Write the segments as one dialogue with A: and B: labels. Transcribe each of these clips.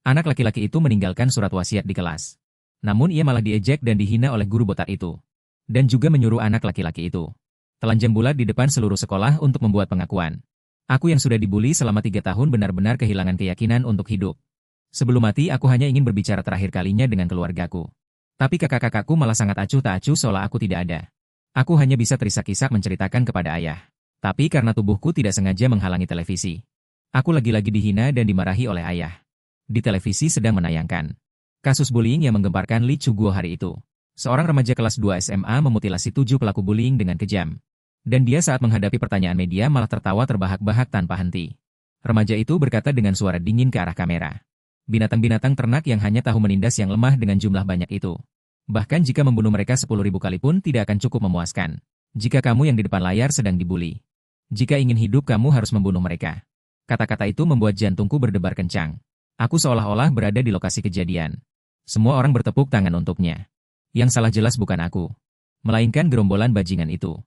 A: Anak laki-laki itu meninggalkan surat wasiat di kelas. Namun ia malah diejek dan dihina oleh guru botak itu. Dan juga menyuruh anak laki-laki itu telanjang bulat di depan seluruh sekolah untuk membuat pengakuan. Aku yang sudah dibully selama 3 tahun benar-benar kehilangan keyakinan untuk hidup. Sebelum mati aku hanya ingin berbicara terakhir kalinya dengan keluargaku. Tapi kakak-kakakku malah sangat acuh tak acuh seolah aku tidak ada. Aku hanya bisa terisak-isak menceritakan kepada ayah. Tapi karena tubuhku tidak sengaja menghalangi televisi. Aku lagi-lagi dihina dan dimarahi oleh ayah. Di televisi sedang menayangkan kasus bullying yang menggemparkan Lee Chu-guo hari itu. Seorang remaja kelas 2 SMA memutilasi 7 pelaku bullying dengan kejam. Dan dia saat menghadapi pertanyaan media malah tertawa terbahak-bahak tanpa henti. Remaja itu berkata dengan suara dingin ke arah kamera. Binatang-binatang ternak yang hanya tahu menindas yang lemah dengan jumlah banyak itu. Bahkan jika membunuh mereka 10.000 kali pun tidak akan cukup memuaskan. Jika kamu yang di depan layar sedang dibully. Jika ingin hidup kamu harus membunuh mereka. Kata-kata itu membuat jantungku berdebar kencang. Aku seolah-olah berada di lokasi kejadian. Semua orang bertepuk tangan untuknya. Yang salah jelas bukan aku. Melainkan gerombolan bajingan itu.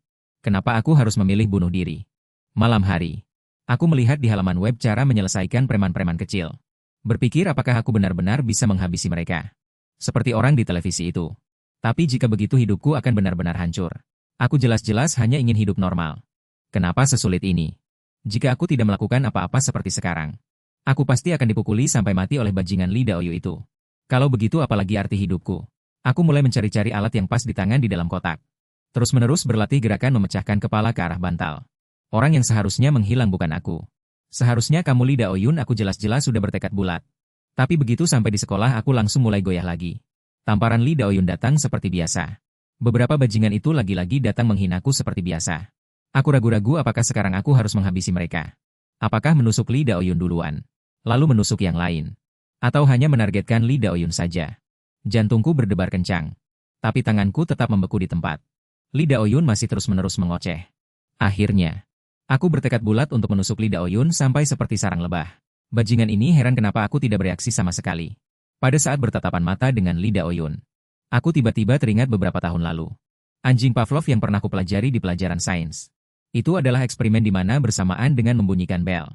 A: Kenapa aku harus memilih bunuh diri? Malam hari. Aku melihat di halaman web cara menyelesaikan preman-preman kecil. Berpikir apakah aku benar-benar bisa menghabisi mereka. Seperti orang di televisi itu. Tapi jika begitu hidupku akan benar-benar hancur. Aku jelas-jelas hanya ingin hidup normal. Kenapa sesulit ini? Jika aku tidak melakukan apa-apa seperti sekarang. Aku pasti akan dipukuli sampai mati oleh bajingan Lee Daoyu itu. Kalau begitu apalagi arti hidupku? Aku mulai mencari-cari alat yang pas di tangan di dalam kotak. Terus-menerus berlatih gerakan memecahkan kepala ke arah bantal. Orang yang seharusnya menghilang bukan aku. Seharusnya kamu Lee Daoyun aku jelas-jelas sudah bertekad bulat. Tapi begitu sampai di sekolah aku langsung mulai goyah lagi. Tamparan Lee Daoyun datang seperti biasa. Beberapa bajingan itu lagi-lagi datang menghinaku seperti biasa. Aku ragu-ragu apakah sekarang aku harus menghabisi mereka. Apakah menusuk Lee Daoyun duluan, lalu menusuk yang lain. Atau hanya menargetkan Lee Daoyun saja. Jantungku berdebar kencang. Tapi tanganku tetap membeku di tempat. Lee Daoyun masih terus-menerus mengoceh. Akhirnya, aku bertekad bulat untuk menusuk Lee Daoyun sampai seperti sarang lebah. Bajingan ini heran kenapa aku tidak bereaksi sama sekali. Pada saat bertatapan mata dengan Lee Daoyun, aku tiba-tiba teringat beberapa tahun lalu. Anjing Pavlov yang pernah kupelajari di pelajaran sains. Itu adalah eksperimen di mana bersamaan dengan membunyikan bel.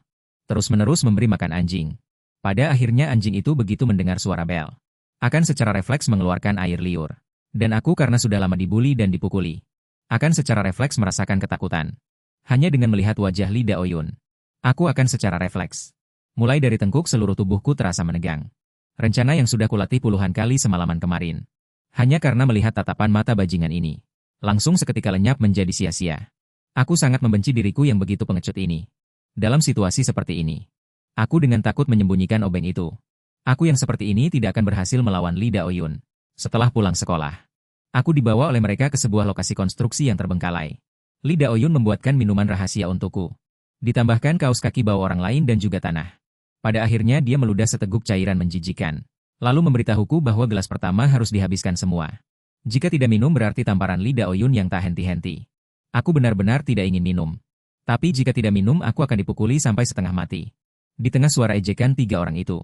A: Terus-menerus memberi makan anjing. Pada akhirnya anjing itu begitu mendengar suara bel. Akan secara refleks mengeluarkan air liur. Dan aku karena sudah lama dibully dan dipukuli. Akan secara refleks merasakan ketakutan. Hanya dengan melihat wajah Lee Daoyun. Aku akan secara refleks. Mulai dari tengkuk seluruh tubuhku terasa menegang. Rencana yang sudah kulatih puluhan kali semalaman kemarin. Hanya karena melihat tatapan mata bajingan ini. Langsung seketika lenyap menjadi sia-sia. Aku sangat membenci diriku yang begitu pengecut ini. Dalam situasi seperti ini. Aku dengan takut menyembunyikan obeng itu. Aku yang seperti ini tidak akan berhasil melawan Lee Daoyun. Setelah pulang sekolah. Aku dibawa oleh mereka ke sebuah lokasi konstruksi yang terbengkalai. Lee Daoyun membuatkan minuman rahasia untukku. Ditambahkan kaos kaki bawah orang lain dan juga tanah. Pada akhirnya dia meludah seteguk cairan menjijikan. Lalu memberitahuku bahwa gelas pertama harus dihabiskan semua. Jika tidak minum berarti tamparan Lee Daoyun yang tak henti-henti. Aku benar-benar tidak ingin minum. Tapi jika tidak minum aku akan dipukuli sampai setengah mati. Di tengah suara ejekan 3 orang itu.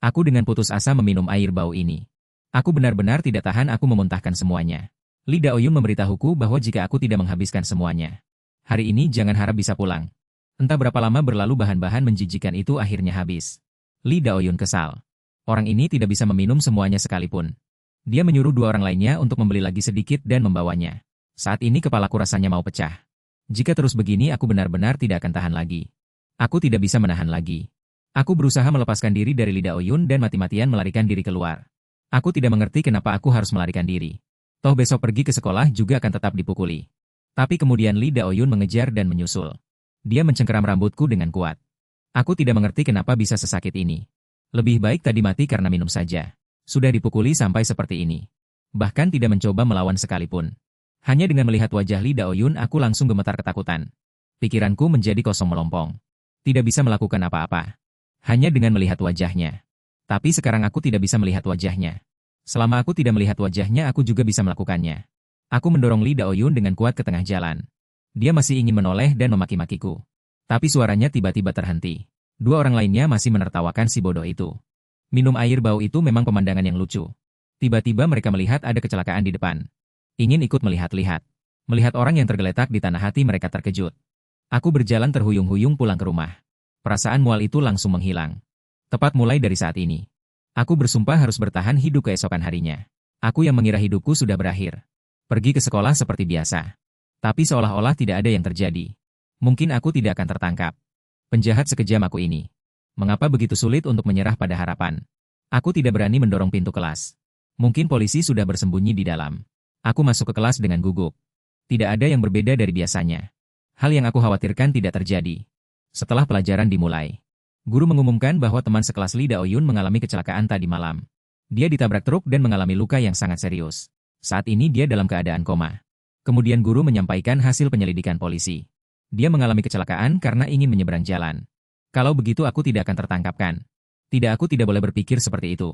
A: Aku dengan putus asa meminum air bau ini. Aku benar-benar tidak tahan aku memuntahkan semuanya. Lee Daoyun memberitahuku bahwa jika aku tidak menghabiskan semuanya. Hari ini jangan harap bisa pulang. Entah berapa lama berlalu bahan-bahan menjijikan itu akhirnya habis. Lee Daoyun kesal. Orang ini tidak bisa meminum semuanya sekalipun. Dia menyuruh 2 orang lainnya untuk membeli lagi sedikit dan membawanya. Saat ini kepalaku rasanya mau pecah. Jika terus begini aku benar-benar tidak akan tahan lagi. Aku tidak bisa menahan lagi. Aku berusaha melepaskan diri dari Lee Daoyun dan mati-matian melarikan diri keluar. Aku tidak mengerti kenapa aku harus melarikan diri. Toh besok pergi ke sekolah juga akan tetap dipukuli. Tapi kemudian Lee Daoyun mengejar dan menyusul. Dia mencengkeram rambutku dengan kuat. Aku tidak mengerti kenapa bisa sesakit ini. Lebih baik tadi mati karena minum saja. Sudah dipukuli sampai seperti ini. Bahkan tidak mencoba melawan sekalipun. Hanya dengan melihat wajah Lee Daoyun aku langsung gemetar ketakutan. Pikiranku menjadi kosong melompong. Tidak bisa melakukan apa-apa. Hanya dengan melihat wajahnya. Tapi sekarang aku tidak bisa melihat wajahnya. Selama aku tidak melihat wajahnya aku juga bisa melakukannya. Aku mendorong Lee Daoyun dengan kuat ke tengah jalan. Dia masih ingin menoleh dan memaki-makiku. Tapi suaranya tiba-tiba terhenti. 2 orang lainnya masih menertawakan si bodoh itu. Minum air bau itu memang pemandangan yang lucu. Tiba-tiba mereka melihat ada kecelakaan di depan. Ingin ikut melihat-lihat. Melihat orang yang tergeletak di tanah hati mereka terkejut. Aku berjalan terhuyung-huyung pulang ke rumah. Perasaan mual itu langsung menghilang. Tepat mulai dari saat ini. Aku bersumpah harus bertahan hidup keesokan harinya. Aku yang mengira hidupku sudah berakhir. Pergi ke sekolah seperti biasa. Tapi seolah-olah tidak ada yang terjadi. Mungkin aku tidak akan tertangkap. Penjahat sekejam aku ini. Mengapa begitu sulit untuk menyerah pada harapan? Aku tidak berani mendorong pintu kelas. Mungkin polisi sudah bersembunyi di dalam. Aku masuk ke kelas dengan gugup. Tidak ada yang berbeda dari biasanya. Hal yang aku khawatirkan tidak terjadi. Setelah pelajaran dimulai, guru mengumumkan bahwa teman sekelas Lee Daoyun mengalami kecelakaan tadi malam. Dia ditabrak truk dan mengalami luka yang sangat serius. Saat ini dia dalam keadaan koma. Kemudian guru menyampaikan hasil penyelidikan polisi. Dia mengalami kecelakaan karena ingin menyeberang jalan. Kalau begitu aku tidak akan tertangkapkan. Aku tidak boleh berpikir seperti itu.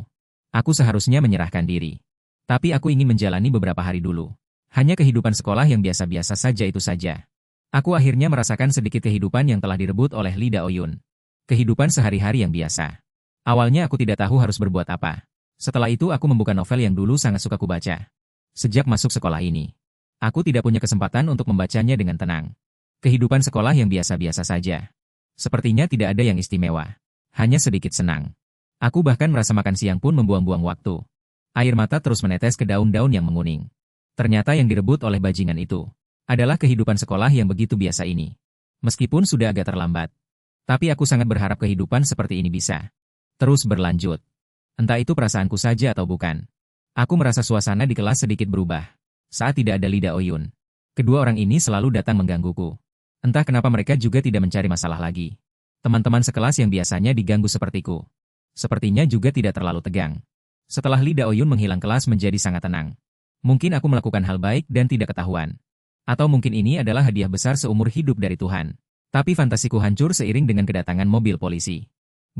A: Aku seharusnya menyerahkan diri. Tapi aku ingin menjalani beberapa hari dulu. Hanya kehidupan sekolah yang biasa-biasa saja itu saja. Aku akhirnya merasakan sedikit kehidupan yang telah direbut oleh Lee Daoyun. Kehidupan sehari-hari yang biasa. Awalnya aku tidak tahu harus berbuat apa. Setelah itu aku membuka novel yang dulu sangat suka kubaca. Sejak masuk sekolah ini, aku tidak punya kesempatan untuk membacanya dengan tenang. Kehidupan sekolah yang biasa-biasa saja. Sepertinya tidak ada yang istimewa. Hanya sedikit senang. Aku bahkan merasa makan siang pun membuang-buang waktu. Air mata terus menetes ke daun-daun yang menguning. Ternyata yang direbut oleh bajingan itu adalah kehidupan sekolah yang begitu biasa ini. Meskipun sudah agak terlambat. Tapi aku sangat berharap kehidupan seperti ini bisa terus berlanjut. Entah itu perasaanku saja atau bukan. Aku merasa suasana di kelas sedikit berubah. Saat tidak ada Lee Daoyun, kedua orang ini selalu datang menggangguku. Entah kenapa mereka juga tidak mencari masalah lagi. Teman-teman sekelas yang biasanya diganggu sepertiku. Sepertinya juga tidak terlalu tegang. Setelah Lee Daoyun menghilang kelas menjadi sangat tenang. Mungkin aku melakukan hal baik dan tidak ketahuan. Atau mungkin ini adalah hadiah besar seumur hidup dari Tuhan. Tapi fantasiku hancur seiring dengan kedatangan mobil polisi.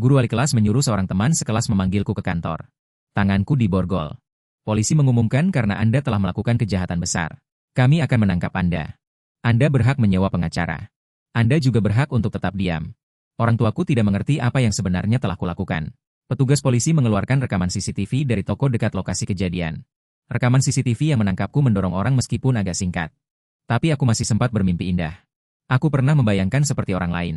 A: Guru wali kelas menyuruh seorang teman sekelas memanggilku ke kantor. Tanganku diborgol. Polisi mengumumkan karena Anda telah melakukan kejahatan besar. Kami akan menangkap Anda. Anda berhak menyewa pengacara. Anda juga berhak untuk tetap diam. Orang tuaku tidak mengerti apa yang sebenarnya telah kulakukan. Petugas polisi mengeluarkan rekaman CCTV dari toko dekat lokasi kejadian. Rekaman CCTV yang menangkapku mendorong orang meskipun agak singkat. Tapi aku masih sempat bermimpi indah. Aku pernah membayangkan seperti orang lain.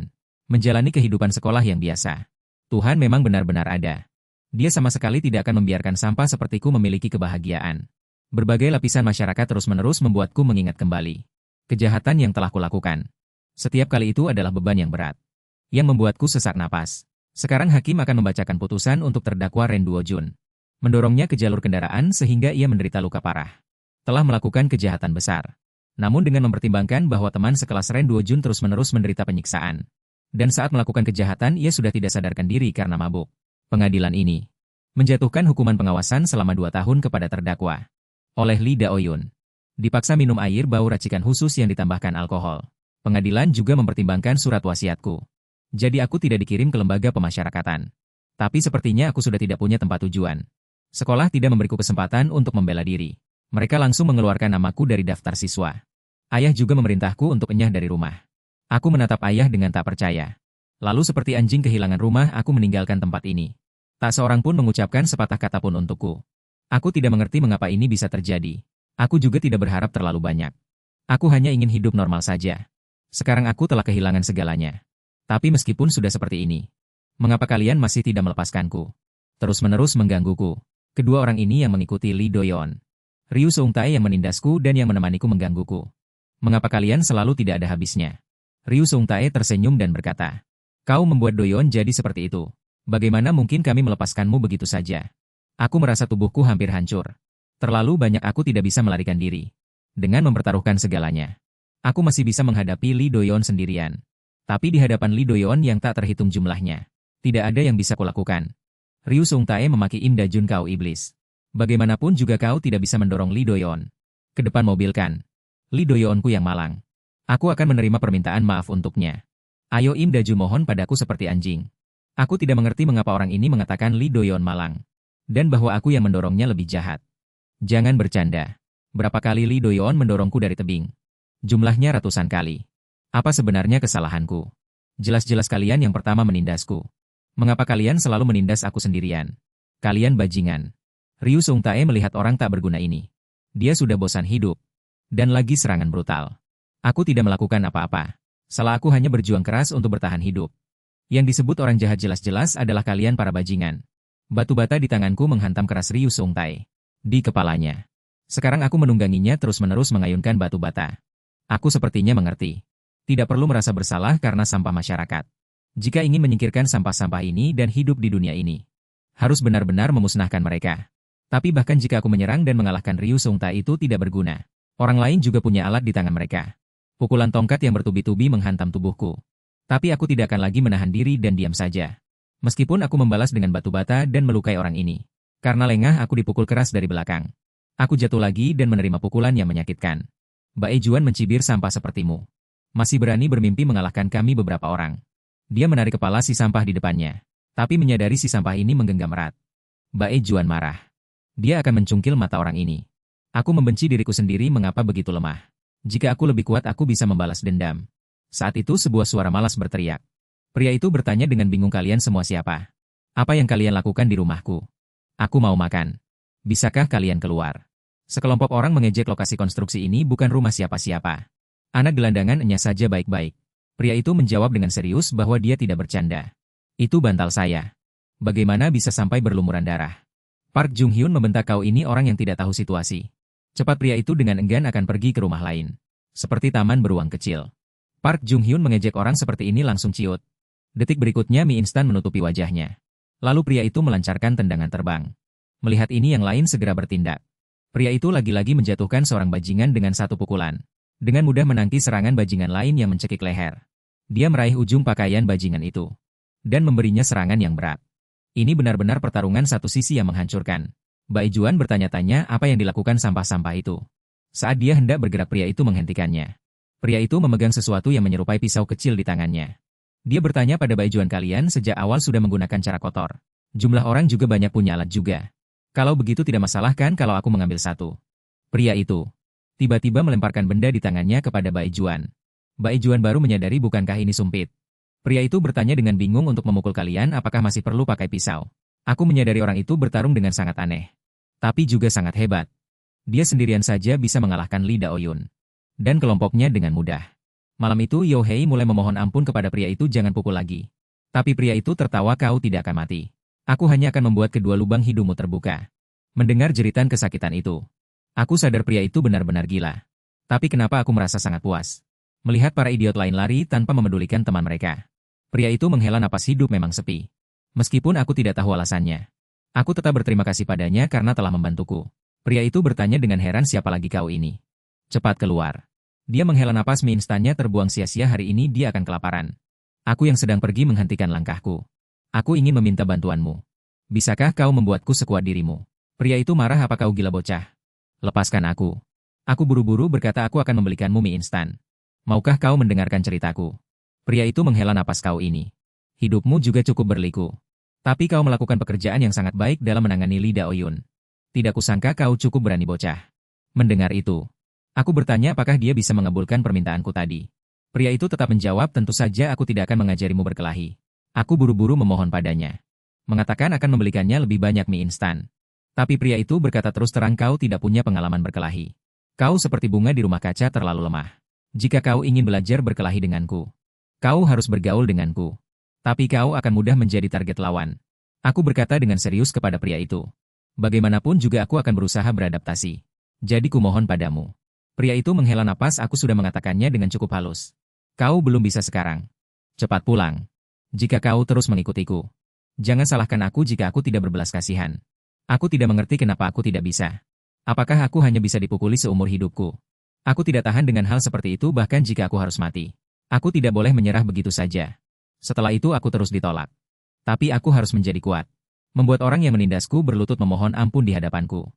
A: Menjalani kehidupan sekolah yang biasa. Tuhan memang benar-benar ada. Dia sama sekali tidak akan membiarkan sampah sepertiku memiliki kebahagiaan. Berbagai lapisan masyarakat terus-menerus membuatku mengingat kembali kejahatan yang telah kulakukan. Setiap kali itu adalah beban yang berat. Yang membuatku sesak napas. Sekarang hakim akan membacakan putusan untuk terdakwa Ren Duojun. Mendorongnya ke jalur kendaraan sehingga ia menderita luka parah. Telah melakukan kejahatan besar. Namun dengan mempertimbangkan bahwa teman sekelas Ren Duojun terus-menerus menderita penyiksaan. Dan saat melakukan kejahatan ia sudah tidak sadarkan diri karena mabuk. Pengadilan ini menjatuhkan hukuman pengawasan selama 2 tahun kepada terdakwa oleh Lee Daoyun. Dipaksa minum air bau racikan khusus yang ditambahkan alkohol. Pengadilan juga mempertimbangkan surat wasiatku. Jadi aku tidak dikirim ke lembaga pemasyarakatan. Tapi sepertinya aku sudah tidak punya tempat tujuan. Sekolah tidak memberiku kesempatan untuk membela diri. Mereka langsung mengeluarkan namaku dari daftar siswa. Ayah juga memerintahku untuk enyah dari rumah. Aku menatap ayah dengan tak percaya. Lalu seperti anjing kehilangan rumah, aku meninggalkan tempat ini. Tak seorang pun mengucapkan sepatah kata pun untukku. Aku tidak mengerti mengapa ini bisa terjadi. Aku juga tidak berharap terlalu banyak. Aku hanya ingin hidup normal saja. Sekarang aku telah kehilangan segalanya. Tapi meskipun sudah seperti ini, mengapa kalian masih tidak melepaskanku? Terus-menerus menggangguku. Kedua orang ini yang mengikuti Lee Daoyun. Ryu Seung-tae yang menindasku dan yang menemaniku menggangguku. Mengapa kalian selalu tidak ada habisnya? Ryu Seung-tae tersenyum dan berkata, "Kau membuat Doyon jadi seperti itu. Bagaimana mungkin kami melepaskanmu begitu saja?" Aku merasa tubuhku hampir hancur. Terlalu banyak aku tidak bisa melarikan diri. Dengan mempertaruhkan segalanya, aku masih bisa menghadapi Lee Daoyun sendirian. Tapi di hadapan Lee Daoyun yang tak terhitung jumlahnya, tidak ada yang bisa kulakukan. Ryu Seung-tae memaki Im Da-jun, kau iblis. Bagaimanapun juga kau tidak bisa mendorong Lee Daoyun ke depan mobil kan? Lee Daoyunku yang malang. Aku akan menerima permintaan maaf untuknya. Ayo Im Da-jun, mohon padaku seperti anjing. Aku tidak mengerti mengapa orang ini mengatakan Lee Daoyun malang. Dan bahwa aku yang mendorongnya lebih jahat. Jangan bercanda. Berapa kali Lee Daoyun mendorongku dari tebing? Jumlahnya ratusan kali. Apa sebenarnya kesalahanku? Jelas-jelas kalian yang pertama menindasku. Mengapa kalian selalu menindas aku sendirian? Kalian bajingan. Ryu Seung-tae melihat orang tak berguna ini. Dia sudah bosan hidup. Dan lagi serangan brutal. Aku tidak melakukan apa-apa. Salah aku hanya berjuang keras untuk bertahan hidup. Yang disebut orang jahat jelas-jelas adalah kalian para bajingan. Batu bata di tanganku menghantam keras Ryu Sungtai di kepalanya. Sekarang aku menungganginya terus-menerus mengayunkan batu bata. Aku sepertinya mengerti. Tidak perlu merasa bersalah karena sampah masyarakat. Jika ingin menyingkirkan sampah-sampah ini dan hidup di dunia ini, harus benar-benar memusnahkan mereka. Tapi bahkan jika aku menyerang dan mengalahkan Ryu Sungtai itu tidak berguna. Orang lain juga punya alat di tangan mereka. Pukulan tongkat yang bertubi-tubi menghantam tubuhku. Tapi aku tidak akan lagi menahan diri dan diam saja. Meskipun aku membalas dengan batu bata dan melukai orang ini. Karena lengah aku dipukul keras dari belakang. Aku jatuh lagi dan menerima pukulan yang menyakitkan. Bae Juan mencibir sampah sepertimu. Masih berani bermimpi mengalahkan kami beberapa orang. Dia menarik kepala si sampah di depannya. Tapi menyadari si sampah ini menggenggam erat. Bae Juan marah. Dia akan mencungkil mata orang ini. Aku membenci diriku sendiri mengapa begitu lemah. Jika aku lebih kuat aku bisa membalas dendam. Saat itu sebuah suara malas berteriak. Pria itu bertanya dengan bingung, kalian semua siapa? Apa yang kalian lakukan di rumahku? Aku mau makan. Bisakah kalian keluar? Sekelompok orang mengejek lokasi konstruksi ini bukan rumah siapa-siapa. Anak gelandangan enyah saja baik-baik. Pria itu menjawab dengan serius bahwa dia tidak bercanda. Itu bantal saya. Bagaimana bisa sampai berlumuran darah? Park Jung-hyun membentak, kau ini orang yang tidak tahu situasi. Cepat, pria itu dengan enggan akan pergi ke rumah lain. Seperti taman beruang kecil. Park Jung-hyun mengejek orang seperti ini langsung ciut. Detik berikutnya mie instan menutupi wajahnya. Lalu pria itu melancarkan tendangan terbang. Melihat ini yang lain segera bertindak. Pria itu lagi-lagi menjatuhkan seorang bajingan dengan satu pukulan. Dengan mudah menangkis serangan bajingan lain yang mencekik leher. Dia meraih ujung pakaian bajingan itu. Dan memberinya serangan yang berat. Ini benar-benar pertarungan satu sisi yang menghancurkan. Bae Juan bertanya-tanya apa yang dilakukan sampah-sampah itu. Saat dia hendak bergerak pria itu menghentikannya. Pria itu memegang sesuatu yang menyerupai pisau kecil di tangannya. Dia bertanya pada Bae Juan, kalian sejak awal sudah menggunakan cara kotor. Jumlah orang juga banyak punya alat juga. Kalau begitu tidak masalah kan kalau aku mengambil satu? Pria itu tiba-tiba melemparkan benda di tangannya kepada Bae Juan. Bae Juan baru menyadari bukankah ini sumpit. Pria itu bertanya dengan bingung, untuk memukul kalian apakah masih perlu pakai pisau? Aku menyadari orang itu bertarung dengan sangat aneh. Tapi juga sangat hebat. Dia sendirian saja bisa mengalahkan Lee Daoyun. Dan kelompoknya dengan mudah. Malam itu Yo Hei mulai memohon ampun kepada pria itu, jangan pukul lagi. Tapi pria itu tertawa, kau tidak akan mati. Aku hanya akan membuat kedua lubang hidungmu terbuka. Mendengar jeritan kesakitan itu, aku sadar pria itu benar-benar gila. Tapi kenapa aku merasa sangat puas? Melihat para idiot lain lari tanpa memedulikan teman mereka. Pria itu menghela napas, hidup memang sepi. Meskipun aku tidak tahu alasannya. Aku tetap berterima kasih padanya karena telah membantuku. Pria itu bertanya dengan heran, siapa lagi kau ini? Cepat keluar. Dia menghela napas, mie instannya terbuang sia-sia, hari ini dia akan kelaparan. Aku yang sedang pergi menghentikan langkahku. Aku ingin meminta bantuanmu. Bisakah kau membuatku sekuat dirimu? Pria itu marah, apa kau gila bocah? Lepaskan aku. Aku buru-buru berkata, aku akan membelikanmu mie instan. Maukah kau mendengarkan ceritaku? Pria itu menghela napas, kau ini. Hidupmu juga cukup berliku. Tapi kau melakukan pekerjaan yang sangat baik dalam menangani Lee Daoyun. Tidak kusangka kau cukup berani bocah. Mendengar itu, aku bertanya apakah dia bisa mengabulkan permintaanku tadi. Pria itu tetap menjawab, tentu saja aku tidak akan mengajarimu berkelahi. Aku buru-buru memohon padanya. Mengatakan akan membelikannya lebih banyak mie instan. Tapi pria itu berkata terus terang, kau tidak punya pengalaman berkelahi. Kau seperti bunga di rumah kaca, terlalu lemah. Jika kau ingin belajar berkelahi denganku, kau harus bergaul denganku. Tapi kau akan mudah menjadi target lawan. Aku berkata dengan serius kepada pria itu. Bagaimanapun juga aku akan berusaha beradaptasi. Jadi kumohon padamu. Pria itu menghela napas, aku sudah mengatakannya dengan cukup halus. Kau belum bisa sekarang. Cepat pulang. Jika kau terus mengikutiku, jangan salahkan aku jika aku tidak berbelas kasihan. Aku tidak mengerti kenapa aku tidak bisa. Apakah aku hanya bisa dipukuli seumur hidupku? Aku tidak tahan dengan hal seperti itu, bahkan jika aku harus mati. Aku tidak boleh menyerah begitu saja. Setelah itu aku terus ditolak. Tapi aku harus menjadi kuat. Membuat orang yang menindasku berlutut memohon ampun di hadapanku.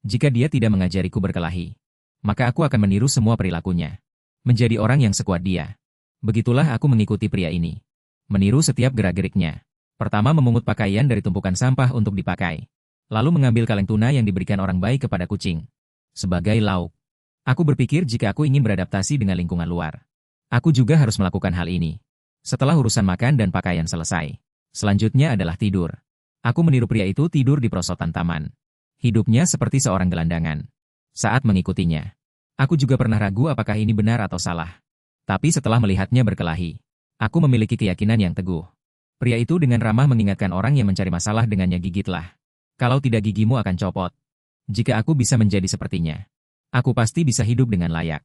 A: Jika dia tidak mengajariku berkelahi, maka aku akan meniru semua perilakunya. Menjadi orang yang sekuat dia. Begitulah aku mengikuti pria ini. Meniru setiap gerak-geriknya. Pertama memungut pakaian dari tumpukan sampah untuk dipakai. Lalu mengambil kaleng tuna yang diberikan orang baik kepada kucing. Sebagai lauk. Aku berpikir jika aku ingin beradaptasi dengan lingkungan luar, aku juga harus melakukan hal ini. Setelah urusan makan dan pakaian selesai, selanjutnya adalah tidur. Aku meniru pria itu tidur di perosotan taman. Hidupnya seperti seorang gelandangan. Saat mengikutinya, aku juga pernah ragu apakah ini benar atau salah. Tapi setelah melihatnya berkelahi, aku memiliki keyakinan yang teguh. Pria itu dengan ramah mengingatkan orang yang mencari masalah dengannya, gigitlah. Kalau tidak gigimu akan copot. Jika aku bisa menjadi sepertinya, aku pasti bisa hidup dengan layak.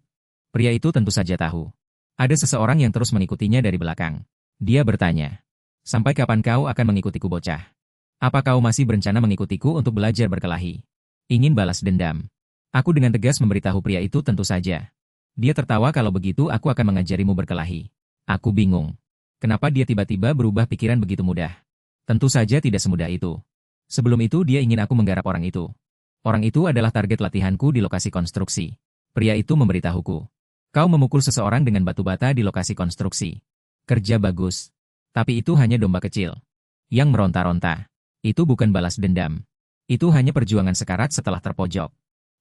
A: Pria itu tentu saja tahu. Ada seseorang yang terus mengikutinya dari belakang. Dia bertanya, "Sampai kapan kau akan mengikutiku, bocah? Apa kau masih berencana mengikutiku untuk belajar berkelahi? Ingin balas dendam?" Aku dengan tegas memberitahu pria itu tentu saja. Dia tertawa, "Kalau begitu aku akan mengajarimu berkelahi." Aku bingung. Kenapa dia tiba-tiba berubah pikiran begitu mudah? Tentu saja tidak semudah itu. Sebelum itu dia ingin aku menggarap orang itu. Orang itu adalah target latihanku di lokasi konstruksi. Pria itu memberitahuku. "Kau memukul seseorang dengan batu bata di lokasi konstruksi. Kerja bagus. Tapi itu hanya domba kecil yang meronta-ronta. Itu bukan balas dendam. Itu hanya perjuangan sekarat setelah terpojok.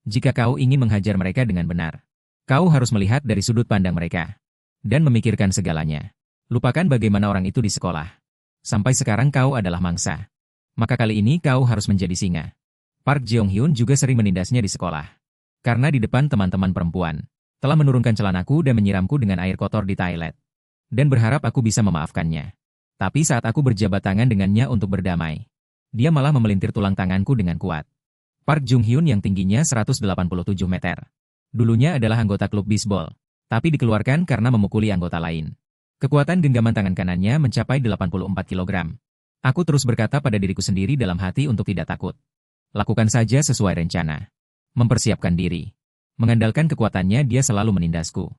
A: Jika kau ingin menghajar mereka dengan benar, kau harus melihat dari sudut pandang mereka dan memikirkan segalanya. Lupakan bagaimana orang itu di sekolah. Sampai sekarang kau adalah mangsa. Maka kali ini kau harus menjadi singa." Park Jeong-hyun juga sering menindasnya di sekolah. Karena di depan teman-teman perempuan, telah menurunkan celanaku dan menyiramku dengan air kotor di toilet. Dan berharap aku bisa memaafkannya. Tapi saat aku berjabat tangan dengannya untuk berdamai, dia malah memelintir tulang tanganku dengan kuat. Park Jung-hyun yang tingginya 187 meter. Dulunya adalah anggota klub bisbol, tapi dikeluarkan karena memukuli anggota lain. Kekuatan genggaman tangan kanannya mencapai 84 kilogram. Aku terus berkata pada diriku sendiri dalam hati untuk tidak takut. Lakukan saja sesuai rencana. Mempersiapkan diri. Mengandalkan kekuatannya dia selalu menindasku.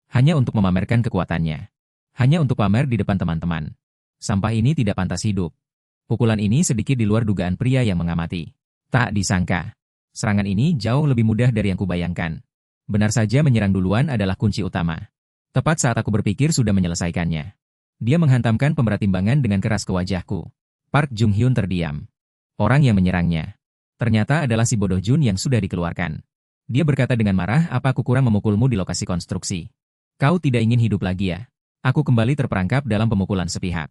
A: Hanya untuk memamerkan kekuatannya. Hanya untuk pamer di depan teman-teman. Sampah ini tidak pantas hidup. Pukulan ini sedikit di luar dugaan pria yang mengamati. Tak disangka. Serangan ini jauh lebih mudah dari yang kubayangkan. Benar saja menyerang duluan adalah kunci utama. Tepat saat aku berpikir sudah menyelesaikannya, dia menghantamkan pemberat timbangan dengan keras ke wajahku. Park Jung-hyun terdiam. Orang yang menyerangnya ternyata adalah si bodoh Jun yang sudah dikeluarkan. Dia berkata dengan marah, "Apa aku kurang memukulmu di lokasi konstruksi? Kau tidak ingin hidup lagi ya?" Aku kembali terperangkap dalam pemukulan sepihak.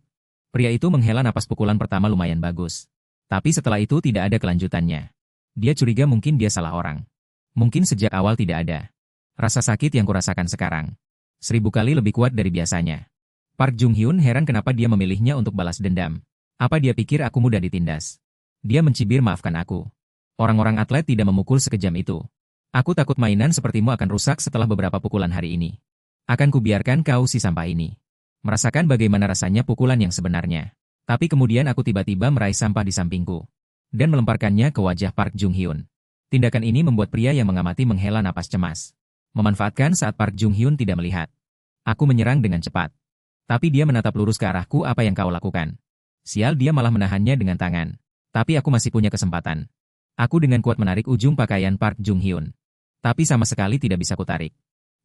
A: Pria itu menghela napas. Pukulan pertama lumayan bagus. Tapi setelah itu tidak ada kelanjutannya. Dia curiga mungkin dia salah orang. Mungkin sejak awal tidak ada. Rasa sakit yang kurasakan sekarang 1000 kali lebih kuat dari biasanya. Park Jung-hyun heran kenapa dia memilihnya untuk balas dendam. Apa dia pikir aku mudah ditindas? Dia mencibir, "Maafkan aku. Orang-orang atlet tidak memukul sekejam itu. Aku takut mainan sepertimu akan rusak setelah beberapa pukulan hari ini. Akan kubiarkan kau si sampah ini merasakan bagaimana rasanya pukulan yang sebenarnya." Tapi kemudian aku tiba-tiba meraih sampah di sampingku dan melemparkannya ke wajah Park Jung-hyun. Tindakan ini membuat pria yang mengamati menghela napas cemas. Memanfaatkan saat Park Jung-hyun tidak melihat, aku menyerang dengan cepat. Tapi dia menatap lurus ke arahku. "Apa yang kau lakukan?" Sial, dia malah menahannya dengan tangan. Tapi aku masih punya kesempatan. Aku dengan kuat menarik ujung pakaian Park Jung-hyun. Tapi sama sekali tidak bisa kutarik.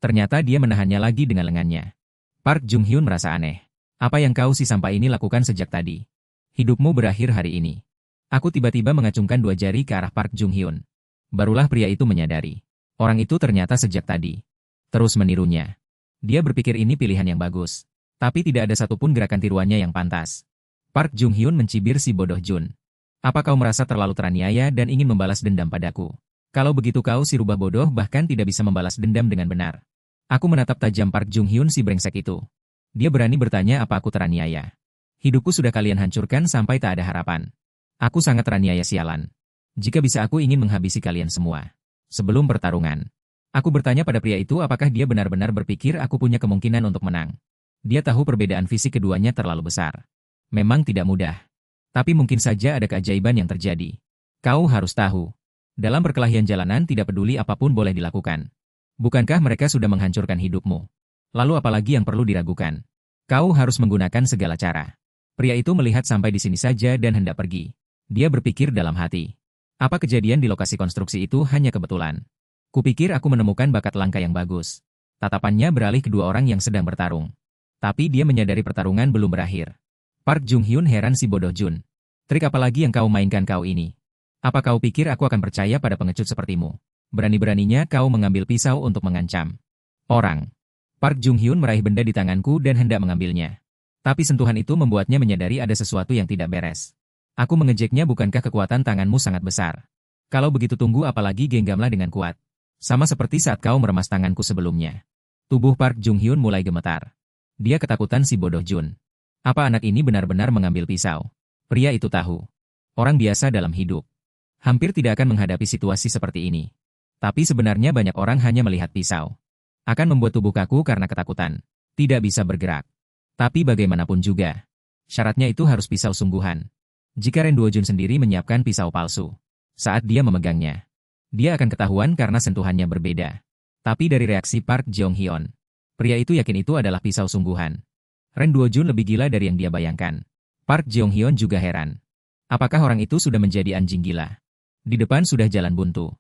A: Ternyata dia menahannya lagi dengan lengannya. Park Jung-hyun merasa aneh. "Apa yang kau si sampah ini lakukan sejak tadi? Hidupmu berakhir hari ini." Aku tiba-tiba mengacungkan 2 jari ke arah Park Jung-hyun. Barulah pria itu menyadari. Orang itu ternyata sejak tadi terus menirunya. Dia berpikir ini pilihan yang bagus. Tapi tidak ada satupun gerakan tiruannya yang pantas. Park Jung-hyun mencibir si bodoh Jun. "Apa kau merasa terlalu teraniaya dan ingin membalas dendam padaku? Kalau begitu kau si rubah bodoh bahkan tidak bisa membalas dendam dengan benar." Aku menatap tajam Park Jung-hyun si brengsek itu. Dia berani bertanya apa aku teraniaya. Hidupku sudah kalian hancurkan sampai tak ada harapan. Aku sangat teraniaya, sialan. Jika bisa aku ingin menghabisi kalian semua. Sebelum pertarungan, aku bertanya pada pria itu apakah dia benar-benar berpikir aku punya kemungkinan untuk menang. Dia tahu perbedaan fisik keduanya terlalu besar. Memang tidak mudah. Tapi mungkin saja ada keajaiban yang terjadi. Kau harus tahu. Dalam perkelahian jalanan tidak peduli apapun boleh dilakukan. Bukankah mereka sudah menghancurkan hidupmu? Lalu apalagi yang perlu diragukan? Kau harus menggunakan segala cara. Pria itu melihat sampai di sini saja dan hendak pergi. Dia berpikir dalam hati. Apa kejadian di lokasi konstruksi itu hanya kebetulan? Kupikir aku menemukan bakat langka yang bagus. Tatapannya beralih kedua orang yang sedang bertarung. Tapi dia menyadari pertarungan belum berakhir. Park Jung-hyun heran, si bodoh Jun. Trik apa lagi yang kau mainkan kau ini? Apa kau pikir aku akan percaya pada pengecut sepertimu? Berani-beraninya kau mengambil pisau untuk mengancam orang. Park Jung-hyun meraih benda di tanganku dan hendak mengambilnya. Tapi sentuhan itu membuatnya menyadari ada sesuatu yang tidak beres. Aku mengejeknya, bukankah kekuatan tanganmu sangat besar? Kalau begitu tunggu apalagi, genggamlah dengan kuat. Sama seperti saat kau meremas tanganku sebelumnya. Tubuh Park Jung-hyun mulai gemetar. Dia ketakutan si bodoh Jun. Apa anak ini benar-benar mengambil pisau? Pria itu tahu. Orang biasa dalam hidup hampir tidak akan menghadapi situasi seperti ini. Tapi sebenarnya banyak orang hanya melihat pisau. Akan membuat tubuh kaku karena ketakutan. Tidak bisa bergerak. Tapi bagaimanapun juga, syaratnya itu harus pisau sungguhan. Jika Ren Duojun sendiri menyiapkan pisau palsu, saat dia memegangnya, dia akan ketahuan karena sentuhannya berbeda. Tapi dari reaksi Park Jong-hyun, pria itu yakin itu adalah pisau sungguhan. Ren Duojun lebih gila dari yang dia bayangkan. Park Jong-hyun juga heran. Apakah orang itu sudah menjadi anjing gila? Di depan sudah jalan buntu.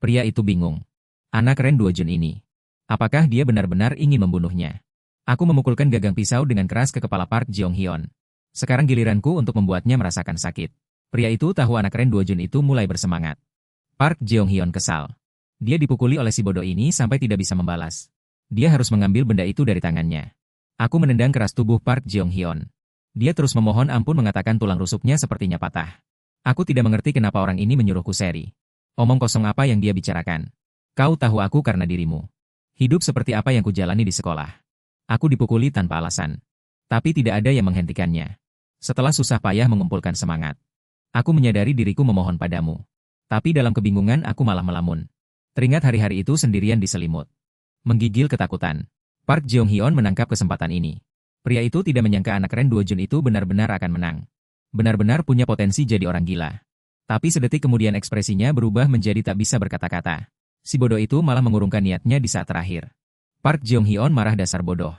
A: Pria itu bingung. Anak Ren Duojun ini, apakah dia benar-benar ingin membunuhnya? Aku memukulkan gagang pisau dengan keras ke kepala Park Jong-hyun. Sekarang giliranku untuk membuatnya merasakan sakit. Pria itu tahu anak Ren Duojun itu mulai bersemangat. Park Jong-hyun kesal. Dia dipukuli oleh si bodoh ini sampai tidak bisa membalas. Dia harus mengambil benda itu dari tangannya. Aku menendang keras tubuh Park Jong-hyun. Dia terus memohon ampun mengatakan tulang rusuknya sepertinya patah. Aku tidak mengerti kenapa orang ini menyuruhku seri. Omong kosong apa yang dia bicarakan? Kau tahu aku karena dirimu. Hidup seperti apa yang kujalani di sekolah. Aku dipukuli tanpa alasan. Tapi tidak ada yang menghentikannya. Setelah susah payah mengumpulkan semangat, aku menyadari diriku memohon padamu. Tapi dalam kebingungan aku malah melamun. Teringat hari-hari itu sendirian di selimut. Menggigil ketakutan. Park Jong-hyun menangkap kesempatan ini. Pria itu tidak menyangka anak Ren Duojun itu benar-benar akan menang. Benar-benar punya potensi jadi orang gila. Tapi sedetik kemudian ekspresinya berubah menjadi tak bisa berkata-kata. Si bodoh itu malah mengurungkan niatnya di saat terakhir. Park Jong-hyun marah, dasar bodoh.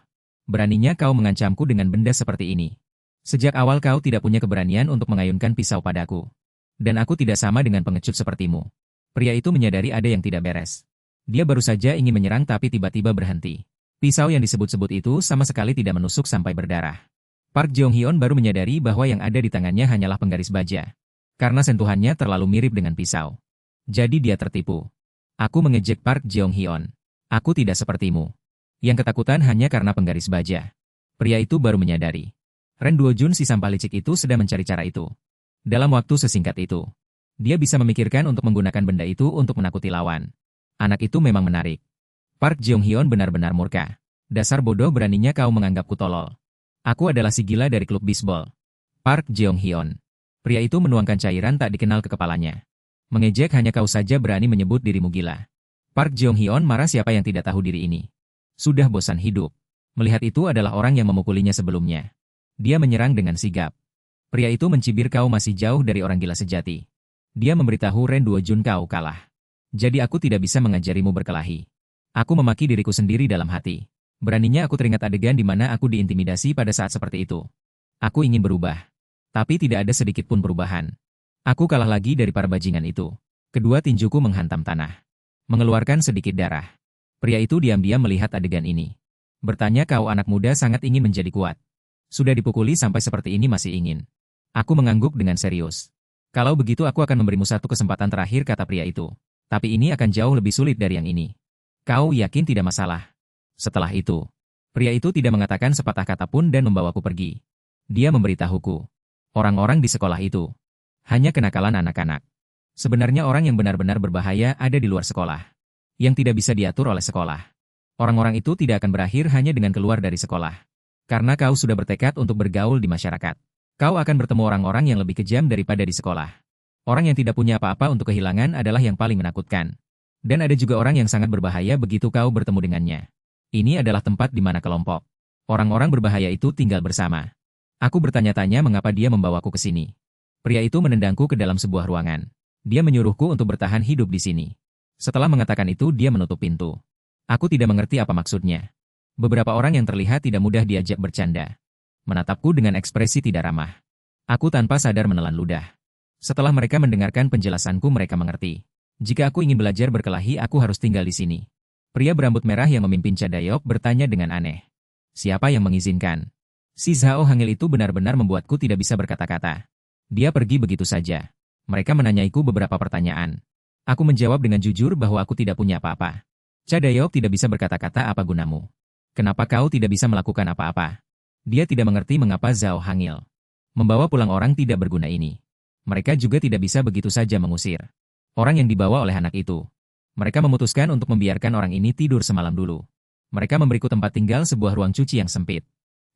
A: Beraninya kau mengancamku dengan benda seperti ini. Sejak awal kau tidak punya keberanian untuk mengayunkan pisau padaku. Dan aku tidak sama dengan pengecut sepertimu. Pria itu menyadari ada yang tidak beres. Dia baru saja ingin menyerang tapi tiba-tiba berhenti. Pisau yang disebut-sebut itu sama sekali tidak menusuk sampai berdarah. Park Jong-hyun baru menyadari bahwa yang ada di tangannya hanyalah penggaris baja. Karena sentuhannya terlalu mirip dengan pisau. Jadi dia tertipu. Aku mengejek Park Jong-hyun. Aku tidak sepertimu. Yang ketakutan hanya karena penggaris baja. Pria itu baru menyadari. Ren Duojun si sampah licik itu sedang mencari cara itu. Dalam waktu sesingkat itu, dia bisa memikirkan untuk menggunakan benda itu untuk menakuti lawan. Anak itu memang menarik. Park Jong-hyun benar-benar murka. Dasar bodoh, beraninya kau menganggapku tolol. Aku adalah si gila dari klub bisbol. Park Jong-hyun. Pria itu menuangkan cairan tak dikenal ke kepalanya. Mengejek, hanya kau saja berani menyebut dirimu gila. Park Jong-hyun marah, siapa yang tidak tahu diri ini. Sudah bosan hidup. Melihat itu adalah orang yang memukulinya sebelumnya. Dia menyerang dengan sigap. Pria itu mencibir, kau masih jauh dari orang gila sejati. Dia memberitahu Ren Duojun kau kalah. Jadi aku tidak bisa mengajarimu berkelahi. Aku memaki diriku sendiri dalam hati. Beraninya aku teringat adegan di mana aku diintimidasi pada saat seperti itu. Aku ingin berubah. Tapi tidak ada sedikit pun perubahan. Aku kalah lagi dari para bajingan itu. Kedua tinjuku menghantam tanah. Mengeluarkan sedikit darah. Pria itu diam-diam melihat adegan ini. Bertanya, kau anak muda sangat ingin menjadi kuat. Sudah dipukuli sampai seperti ini masih ingin. Aku mengangguk dengan serius. Kalau begitu aku akan memberimu satu kesempatan terakhir, kata pria itu. Tapi ini akan jauh lebih sulit dari yang ini. Kau yakin tidak masalah? Setelah itu, pria itu tidak mengatakan sepatah kata pun dan membawaku pergi. Dia memberitahuku. Orang-orang di sekolah itu hanya kenakalan anak-anak. Sebenarnya orang yang benar-benar berbahaya ada di luar sekolah. Yang tidak bisa diatur oleh sekolah. Orang-orang itu tidak akan berakhir hanya dengan keluar dari sekolah. Karena kau sudah bertekad untuk bergaul di masyarakat. Kau akan bertemu orang-orang yang lebih kejam daripada di sekolah. Orang yang tidak punya apa-apa untuk kehilangan adalah yang paling menakutkan. Dan ada juga orang yang sangat berbahaya begitu kau bertemu dengannya. Ini adalah tempat di mana kelompok orang-orang berbahaya itu tinggal bersama. Aku bertanya-tanya mengapa dia membawaku ke sini. Pria itu menendangku ke dalam sebuah ruangan. Dia menyuruhku untuk bertahan hidup di sini. Setelah mengatakan itu, dia menutup pintu. Aku tidak mengerti apa maksudnya. Beberapa orang yang terlihat tidak mudah diajak bercanda. Menatapku dengan ekspresi tidak ramah. Aku tanpa sadar menelan ludah. Setelah mereka mendengarkan penjelasanku, mereka mengerti. Jika aku ingin belajar berkelahi, aku harus tinggal di sini. Pria berambut merah yang memimpin Chadayok bertanya dengan aneh. Siapa yang mengizinkan? Si Zhao Hangil itu benar-benar membuatku tidak bisa berkata-kata. Dia pergi begitu saja. Mereka menanyaiku beberapa pertanyaan. Aku menjawab dengan jujur bahwa aku tidak punya apa-apa. Chadayok tidak bisa berkata-kata, apa gunamu? Kenapa kau tidak bisa melakukan apa-apa? Dia tidak mengerti mengapa Zhao Hangil membawa pulang orang tidak berguna ini. Mereka juga tidak bisa begitu saja mengusir orang yang dibawa oleh anak itu. Mereka memutuskan untuk membiarkan orang ini tidur semalam dulu. Mereka memberiku tempat tinggal, sebuah ruang cuci yang sempit.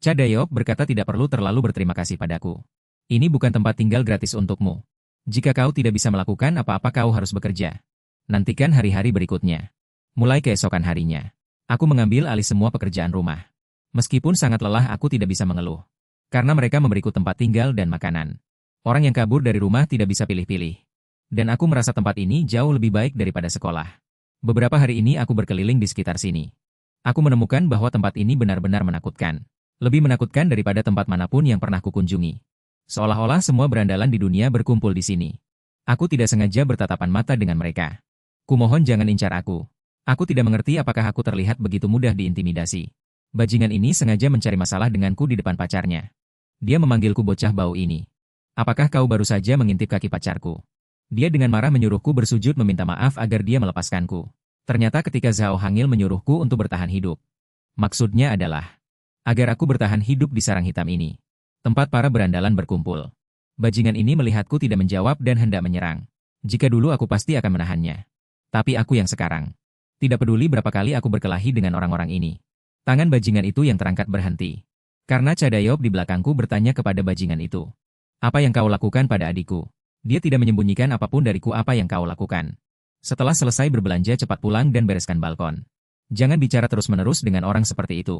A: Cadayop berkata tidak perlu terlalu berterima kasih padaku. Ini bukan tempat tinggal gratis untukmu. Jika kau tidak bisa melakukan apa-apa kau harus bekerja. Nantikan hari-hari berikutnya. Mulai keesokan harinya. Aku mengambil alih semua pekerjaan rumah. Meskipun sangat lelah aku tidak bisa mengeluh. Karena mereka memberiku tempat tinggal dan makanan. Orang yang kabur dari rumah tidak bisa pilih-pilih. Dan aku merasa tempat ini jauh lebih baik daripada sekolah. Beberapa hari ini aku berkeliling di sekitar sini. Aku menemukan bahwa tempat ini benar-benar menakutkan. Lebih menakutkan daripada tempat manapun yang pernah kukunjungi. Seolah-olah semua berandalan di dunia berkumpul di sini. Aku tidak sengaja bertatapan mata dengan mereka. Kumohon jangan incar aku. Aku tidak mengerti apakah aku terlihat begitu mudah diintimidasi. Bajingan ini sengaja mencari masalah denganku di depan pacarnya. Dia memanggilku bocah bau ini. Apakah kau baru saja mengintip kaki pacarku? Dia dengan marah menyuruhku bersujud meminta maaf agar dia melepaskanku. Ternyata ketika Zhao Hangil menyuruhku untuk bertahan hidup. Maksudnya adalah agar aku bertahan hidup di sarang hitam ini. Tempat para berandalan berkumpul. Bajingan ini melihatku tidak menjawab dan hendak menyerang. Jika dulu aku pasti akan menahannya. Tapi aku yang sekarang. Tidak peduli berapa kali aku berkelahi dengan orang-orang ini. Tangan bajingan itu yang terangkat berhenti. Karena Cadayop di belakangku bertanya kepada bajingan itu. Apa yang kau lakukan pada adikku? Dia tidak menyembunyikan apapun dariku apa yang kau lakukan. Setelah selesai berbelanja cepat pulang dan bereskan balkon. Jangan bicara terus-menerus dengan orang seperti itu.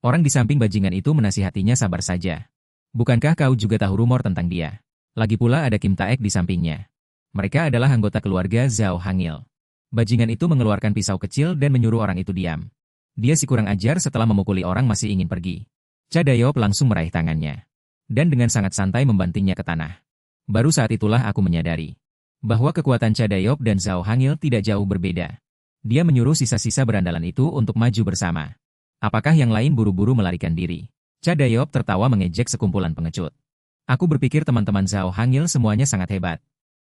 A: Orang di samping bajingan itu menasihatinya sabar saja. Bukankah kau juga tahu rumor tentang dia? Lagi pula ada Kim Taek di sampingnya. Mereka adalah anggota keluarga Zhao Hangil. Bajingan itu mengeluarkan pisau kecil dan menyuruh orang itu diam. Dia si kurang ajar setelah memukuli orang masih ingin pergi. Cadayop langsung meraih tangannya. Dan dengan sangat santai membantingnya ke tanah. Baru saat itulah aku menyadari bahwa kekuatan Cadayop dan Zhao Hangil tidak jauh berbeda. Dia menyuruh sisa-sisa berandalan itu untuk maju bersama. Apakah yang lain buru-buru melarikan diri? Cadayop tertawa mengejek sekumpulan pengecut. Aku berpikir teman-teman Zhao Hangil semuanya sangat hebat.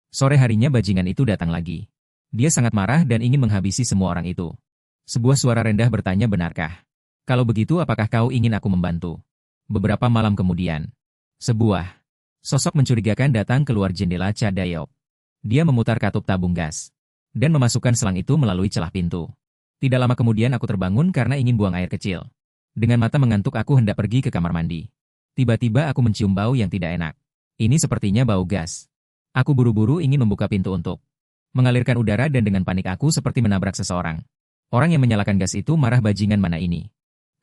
A: Sore harinya bajingan itu datang lagi. Dia sangat marah dan ingin menghabisi semua orang itu. Sebuah suara rendah bertanya, benarkah? Kalau begitu apakah kau ingin aku membantu? Beberapa malam kemudian, sebuah sosok mencurigakan datang keluar jendela Cadayop. Dia memutar katup tabung gas dan memasukkan selang itu melalui celah pintu. Tidak lama kemudian aku terbangun karena ingin buang air kecil. Dengan mata mengantuk aku hendak pergi ke kamar mandi. Tiba-tiba aku mencium bau yang tidak enak. Ini sepertinya bau gas. Aku buru-buru ingin membuka pintu untuk mengalirkan udara dan dengan panik aku seperti menabrak seseorang. Orang yang menyalakan gas itu marah. Bajingan mana ini?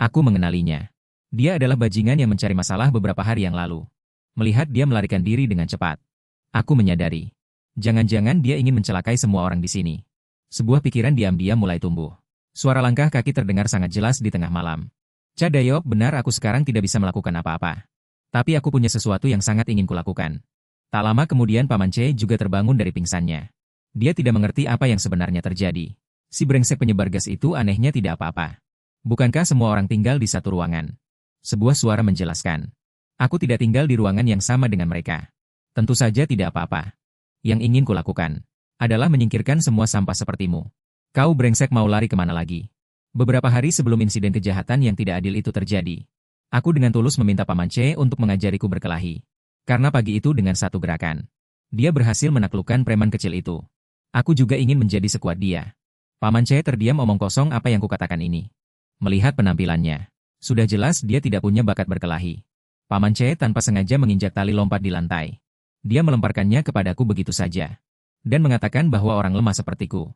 A: Aku mengenalinya. Dia adalah bajingan yang mencari masalah beberapa hari yang lalu. Melihat dia melarikan diri dengan cepat, aku menyadari. Jangan-jangan dia ingin mencelakai semua orang di sini. Sebuah pikiran diam-diam mulai tumbuh. Suara langkah kaki terdengar sangat jelas di tengah malam. Cadayop, benar aku sekarang tidak bisa melakukan apa-apa. Tapi aku punya sesuatu yang sangat ingin kulakukan. Tak lama kemudian Paman C juga terbangun dari pingsannya. Dia tidak mengerti apa yang sebenarnya terjadi. Si brengsek penyebar gas itu anehnya tidak apa-apa. Bukankah semua orang tinggal di satu ruangan? Sebuah suara menjelaskan. Aku tidak tinggal di ruangan yang sama dengan mereka. Tentu saja tidak apa-apa. Yang ingin kulakukan adalah menyingkirkan semua sampah sepertimu. Kau brengsek mau lari kemana lagi? Beberapa hari sebelum insiden kejahatan yang tidak adil itu terjadi, aku dengan tulus meminta Paman C untuk mengajariku berkelahi. Karena pagi itu dengan satu gerakan, dia berhasil menaklukkan preman kecil itu. Aku juga ingin menjadi sekuat dia. Paman C terdiam. Omong kosong apa yang kukatakan ini. Melihat penampilannya, sudah jelas dia tidak punya bakat berkelahi. Paman C tanpa sengaja menginjak tali lompat di lantai. Dia melemparkannya kepadaku begitu saja. Dan mengatakan bahwa orang lemah sepertiku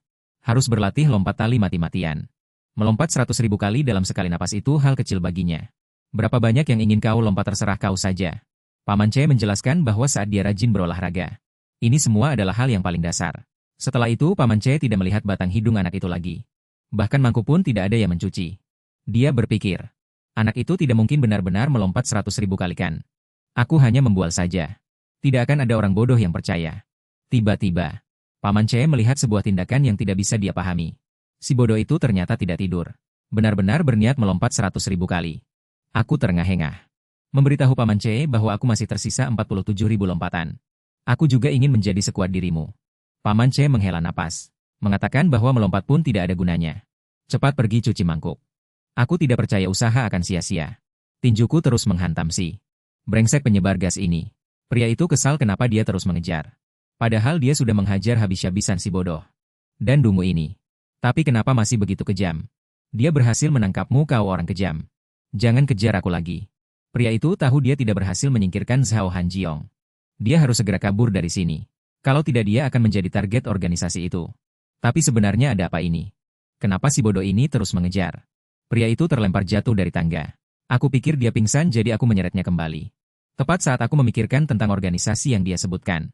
A: harus berlatih lompat tali mati-matian. Melompat 100.000 kali dalam sekali napas itu hal kecil baginya. Berapa banyak yang ingin kau lompat terserah kau saja. Paman C menjelaskan bahwa saat dia rajin berolahraga, ini semua adalah hal yang paling dasar. Setelah itu Paman C tidak melihat batang hidung anak itu lagi. Bahkan mangkuk pun tidak ada yang mencuci. Dia berpikir, anak itu tidak mungkin benar-benar melompat 100.000 kali kan. Aku hanya membual saja. Tidak akan ada orang bodoh yang percaya. Tiba-tiba, Paman C melihat sebuah tindakan yang tidak bisa dia pahami. Si bodoh itu ternyata tidak tidur. Benar-benar berniat melompat 100.000 kali. Aku terengah-engah. Memberitahu Paman C bahwa aku masih tersisa 47.000 lompatan. Aku juga ingin menjadi sekuat dirimu. Paman C menghela napas. Mengatakan bahwa melompat pun tidak ada gunanya. Cepat pergi cuci mangkuk. Aku tidak percaya usaha akan sia-sia. Tinjuku terus menghantam si brengsek penyebar gas ini. Pria itu kesal kenapa dia terus mengejar. Padahal dia sudah menghajar habis-habisan si bodoh dan dungu ini. Tapi kenapa masih begitu kejam? Dia berhasil menangkapmu kau orang kejam. Jangan kejar aku lagi. Pria itu tahu dia tidak berhasil menyingkirkan Zhao Hanjiong. Dia harus segera kabur dari sini. Kalau tidak dia akan menjadi target organisasi itu. Tapi sebenarnya ada apa ini? Kenapa si bodoh ini terus mengejar? Pria itu terlempar jatuh dari tangga. Aku pikir dia pingsan jadi aku menyeretnya kembali. Tepat saat aku memikirkan tentang organisasi yang dia sebutkan.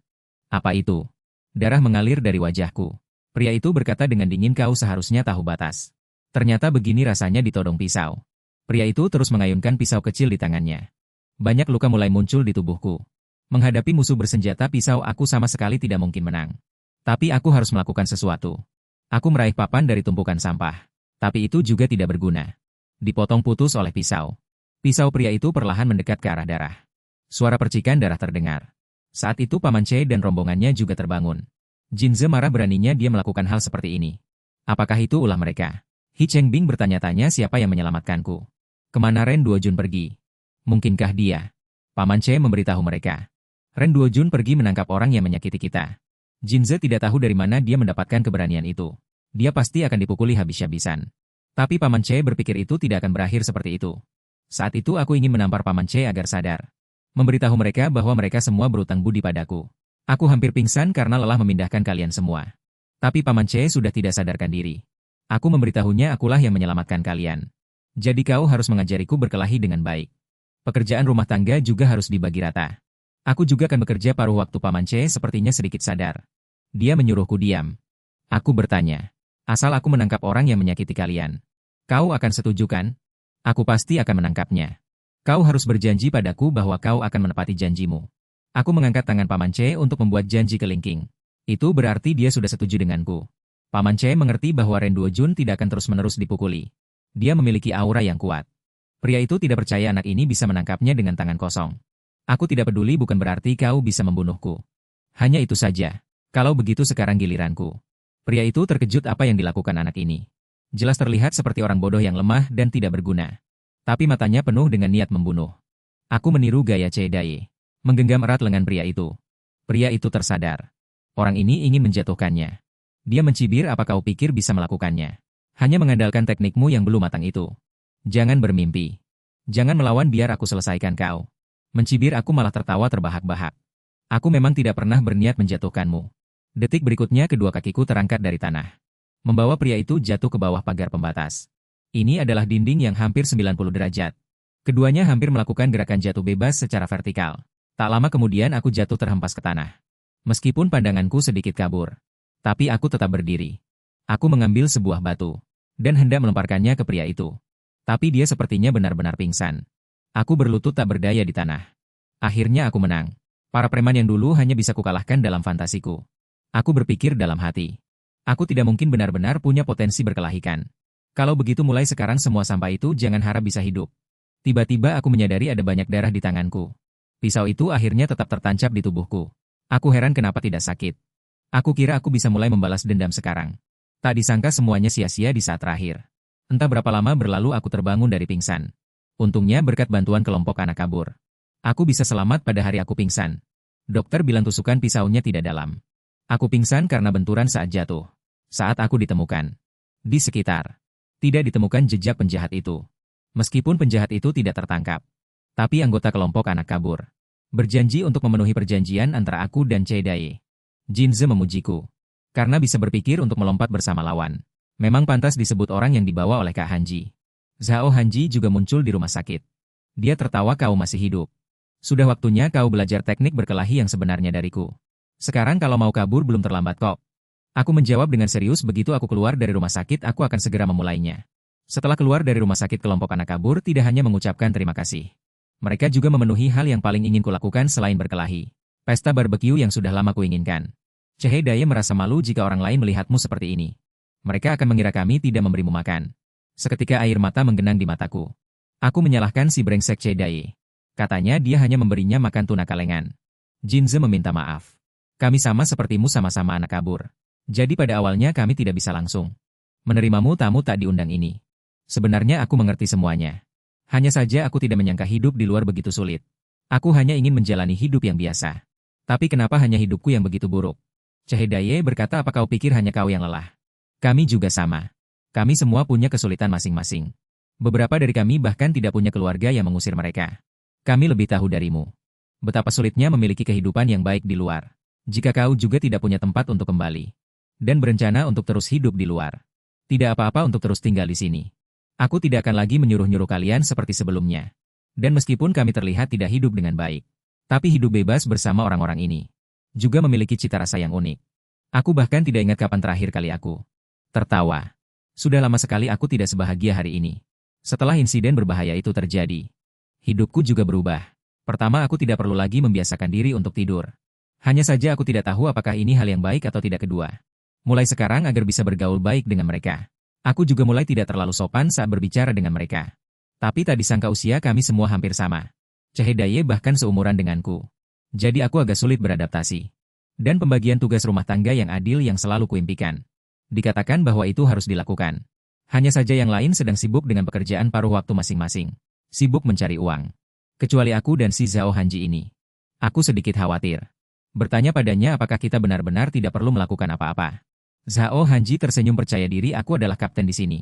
A: Apa itu? Darah mengalir dari wajahku. Pria itu berkata dengan dingin, kau seharusnya tahu batas. Ternyata begini rasanya ditodong pisau. Pria itu terus mengayunkan pisau kecil di tangannya. Banyak luka mulai muncul di tubuhku. Menghadapi musuh bersenjata pisau aku sama sekali tidak mungkin menang. Tapi aku harus melakukan sesuatu. Aku meraih papan dari tumpukan sampah. Tapi itu juga tidak berguna. Dipotong putus oleh pisau. Pisau pria itu perlahan mendekat ke arah darah. Suara percikan darah terdengar. Saat itu Paman Che dan rombongannya juga terbangun. Jinze marah beraninya dia melakukan hal seperti ini. Apakah itu ulah mereka? Hi Chengbing bertanya-tanya siapa yang menyelamatkanku. Kemana Ren Duojun pergi? Mungkinkah dia? Paman Che memberitahu mereka. Ren Duojun pergi menangkap orang yang menyakiti kita. Jinze tidak tahu dari mana dia mendapatkan keberanian itu. Dia pasti akan dipukuli habis-habisan. Tapi Paman Che berpikir itu tidak akan berakhir seperti itu. Saat itu aku ingin menampar Paman Che agar sadar. Memberitahu mereka bahwa mereka semua berutang budi padaku. Aku hampir pingsan karena lelah memindahkan kalian semua. Tapi Paman Che sudah tidak sadarkan diri. Aku memberitahunya akulah yang menyelamatkan kalian. Jadi kau harus mengajariku berkelahi dengan baik. Pekerjaan rumah tangga juga harus dibagi rata. Aku juga akan bekerja paruh waktu. Paman Che sepertinya sedikit sadar. Dia menyuruhku diam. Aku bertanya. Asal aku menangkap orang yang menyakiti kalian. Kau akan setuju kan? Aku pasti akan menangkapnya. Kau harus berjanji padaku bahwa kau akan menepati janjimu. Aku mengangkat tangan Paman Che untuk membuat janji kelingking. Itu berarti dia sudah setuju denganku. Paman Che mengerti bahwa Ren Duojun tidak akan terus-menerus dipukuli. Dia memiliki aura yang kuat. Pria itu tidak percaya anak ini bisa menangkapnya dengan tangan kosong. Aku tidak peduli bukan berarti kau bisa membunuhku. Hanya itu saja. Kalau begitu sekarang giliranku. Pria itu terkejut apa yang dilakukan anak ini. Jelas terlihat seperti orang bodoh yang lemah dan tidak berguna. Tapi matanya penuh dengan niat membunuh. Aku meniru gaya Che Dai. Menggenggam erat lengan pria itu. Pria itu tersadar. Orang ini ingin menjatuhkannya. Dia mencibir, apa kau pikir bisa melakukannya? Hanya mengandalkan teknikmu yang belum matang itu. Jangan bermimpi. Jangan melawan biar aku selesaikan kau. Mencibir aku malah tertawa terbahak-bahak. Aku memang tidak pernah berniat menjatuhkanmu. Detik berikutnya kedua kakiku terangkat dari tanah. Membawa pria itu jatuh ke bawah pagar pembatas. Ini adalah dinding yang hampir 90 derajat. Keduanya hampir melakukan gerakan jatuh bebas secara vertikal. Tak lama kemudian aku jatuh terhempas ke tanah. Meskipun pandanganku sedikit kabur. Tapi aku tetap berdiri. Aku mengambil sebuah batu. Dan hendak melemparkannya ke pria itu. Tapi dia sepertinya benar-benar pingsan. Aku berlutut tak berdaya di tanah. Akhirnya aku menang. Para preman yang dulu hanya bisa kukalahkan dalam fantasiku. Aku berpikir dalam hati. Aku tidak mungkin benar-benar punya potensi berkelahikan. Kalau begitu mulai sekarang semua sampah itu jangan harap bisa hidup. Tiba-tiba aku menyadari ada banyak darah di tanganku. Pisau itu akhirnya tetap tertancap di tubuhku. Aku heran kenapa tidak sakit. Aku kira aku bisa mulai membalas dendam sekarang. Tak disangka semuanya sia-sia di saat terakhir. Entah berapa lama berlalu aku terbangun dari pingsan. Untungnya berkat bantuan kelompok anak kabur. Aku bisa selamat pada hari aku pingsan. Dokter bilang tusukan pisaunya tidak dalam. Aku pingsan karena benturan saat jatuh. Saat aku ditemukan. Di sekitar. Tidak ditemukan jejak penjahat itu. Meskipun penjahat itu tidak tertangkap. Tapi anggota kelompok anak kabur. Berjanji untuk memenuhi perjanjian antara aku dan Che Dai. Jinze memujiku. Karena bisa berpikir untuk melompat bersama lawan. Memang pantas disebut orang yang dibawa oleh Kak Hanji. Zhao Hanji juga muncul di rumah sakit. Dia tertawa, kau masih hidup. Sudah waktunya kau belajar teknik berkelahi yang sebenarnya dariku. Sekarang kalau mau kabur belum terlambat kok. Aku menjawab dengan serius. Begitu aku keluar dari rumah sakit aku akan segera memulainya. Setelah keluar dari rumah sakit kelompok anak kabur tidak hanya mengucapkan terima kasih. Mereka juga memenuhi hal yang paling ingin kulakukan selain berkelahi. Pesta barbeque yang sudah lama kuinginkan. Che Dai merasa malu jika orang lain melihatmu seperti ini. Mereka akan mengira kami tidak memberimu makan. Seketika air mata menggenang di mataku. Aku menyalahkan si brengsek Che Dai. Katanya dia hanya memberinya makan tuna kalengan. Jinze meminta maaf. Kami sama sepertimu, sama-sama anak kabur. Jadi pada awalnya kami tidak bisa langsung menerimamu, tamu tak diundang ini. Sebenarnya aku mengerti semuanya. Hanya saja aku tidak menyangka hidup di luar begitu sulit. Aku hanya ingin menjalani hidup yang biasa. Tapi kenapa hanya hidupku yang begitu buruk? Che Dai berkata, apa kau pikir hanya kau yang lelah? Kami juga sama. Kami semua punya kesulitan masing-masing. Beberapa dari kami bahkan tidak punya keluarga yang mengusir mereka. Kami lebih tahu darimu. Betapa sulitnya memiliki kehidupan yang baik di luar. Jika kau juga tidak punya tempat untuk kembali. Dan berencana untuk terus hidup di luar. Tidak apa-apa untuk terus tinggal di sini. Aku tidak akan lagi menyuruh-nyuruh kalian seperti sebelumnya. Dan meskipun kami terlihat tidak hidup dengan baik. Tapi hidup bebas bersama orang-orang ini. Juga memiliki cita rasa yang unik. Aku bahkan tidak ingat kapan terakhir kali aku tertawa. Sudah lama sekali aku tidak sebahagia hari ini. Setelah insiden berbahaya itu terjadi. Hidupku juga berubah. Pertama, aku tidak perlu lagi membiasakan diri untuk tidur. Hanya saja aku tidak tahu apakah ini hal yang baik atau tidak. Kedua, mulai sekarang agar bisa bergaul baik dengan mereka. Aku juga mulai tidak terlalu sopan saat berbicara dengan mereka. Tapi tak disangka usia kami semua hampir sama. Cehedaye bahkan seumuran denganku. Jadi aku agak sulit beradaptasi. Dan pembagian tugas rumah tangga yang adil yang selalu kuimpikan. Dikatakan bahwa itu harus dilakukan. Hanya saja yang lain sedang sibuk dengan pekerjaan paruh waktu masing-masing. Sibuk mencari uang. Kecuali aku dan si Zhao Hanji ini. Aku sedikit khawatir. Bertanya padanya apakah kita benar-benar tidak perlu melakukan apa-apa. Zhao Hanji tersenyum percaya diri aku adalah kapten di sini.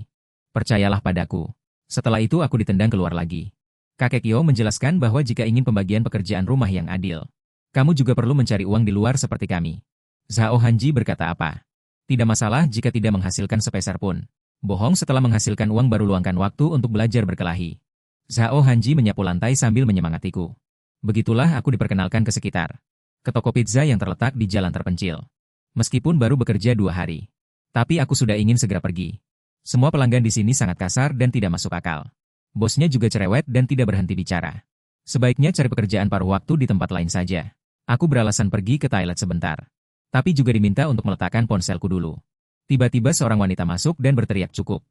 A: Percayalah padaku. Setelah itu aku ditendang keluar lagi. Kakek Yo menjelaskan bahwa jika ingin pembagian pekerjaan rumah yang adil, kamu juga perlu mencari uang di luar seperti kami. Zhao Hanji berkata apa? Tidak masalah jika tidak menghasilkan sepeser pun. Bohong setelah menghasilkan uang baru luangkan waktu untuk belajar berkelahi. Zhao Hanji menyapu lantai sambil menyemangatiku. Begitulah aku diperkenalkan ke sekitar. Ke toko pizza yang terletak di jalan terpencil. Meskipun baru bekerja 2 hari. Tapi aku sudah ingin segera pergi. Semua pelanggan di sini sangat kasar dan tidak masuk akal. Bosnya juga cerewet dan tidak berhenti bicara. Sebaiknya cari pekerjaan paruh waktu di tempat lain saja. Aku beralasan pergi ke toilet sebentar. Tapi juga diminta untuk meletakkan ponselku dulu. Tiba-tiba seorang wanita masuk dan berteriak cukup.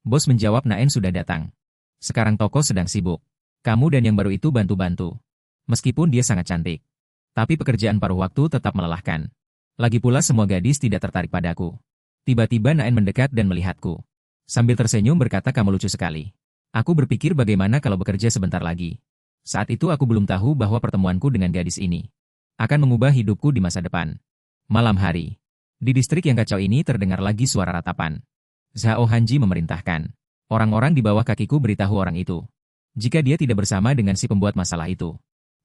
A: Bos menjawab Naen sudah datang. Sekarang toko sedang sibuk. Kamu dan yang baru itu bantu-bantu. Meskipun dia sangat cantik. Tapi pekerjaan paruh waktu tetap melelahkan. Lagi pula semua gadis tidak tertarik padaku. Tiba-tiba Naen mendekat dan melihatku. Sambil tersenyum berkata kamu lucu sekali. Aku berpikir bagaimana kalau bekerja sebentar lagi. Saat itu aku belum tahu bahwa pertemuanku dengan gadis ini akan mengubah hidupku di masa depan. Malam hari. Di distrik yang kacau ini terdengar lagi suara ratapan. Zhao Hanji memerintahkan. Orang-orang di bawah kakiku beritahu orang itu. Jika dia tidak bersama dengan si pembuat masalah itu.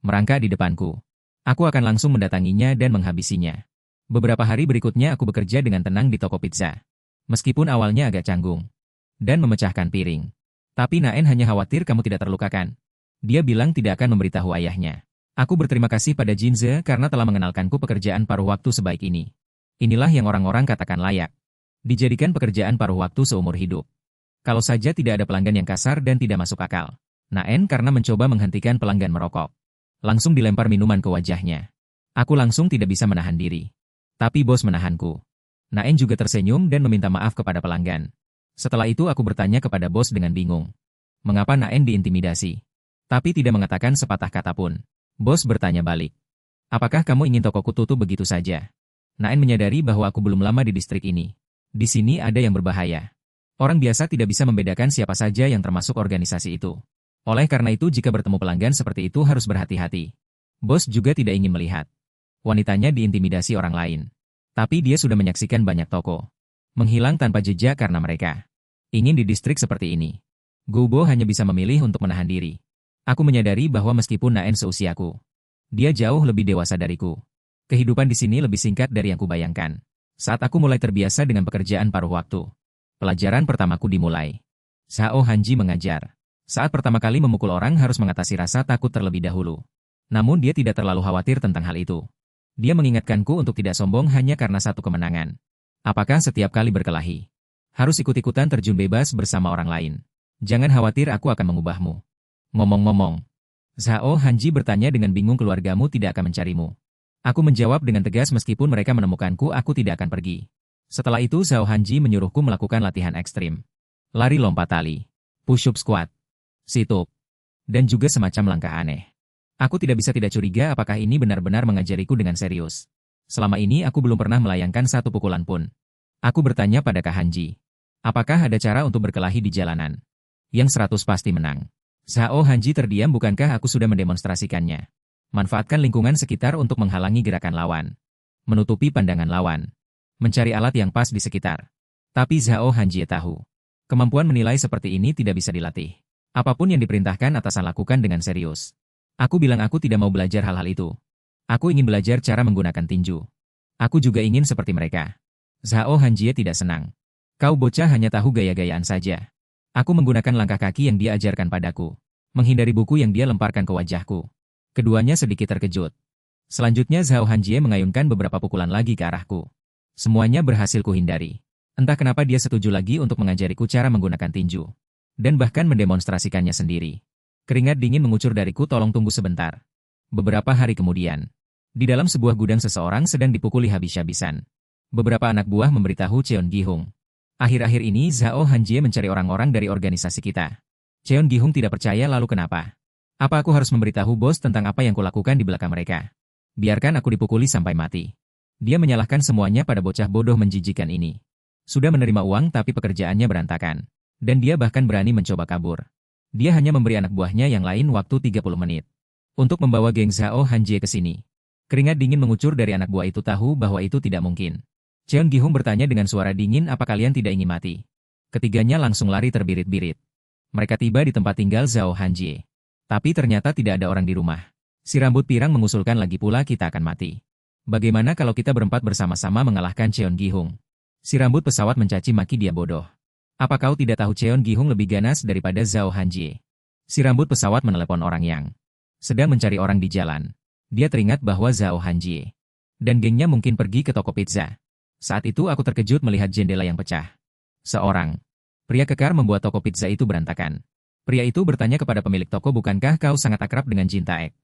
A: Merangkak di depanku. Aku akan langsung mendatanginya dan menghabisinya. Beberapa hari berikutnya aku bekerja dengan tenang di toko pizza. Meskipun awalnya agak canggung. Dan memecahkan piring. Tapi Naen hanya khawatir kamu tidak terlukakan. Dia bilang tidak akan memberitahu ayahnya. Aku berterima kasih pada Jinze karena telah mengenalkanku pekerjaan paruh waktu sebaik ini. Inilah yang orang-orang katakan layak. Dijadikan pekerjaan paruh waktu seumur hidup. Kalau saja tidak ada pelanggan yang kasar dan tidak masuk akal. Naen karena mencoba menghentikan pelanggan merokok. Langsung dilempar minuman ke wajahnya. Aku langsung tidak bisa menahan diri. Tapi bos menahanku. Naen juga tersenyum dan meminta maaf kepada pelanggan. Setelah itu aku bertanya kepada bos dengan bingung. Mengapa Naen diintimidasi? Tapi tidak mengatakan sepatah kata pun. Bos bertanya balik. Apakah kamu ingin tokoku tutup begitu saja? Naen menyadari bahwa aku belum lama di distrik ini. Di sini ada yang berbahaya. Orang biasa tidak bisa membedakan siapa saja yang termasuk organisasi itu. Oleh karena itu jika bertemu pelanggan seperti itu harus berhati-hati. Bos juga tidak ingin melihat wanitanya diintimidasi orang lain. Tapi dia sudah menyaksikan banyak toko menghilang tanpa jejak karena mereka ingin di distrik seperti ini. Gubo hanya bisa memilih untuk menahan diri. Aku menyadari bahwa meskipun Naen seusiaku, dia jauh lebih dewasa dariku. Kehidupan di sini lebih singkat dari yang kubayangkan. Saat aku mulai terbiasa dengan pekerjaan paruh waktu, pelajaran pertamaku dimulai. Zhao Hanji mengajar. Saat pertama kali memukul orang harus mengatasi rasa takut terlebih dahulu. Namun dia tidak terlalu khawatir tentang hal itu. Dia mengingatkanku untuk tidak sombong hanya karena satu kemenangan. Apakah setiap kali berkelahi harus ikut-ikutan terjun bebas bersama orang lain? Jangan khawatir aku akan mengubahmu. Ngomong-ngomong, Zhao Hanji bertanya dengan bingung keluargamu tidak akan mencarimu. Aku menjawab dengan tegas meskipun mereka menemukanku aku tidak akan pergi. Setelah itu Zhao Hanji menyuruhku melakukan latihan ekstrim. Lari lompat tali, push-up squat, sit-up, dan juga semacam langkah aneh. Aku tidak bisa tidak curiga apakah ini benar-benar mengajariku dengan serius. Selama ini aku belum pernah melayangkan satu pukulan pun. Aku bertanya pada Kak Hanji. Apakah ada cara untuk berkelahi di jalanan? Yang 100 pasti menang. Zhao Hanji terdiam bukankah aku sudah mendemonstrasikannya. Manfaatkan lingkungan sekitar untuk menghalangi gerakan lawan. Menutupi pandangan lawan. Mencari alat yang pas di sekitar. Tapi Zhao Hanji tahu. Kemampuan menilai seperti ini tidak bisa dilatih. Apapun yang diperintahkan atasan lakukan dengan serius. Aku bilang aku tidak mau belajar hal-hal itu. Aku ingin belajar cara menggunakan tinju. Aku juga ingin seperti mereka. Zhao Hanjie tidak senang. Kau bocah hanya tahu gaya-gayaan saja. Aku menggunakan langkah kaki yang dia ajarkan padaku. Menghindari buku yang dia lemparkan ke wajahku. Keduanya sedikit terkejut. Selanjutnya Zhao Hanjie mengayunkan beberapa pukulan lagi ke arahku. Semuanya berhasil kuhindari. Entah kenapa dia setuju lagi untuk mengajariku cara menggunakan tinju. Dan bahkan mendemonstrasikannya sendiri. Keringat dingin mengucur dariku, tolong tunggu sebentar. Beberapa hari kemudian, di dalam sebuah gudang seseorang sedang dipukuli habis-habisan. Beberapa anak buah memberitahu Cheon Gi-hung. Akhir-akhir ini Zhao Hanjie mencari orang-orang dari organisasi kita. Cheon Gi-hung tidak percaya, lalu kenapa? Apa aku harus memberitahu bos tentang apa yang kulakukan di belakang mereka? Biarkan aku dipukuli sampai mati. Dia menyalahkan semuanya pada bocah bodoh menjijikan ini. Sudah menerima uang tapi pekerjaannya berantakan. Dan dia bahkan berani mencoba kabur. Dia hanya memberi anak buahnya yang lain waktu 30 menit. Untuk membawa geng Zhao Hanjie ke sini. Keringat dingin mengucur dari anak buah itu, tahu bahwa itu tidak mungkin. Cheon Gi-hung bertanya dengan suara dingin, apa kalian tidak ingin mati? Ketiganya langsung lari terbirit-birit. Mereka tiba di tempat tinggal Zhao Hanjie. Tapi ternyata tidak ada orang di rumah. Si rambut pirang mengusulkan lagi pula, kita akan mati. Bagaimana kalau kita berempat bersama-sama mengalahkan Cheon Gi-hung? Si rambut pesawat mencaci maki dia bodoh. Apa kau tidak tahu Cheon Gi-hung lebih ganas daripada Zhao Hanjie? Si rambut pesawat menelepon orang yang sedang mencari orang di jalan. Dia teringat bahwa Zhao Hanjie dan gengnya mungkin pergi ke toko pizza. Saat itu aku terkejut melihat jendela yang pecah. Seorang pria kekar membuat toko pizza itu berantakan. Pria itu bertanya kepada pemilik toko, bukankah kau sangat akrab dengan Jin Taek?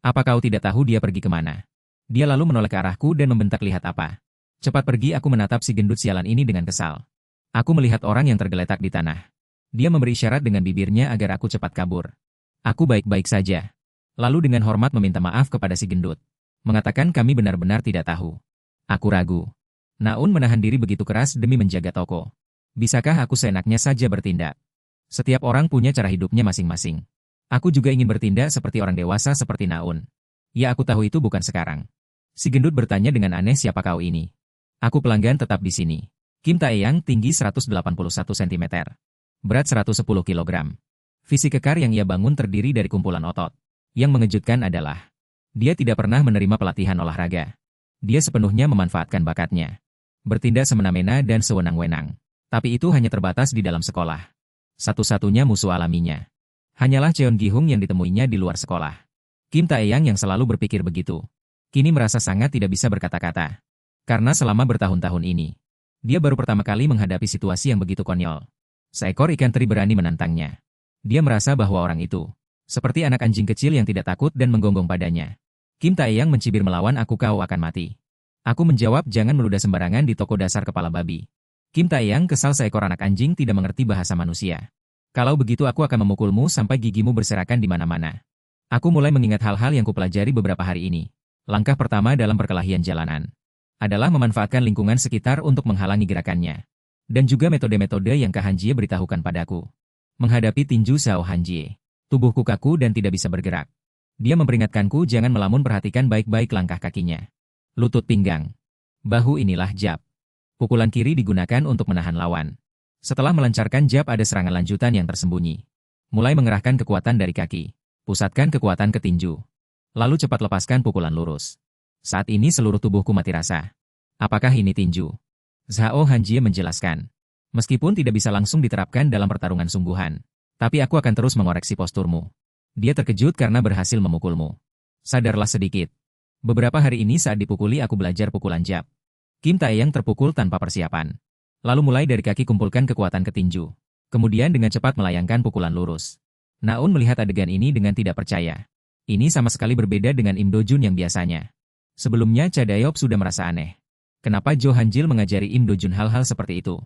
A: Apa kau tidak tahu dia pergi kemana? Dia lalu menoleh ke arahku dan membentak, lihat apa? Cepat pergi. Aku menatap si gendut sialan ini dengan kesal. Aku melihat orang yang tergeletak di tanah. Dia memberi isyarat dengan bibirnya agar aku cepat kabur. Aku baik-baik saja. Lalu dengan hormat meminta maaf kepada si gendut. Mengatakan kami benar-benar tidak tahu. Aku ragu. Naun menahan diri begitu keras demi menjaga toko. Bisakah aku seenaknya saja bertindak? Setiap orang punya cara hidupnya masing-masing. Aku juga ingin bertindak seperti orang dewasa seperti Naun. Ya, aku tahu itu bukan sekarang. Si gendut bertanya dengan aneh, siapa kau ini? Aku pelanggan tetap di sini. Kim Taeyang, tinggi 181 cm. Berat 110 kg. Fisik kekar yang ia bangun terdiri dari kumpulan otot. Yang mengejutkan adalah, dia tidak pernah menerima pelatihan olahraga. Dia sepenuhnya memanfaatkan bakatnya. Bertindak semena-mena dan sewenang-wenang. Tapi itu hanya terbatas di dalam sekolah. Satu-satunya musuh alaminya hanyalah Cheon Gi-hung yang ditemuinya di luar sekolah. Kim Taeyang yang selalu berpikir begitu, kini merasa sangat tidak bisa berkata-kata. Karena selama bertahun-tahun ini, dia baru pertama kali menghadapi situasi yang begitu konyol. Seekor ikan teri berani menantangnya. Dia merasa bahwa orang itu seperti anak anjing kecil yang tidak takut dan menggonggong padanya. Kim Taeyang mencibir, melawan aku kau akan mati. Aku menjawab, jangan meludah sembarangan di toko dasar kepala babi. Kim Taeyang kesal, seekor anak anjing tidak mengerti bahasa manusia. Kalau begitu aku akan memukulmu sampai gigimu berserakan di mana-mana. Aku mulai mengingat hal-hal yang kupelajari beberapa hari ini. Langkah pertama dalam perkelahian jalanan adalah memanfaatkan lingkungan sekitar untuk menghalangi gerakannya. Dan juga metode-metode yang Kak Hanjie beritahukan padaku. Menghadapi tinju Zhao Hanjie, tubuhku kaku dan tidak bisa bergerak. Dia memperingatkanku jangan melamun, perhatikan baik-baik langkah kakinya. Lutut, pinggang, bahu, inilah jab. Pukulan kiri digunakan untuk menahan lawan. Setelah melancarkan jab, ada serangan lanjutan yang tersembunyi. Mulai mengerahkan kekuatan dari kaki. Pusatkan kekuatan ke tinju. Lalu cepat lepaskan pukulan lurus. Saat ini seluruh tubuhku mati rasa. Apakah ini tinju? Zhao Hanjie menjelaskan. Meskipun tidak bisa langsung diterapkan dalam pertarungan sungguhan, tapi aku akan terus mengoreksi posturmu. Dia terkejut karena berhasil memukulmu. Sadarlah sedikit. Beberapa hari ini saat dipukuli aku belajar pukulan jab. Kim Taeyang terpukul tanpa persiapan. Lalu mulai dari kaki kumpulkan kekuatan ke tinju. Kemudian dengan cepat melayangkan pukulan lurus. Naun melihat adegan ini dengan tidak percaya. Ini sama sekali berbeda dengan Im Do-jun yang biasanya. Sebelumnya Cha Dayop sudah merasa aneh. Kenapa Jo Han-jil mengajari Im Do-jun hal-hal seperti itu?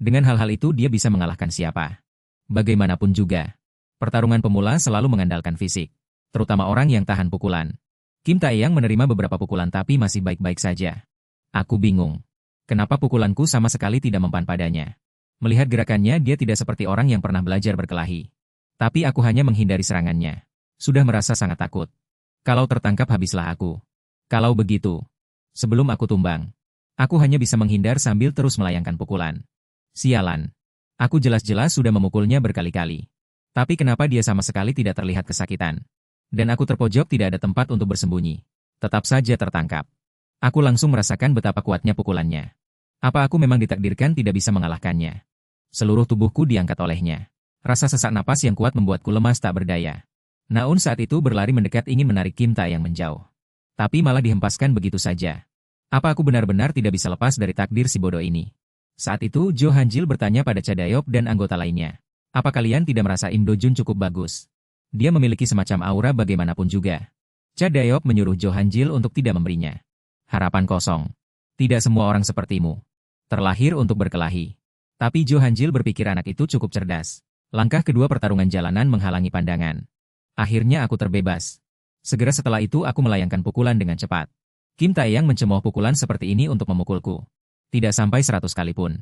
A: Dengan hal-hal itu dia bisa mengalahkan siapa? Bagaimanapun juga, pertarungan pemula selalu mengandalkan fisik. Terutama orang yang tahan pukulan. Kim Taeyang menerima beberapa pukulan tapi masih baik-baik saja. Aku bingung. Kenapa pukulanku sama sekali tidak mempan padanya? Melihat gerakannya dia tidak seperti orang yang pernah belajar berkelahi. Tapi aku hanya menghindari serangannya. Sudah merasa sangat takut. Kalau tertangkap habislah aku. Kalau begitu, sebelum aku tumbang, aku hanya bisa menghindar sambil terus melayangkan pukulan. Sialan. Aku jelas-jelas sudah memukulnya berkali-kali. Tapi kenapa dia sama sekali tidak terlihat kesakitan? Dan aku terpojok tidak ada tempat untuk bersembunyi. Tetap saja tertangkap. Aku langsung merasakan betapa kuatnya pukulannya. Apa aku memang ditakdirkan tidak bisa mengalahkannya? Seluruh tubuhku diangkat olehnya. Rasa sesak napas yang kuat membuatku lemas tak berdaya. Naun saat itu berlari mendekat ingin menarik Kim Taeyang menjauh. Tapi malah dihempaskan begitu saja. Apa aku benar-benar tidak bisa lepas dari takdir si bodoh ini? Saat itu Jo Hanjil bertanya pada Cha Dayop dan anggota lainnya. Apa kalian tidak merasa Im Do Jun cukup bagus? Dia memiliki semacam aura bagaimanapun juga. Cha Dayop menyuruh Jo Hanjil untuk tidak memberinya. Harapan kosong. Tidak semua orang sepertimu. Terlahir untuk berkelahi. Tapi Jo Hanjil berpikir anak itu cukup cerdas. Langkah kedua pertarungan jalanan menghalangi pandangan. Akhirnya aku terbebas. Segera setelah itu aku melayangkan pukulan dengan cepat. Kim Taeyang mencemooh pukulan seperti ini untuk memukulku. Tidak sampai 100 kali pun.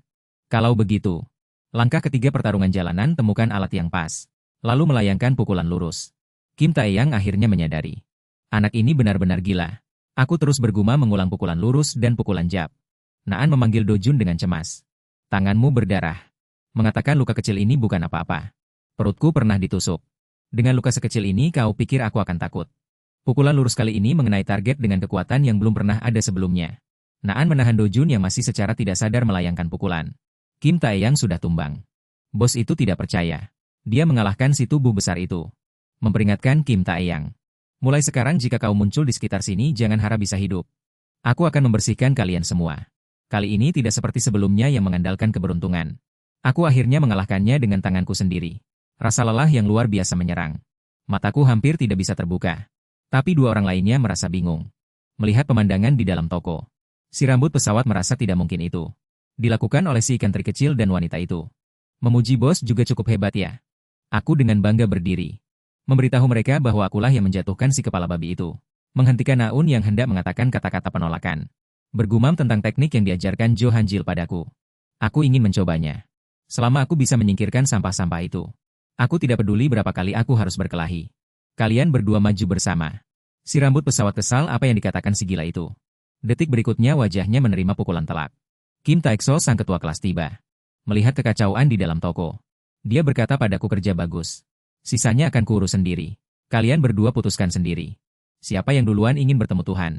A: Kalau begitu, langkah ketiga pertarungan jalanan temukan alat yang pas. Lalu melayangkan pukulan lurus. Kim Taeyang akhirnya menyadari. Anak ini benar-benar gila. Aku terus bergumam mengulang pukulan lurus dan pukulan jab. Naan memanggil Do Jun dengan cemas. Tanganmu berdarah. Mengatakan luka kecil ini bukan apa-apa. Perutku pernah ditusuk. Dengan luka sekecil ini kau pikir aku akan takut. Pukulan lurus kali ini mengenai target dengan kekuatan yang belum pernah ada sebelumnya. Naan menahan Do Jun yang masih secara tidak sadar melayangkan pukulan. Kim Taeyang sudah tumbang. Bos itu tidak percaya. Dia mengalahkan si tubuh besar itu. Memperingatkan Kim Taeyang. Mulai sekarang jika kau muncul di sekitar sini jangan harap bisa hidup. Aku akan membersihkan kalian semua. Kali ini tidak seperti sebelumnya yang mengandalkan keberuntungan. Aku akhirnya mengalahkannya dengan tanganku sendiri. Rasa lelah yang luar biasa menyerang. Mataku hampir tidak bisa terbuka. Tapi dua orang lainnya merasa bingung. Melihat pemandangan di dalam toko. Si rambut pesawat merasa tidak mungkin itu. Dilakukan oleh si ikan teri kecil dan wanita itu. Memuji bos juga cukup hebat ya. Aku dengan bangga berdiri. Memberitahu mereka bahwa akulah yang menjatuhkan si kepala babi itu. Menghentikan Naun yang hendak mengatakan kata-kata penolakan. Bergumam tentang teknik yang diajarkan Jo Hanjil padaku. Aku ingin mencobanya. Selama aku bisa menyingkirkan sampah-sampah itu. Aku tidak peduli berapa kali aku harus berkelahi. Kalian berdua maju bersama. Si rambut pesawat kesal apa yang dikatakan si gila itu. Detik berikutnya wajahnya menerima pukulan telak. Kim Taekso sang ketua kelas tiba. Melihat kekacauan di dalam toko. Dia berkata padaku kerja bagus. Sisanya akan kuurus sendiri. Kalian berdua putuskan sendiri. Siapa yang duluan ingin bertemu Tuhan?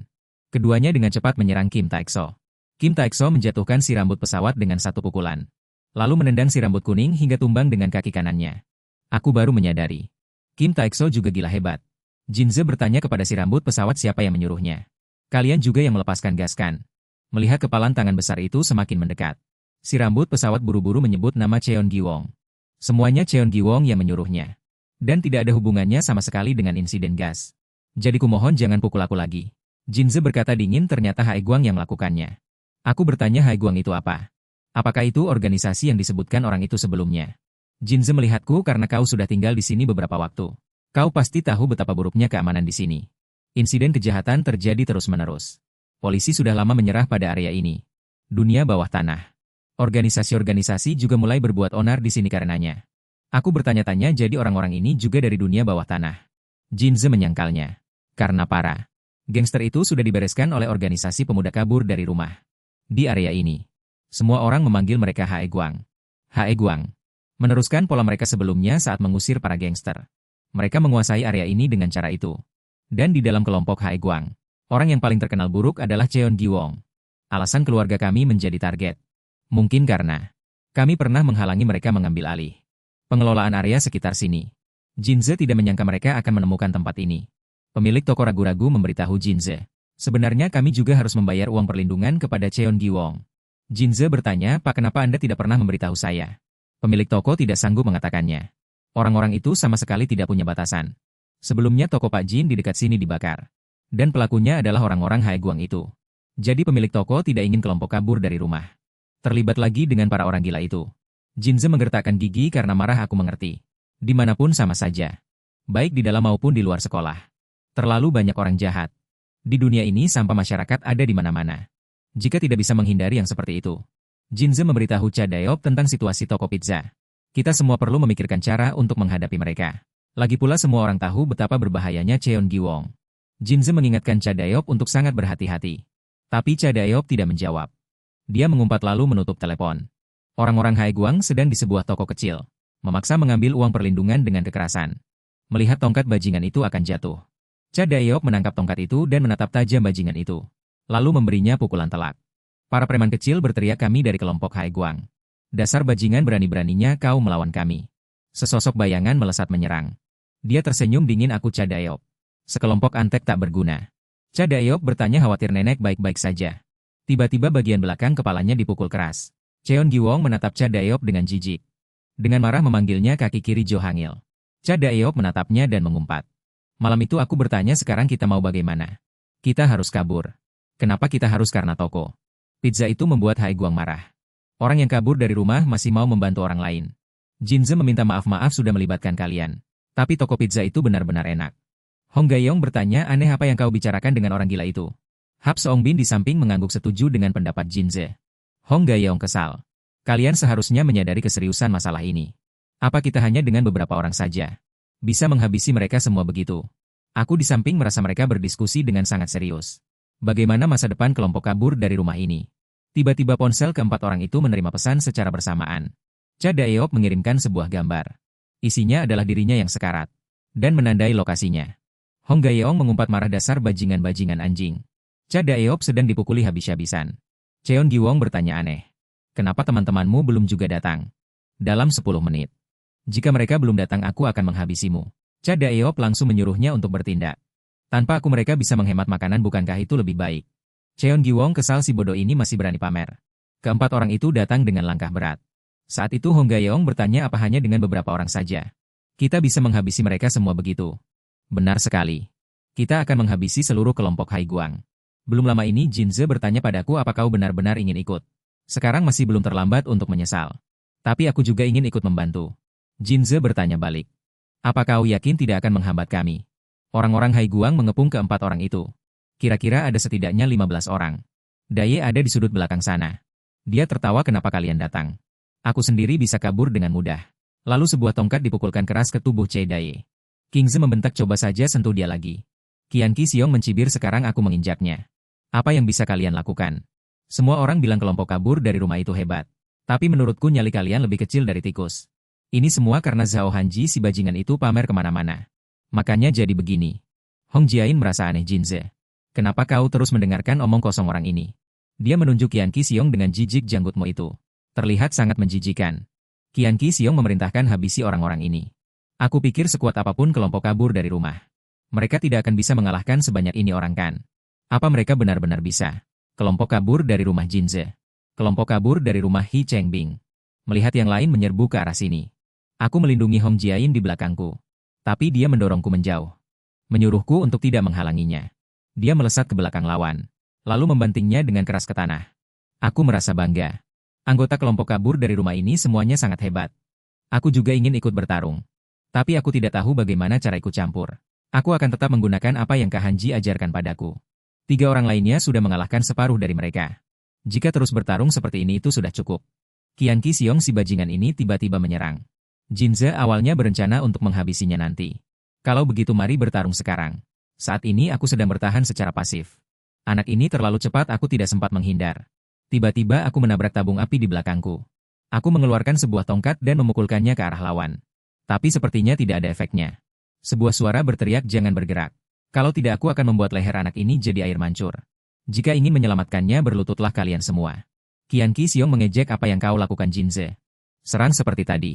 A: Keduanya dengan cepat menyerang Kim Taekso. Kim Taekso menjatuhkan si rambut pesawat dengan satu pukulan. Lalu menendang si rambut kuning hingga tumbang dengan kaki kanannya. Aku baru menyadari. Kim Taekso juga gila hebat. Jinze bertanya kepada si rambut pesawat siapa yang menyuruhnya. Kalian juga yang melepaskan gas kan? Melihat kepalan tangan besar itu semakin mendekat. Si rambut pesawat buru-buru menyebut nama Cheon Giwong. Semuanya Cheon Giwong yang menyuruhnya. Dan tidak ada hubungannya sama sekali dengan insiden gas. Jadi kumohon jangan pukul aku lagi. Jinze berkata dingin ternyata Hae Guang yang melakukannya. Aku bertanya Hae Guang itu apa? Apakah itu organisasi yang disebutkan orang itu sebelumnya? Jinze melihatku karena kau sudah tinggal di sini beberapa waktu. Kau pasti tahu betapa buruknya keamanan di sini. Insiden kejahatan terjadi terus-menerus. Polisi sudah lama menyerah pada area ini. Dunia bawah tanah. Organisasi-organisasi juga mulai berbuat onar di sini karenanya. Aku bertanya-tanya jadi orang-orang ini juga dari dunia bawah tanah. Jinze menyangkalnya. Karena para gangster itu sudah dibereskan oleh organisasi pemuda kabur dari rumah. Di area ini, semua orang memanggil mereka Hae Guang. Hae Guang. Meneruskan pola mereka sebelumnya saat mengusir para gangster. Mereka menguasai area ini dengan cara itu. Dan di dalam kelompok Hae Guang, orang yang paling terkenal buruk adalah Cheon Giwong. Alasan keluarga kami menjadi target. Mungkin karena kami pernah menghalangi mereka mengambil alih pengelolaan area sekitar sini. Jinze tidak menyangka mereka akan menemukan tempat ini. Pemilik toko ragu-ragu memberitahu Jinze. Sebenarnya kami juga harus membayar uang perlindungan kepada Cheon Giwong. Jinze bertanya, Pak kenapa Anda tidak pernah memberitahu saya? Pemilik toko tidak sanggup mengatakannya. Orang-orang itu sama sekali tidak punya batasan. Sebelumnya toko Pak Jin di dekat sini dibakar. Dan pelakunya adalah orang-orang Hae Guang itu. Jadi pemilik toko tidak ingin kelompok kabur dari rumah. Terlibat lagi dengan para orang gila itu. Jinze menggertakkan gigi karena marah aku mengerti. Dimanapun sama saja. Baik di dalam maupun di luar sekolah. Terlalu banyak orang jahat. Di dunia ini sampah masyarakat ada di mana-mana. Jika tidak bisa menghindari yang seperti itu. Jinze memberitahu Cha Dayop tentang situasi toko pizza. Kita semua perlu memikirkan cara untuk menghadapi mereka. Lagi pula semua orang tahu betapa berbahayanya Cheon Giwong. Jinze mengingatkan Cha Dayop untuk sangat berhati-hati. Tapi Cha Dayop tidak menjawab. Dia mengumpat lalu menutup telepon. Orang-orang Hae Guang sedang di sebuah toko kecil. Memaksa mengambil uang perlindungan dengan kekerasan. Melihat tongkat bajingan itu akan jatuh, Cha Daeok menangkap tongkat itu dan menatap tajam bajingan itu, lalu memberinya pukulan telak. Para preman kecil berteriak kami dari kelompok Hai Guang. Dasar bajingan berani-beraninya kau melawan kami. Sesosok bayangan melesat menyerang. Dia tersenyum dingin aku Cha Daeok. Sekelompok antek tak berguna. Cha Daeok bertanya khawatir nenek baik-baik saja. Tiba-tiba bagian belakang kepalanya dipukul keras. Cheon Giwong menatap Cha Daeok dengan jijik. Dengan marah memanggilnya kaki kiri Jo Hangil. Cha Daeok menatapnya dan mengumpat. Malam itu aku bertanya sekarang kita mau bagaimana? Kita harus kabur. Kenapa kita harus karena toko? Pizza itu membuat Hai Guang marah. Orang yang kabur dari rumah masih mau membantu orang lain. Jinze meminta maaf-maaf sudah melibatkan kalian. Tapi toko pizza itu benar-benar enak. Hong Gaiyong bertanya aneh apa yang kau bicarakan dengan orang gila itu. Hap Seongbin di samping mengangguk setuju dengan pendapat Jinze. Hong Gaiyong kesal. Kalian seharusnya menyadari keseriusan masalah ini. Apa kita hanya dengan beberapa orang saja bisa menghabisi mereka semua begitu? Aku di samping merasa mereka berdiskusi dengan sangat serius. Bagaimana masa depan kelompok kabur dari rumah ini? Tiba-tiba ponsel keempat orang itu menerima pesan secara bersamaan. Cha Daeok mengirimkan sebuah gambar. Isinya adalah dirinya yang sekarat. Dan menandai lokasinya. Hong Gaiyong mengumpat marah dasar bajingan-bajingan anjing. Cha Daeok sedang dipukuli habis-habisan. Cheon Giwong bertanya aneh. Kenapa teman-temanmu belum juga datang? Dalam 10 menit. Jika mereka belum datang aku akan menghabisimu. Cha Daeok langsung menyuruhnya untuk bertindak. Tanpa aku mereka bisa menghemat makanan bukankah itu lebih baik? Cheon Giwong kesal si bodoh ini masih berani pamer. Keempat orang itu datang dengan langkah berat. Saat itu Hong Gaiyong bertanya apa hanya dengan beberapa orang saja. Kita bisa menghabisi mereka semua begitu. Benar sekali. Kita akan menghabisi seluruh kelompok Hai Guang. Belum lama ini Jinze bertanya padaku apa kau benar-benar ingin ikut. Sekarang masih belum terlambat untuk menyesal. Tapi aku juga ingin ikut membantu. Jinze bertanya balik. Apa kau yakin tidak akan menghambat kami? Orang-orang Hai Guang mengepung keempat orang itu. Kira-kira ada setidaknya 15 orang. Daye ada di sudut belakang sana. Dia tertawa kenapa kalian datang. Aku sendiri bisa kabur dengan mudah. Lalu sebuah tongkat dipukulkan keras ke tubuh Che Daye. Kingze membentak coba saja sentuh dia lagi. Qian Qi Xiong mencibir sekarang aku menginjaknya. Apa yang bisa kalian lakukan? Semua orang bilang kelompok kabur dari rumah itu hebat. Tapi menurutku nyali kalian lebih kecil dari tikus. Ini semua karena Zhao Hanji si bajingan itu pamer kemana-mana. Makanya jadi begini. Hong Jiain merasa aneh Jinze. Kenapa kau terus mendengarkan omong kosong orang ini? Dia menunjuk Qian Qi Xiong dengan jijik janggutmu itu. Terlihat sangat menjijikan. Qian Qi Xiong memerintahkan habisi orang-orang ini. Aku pikir sekuat apapun kelompok kabur dari rumah. Mereka tidak akan bisa mengalahkan sebanyak ini orang kan? Apa mereka benar-benar bisa? Kelompok kabur dari rumah Jinze. Kelompok kabur dari rumah Hi Chengbing. Melihat yang lain menyerbu ke arah sini. Aku melindungi Hong Jiain di belakangku. Tapi dia mendorongku menjauh. Menyuruhku untuk tidak menghalanginya. Dia melesat ke belakang lawan. Lalu membantingnya dengan keras ke tanah. Aku merasa bangga. Anggota kelompok kabur dari rumah ini semuanya sangat hebat. Aku juga ingin ikut bertarung. Tapi aku tidak tahu bagaimana cara ikut campur. Aku akan tetap menggunakan apa yang Kak Hanji ajarkan padaku. 3 orang lainnya sudah mengalahkan separuh dari mereka. Jika terus bertarung seperti ini itu sudah cukup. Qian Qi Xiong si bajingan ini tiba-tiba menyerang. Jinze awalnya berencana untuk menghabisinya nanti. Kalau begitu mari bertarung sekarang. Saat ini aku sedang bertahan secara pasif. Anak ini terlalu cepat aku tidak sempat menghindar. Tiba-tiba aku menabrak tabung api di belakangku. Aku mengeluarkan sebuah tongkat dan memukulkannya ke arah lawan. Tapi sepertinya tidak ada efeknya. Sebuah suara berteriak jangan bergerak. Kalau tidak aku akan membuat leher anak ini jadi air mancur. Jika ingin menyelamatkannya berlututlah kalian semua. Qian Qi Xiong mengejek apa yang kau lakukan Jinze. Serang seperti tadi.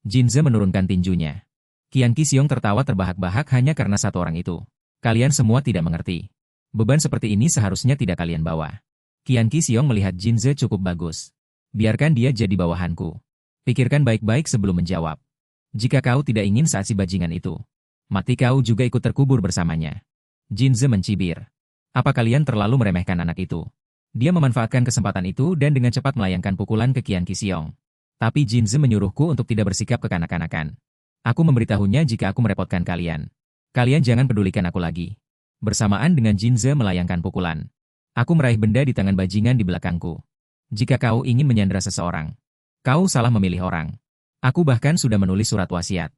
A: Jinze menurunkan tinjunya. Qian Qi Xiong tertawa terbahak-bahak hanya karena satu orang itu. Kalian semua tidak mengerti. Beban seperti ini seharusnya tidak kalian bawa. Qian Qi Xiong melihat Jinze cukup bagus. Biarkan dia jadi bawahanku. Pikirkan baik-baik sebelum menjawab. Jika kau tidak ingin saat si bajingan itu mati kau juga ikut terkubur bersamanya. Jinze mencibir. Apa kalian terlalu meremehkan anak itu? Dia memanfaatkan kesempatan itu dan dengan cepat melayangkan pukulan ke Qian Qi Xiong. Tapi Jinze menyuruhku untuk tidak bersikap kekanak-kanakan. Aku memberitahunya jika aku merepotkan kalian. Kalian jangan pedulikan aku lagi. Bersamaan dengan Jinze melayangkan pukulan. Aku meraih benda di tangan bajingan di belakangku. Jika kau ingin menyandera seseorang, kau salah memilih orang. Aku bahkan sudah menulis surat wasiat.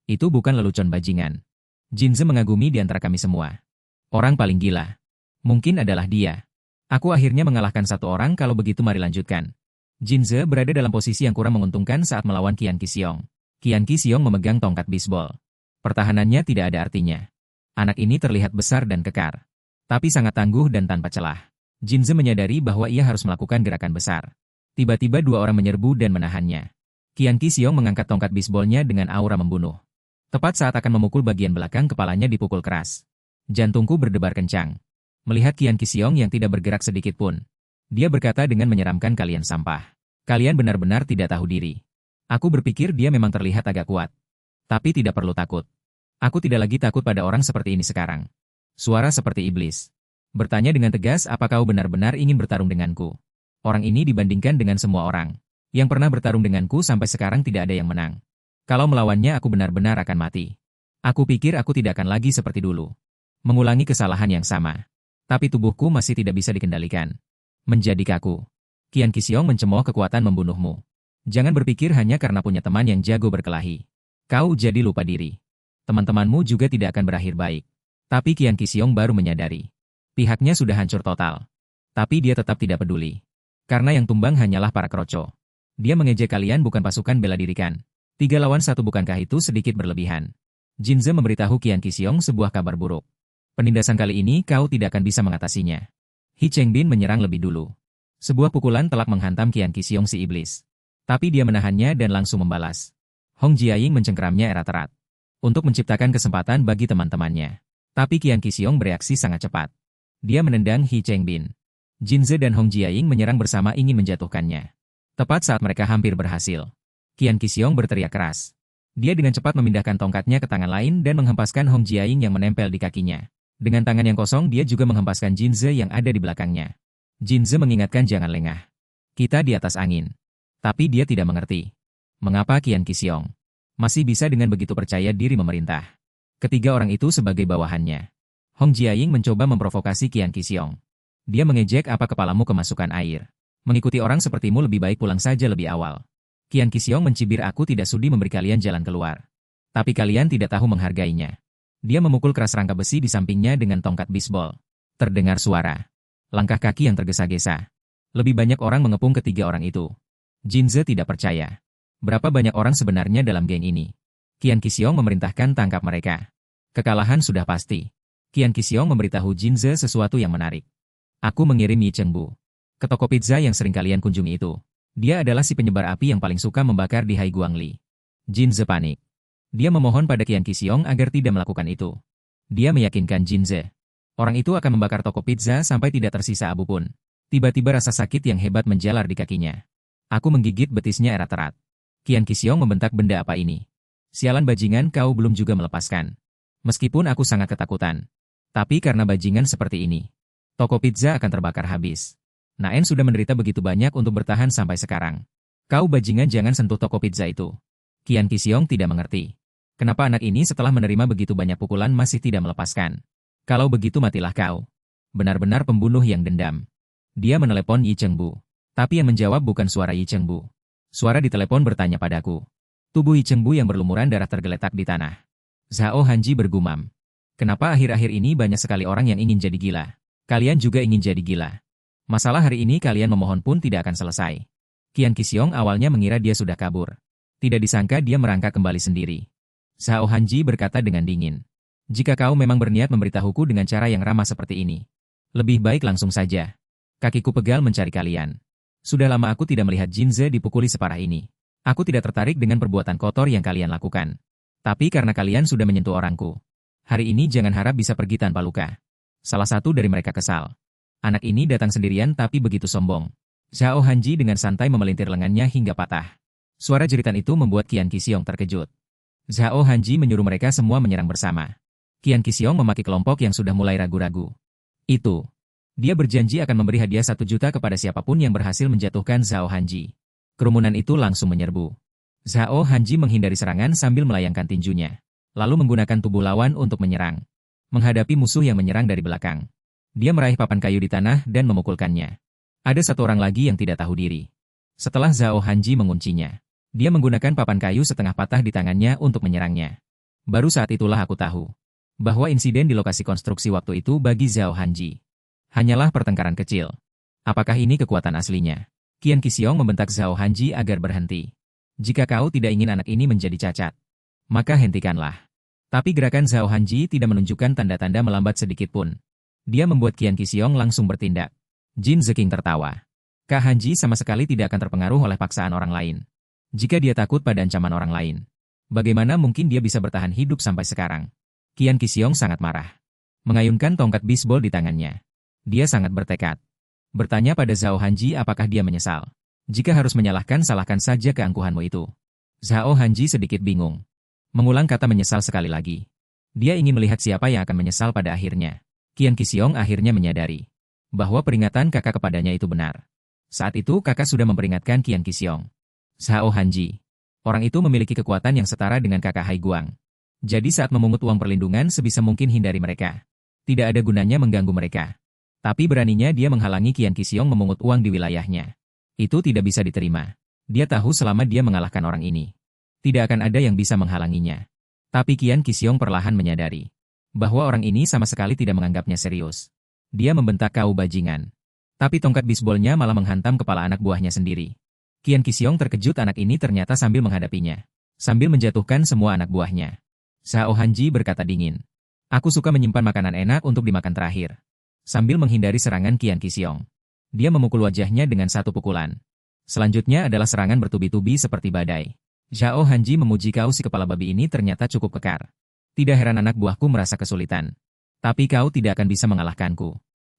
A: Itu bukan lelucon bajingan. Jinze mengagumi di antara kami semua. Orang paling gila. Mungkin adalah dia. Aku akhirnya mengalahkan satu orang kalau begitu mari lanjutkan. Jinze berada dalam posisi yang kurang menguntungkan saat melawan Qian Qi Xiong. Qian Qi Xiong memegang tongkat bisbol. Pertahanannya tidak ada artinya. Anak ini terlihat besar dan kekar, tapi sangat tangguh dan tanpa celah. Jinze menyadari bahwa ia harus melakukan gerakan besar. Tiba-tiba dua orang menyerbu dan menahannya. Qian Qixiong mengangkat tongkat bisbolnya dengan aura membunuh. Tepat saat akan memukul bagian belakang kepalanya dipukul keras. Jantungku berdebar kencang. Melihat Qian Qixiong yang tidak bergerak sedikit pun. Dia berkata dengan menyeramkan, kalian sampah. Kalian benar-benar tidak tahu diri. Aku berpikir dia memang terlihat agak kuat. Tapi tidak perlu takut. Aku tidak lagi takut pada orang seperti ini sekarang. Suara seperti iblis. Bertanya dengan tegas, apa kau benar-benar ingin bertarung denganku? Orang ini dibandingkan dengan semua orang yang pernah bertarung denganku sampai sekarang tidak ada yang menang. Kalau melawannya aku benar-benar akan mati. Aku pikir aku tidak akan lagi seperti dulu. Mengulangi kesalahan yang sama. Tapi tubuhku masih tidak bisa dikendalikan. Menjadi kaku. Qian Qixiong mencemooh kekuatan membunuhmu. Jangan berpikir hanya karena punya teman yang jago berkelahi. Kau jadi lupa diri. Teman-temanmu juga tidak akan berakhir baik. Tapi Qian Qixiong baru menyadari. Pihaknya sudah hancur total. Tapi dia tetap tidak peduli. Karena yang tumbang hanyalah para kroco. Dia mengejek, kalian bukan pasukan bela diri kan? 3 lawan 1 bukankah itu sedikit berlebihan? Jinze memberitahu Qian Qixiong sebuah kabar buruk. Penindasan kali ini kau tidak akan bisa mengatasinya. He Chengbin menyerang lebih dulu. Sebuah pukulan telak menghantam Qian Qixiong si iblis. Tapi dia menahannya dan langsung membalas. Hong Jiaying mencengkeramnya erat-erat. Untuk menciptakan kesempatan bagi teman-temannya. Tapi Qian Qixiong bereaksi sangat cepat. Dia menendang He Chengbin. Jinze dan Hong Jiaying menyerang bersama ingin menjatuhkannya. Tepat saat mereka hampir berhasil. Qian Qixiong berteriak keras. Dia dengan cepat memindahkan tongkatnya ke tangan lain dan menghempaskan Hong Jiaying yang menempel di kakinya. Dengan tangan yang kosong dia juga menghempaskan Jinze yang ada di belakangnya. Jinze mengingatkan jangan lengah. Kita di atas angin. Tapi dia tidak mengerti. Mengapa Qian Qixiong masih bisa dengan begitu percaya diri memerintah. Ketiga orang itu sebagai bawahannya. Hong Jiaying mencoba memprovokasi Qian Qixiong. Dia mengejek, apa kepalamu kemasukan air? Mengikuti orang sepertimu lebih baik pulang saja lebih awal. Qian Qixiong mencibir, aku tidak sudi memberi kalian jalan keluar. Tapi kalian tidak tahu menghargainya. Dia memukul keras rangka besi di sampingnya dengan tongkat bisbol. Terdengar suara. Langkah kaki yang tergesa-gesa. Lebih banyak orang mengepung ketiga orang itu. Jinze tidak percaya. Berapa banyak orang sebenarnya dalam geng ini? Qian Qixiong memerintahkan tangkap mereka. Kekalahan sudah pasti. Qian Qixiong memberitahu Jinze sesuatu yang menarik. Aku mengirim Yi Chengbu ke toko pizza yang sering kalian kunjungi itu. Dia adalah si penyebar api yang paling suka membakar di Hai Guangli. Jinze panik. Dia memohon pada Qian Qixiong agar tidak melakukan itu. Dia meyakinkan Jinze. Orang itu akan membakar toko pizza sampai tidak tersisa abu pun. Tiba-tiba rasa sakit yang hebat menjalar di kakinya. Aku menggigit betisnya erat-erat. Qian Qixiong membentak, benda apa ini? Sialan bajingan, kau belum juga melepaskan. Meskipun aku sangat ketakutan. Tapi karena bajingan seperti ini, toko pizza akan terbakar habis. Naen sudah menderita begitu banyak untuk bertahan sampai sekarang. Kau bajingan, jangan sentuh toko pizza itu. Qian Qixiong tidak mengerti. Kenapa anak ini setelah menerima begitu banyak pukulan masih tidak melepaskan? Kalau begitu matilah kau. Benar-benar pembunuh yang dendam. Dia menelepon Yi Chengbu. Tapi yang menjawab bukan suara Yi Chengbu. Suara di telepon bertanya padaku. Tubuh Yi Chengbu yang berlumuran darah tergeletak di tanah. Zhao Hanji bergumam. Kenapa akhir-akhir ini banyak sekali orang yang ingin jadi gila? Kalian juga ingin jadi gila. Masalah hari ini kalian memohon pun tidak akan selesai. Qian Qixiong awalnya mengira dia sudah kabur. Tidak disangka dia merangkak kembali sendiri. Zhao Hanji berkata dengan dingin. Jika kau memang berniat memberitahuku dengan cara yang ramah seperti ini, lebih baik langsung saja. Kakiku pegal mencari kalian. Sudah lama aku tidak melihat Jinze dipukuli separah ini. Aku tidak tertarik dengan perbuatan kotor yang kalian lakukan. Tapi karena kalian sudah menyentuh orangku, hari ini jangan harap bisa pergi tanpa luka. Salah satu dari mereka kesal. Anak ini datang sendirian tapi begitu sombong. Zhao Hanji dengan santai memelintir lengannya hingga patah. Suara jeritan itu membuat Qian Qixiong terkejut. Zhao Hanji menyuruh mereka semua menyerang bersama. Qian Qixiong memaki kelompok yang sudah mulai ragu-ragu. Itu. Dia berjanji akan memberi hadiah 1 juta kepada siapapun yang berhasil menjatuhkan Zhao Hanji. Kerumunan itu langsung menyerbu. Zhao Hanji menghindari serangan sambil melayangkan tinjunya. Lalu menggunakan tubuh lawan untuk menyerang. Menghadapi musuh yang menyerang dari belakang. Dia meraih papan kayu di tanah dan memukulkannya. Ada 1 orang lagi yang tidak tahu diri. Setelah Zhao Hanji menguncinya, dia menggunakan papan kayu setengah patah di tangannya untuk menyerangnya. Baru saat itulah aku tahu bahwa insiden di lokasi konstruksi waktu itu bagi Zhao Hanji hanyalah pertengkaran kecil. Apakah ini kekuatan aslinya? Qian Qixiong membentak Zhao Hanji agar berhenti. Jika kau tidak ingin anak ini menjadi cacat, maka hentikanlah. Tapi gerakan Zhao Hanji tidak menunjukkan tanda-tanda melambat sedikit pun. Dia membuat Qian Qixing langsung bertindak. Jin Zeking tertawa. Kak Hanji sama sekali tidak akan terpengaruh oleh paksaan orang lain. Jika dia takut pada ancaman orang lain, bagaimana mungkin dia bisa bertahan hidup sampai sekarang? Qian Qixing sangat marah. Mengayunkan tongkat bisbol di tangannya. Dia sangat bertekad. Bertanya pada Zhao Hanji apakah dia menyesal. Jika harus menyalahkan, salahkan saja keangkuhanmu itu. Zhao Hanji sedikit bingung. Mengulang kata menyesal sekali lagi. Dia ingin melihat siapa yang akan menyesal pada akhirnya. Qian Qixing akhirnya menyadari bahwa peringatan kakak kepadanya itu benar. Saat itu kakak sudah memperingatkan Qian Qixing. Zhao Hanji. Orang itu memiliki kekuatan yang setara dengan kakak Hai Guang. Jadi saat memungut uang perlindungan sebisa mungkin hindari mereka. Tidak ada gunanya mengganggu mereka. Tapi beraninya dia menghalangi Qian Qixing memungut uang di wilayahnya. Itu tidak bisa diterima. Dia tahu selama dia mengalahkan orang ini, tidak akan ada yang bisa menghalanginya. Tapi Qian Qixing perlahan menyadari bahwa orang ini sama sekali tidak menganggapnya serius. Dia membentak kau bajingan. Tapi tongkat bisbolnya malah menghantam kepala anak buahnya sendiri. Qian Qixing terkejut anak ini ternyata sambil menghadapinya. Sambil menjatuhkan semua anak buahnya. Zhao Hanji berkata dingin. Aku suka menyimpan makanan enak untuk dimakan terakhir. Sambil menghindari serangan Qian Qixing, dia memukul wajahnya dengan satu pukulan. Selanjutnya adalah serangan bertubi-tubi seperti badai. Zhao Hanji memuji kau si kepala babi ini ternyata cukup kekar. Tidak heran anak buahku merasa kesulitan. Tapi kau tidak akan bisa mengalahkanku.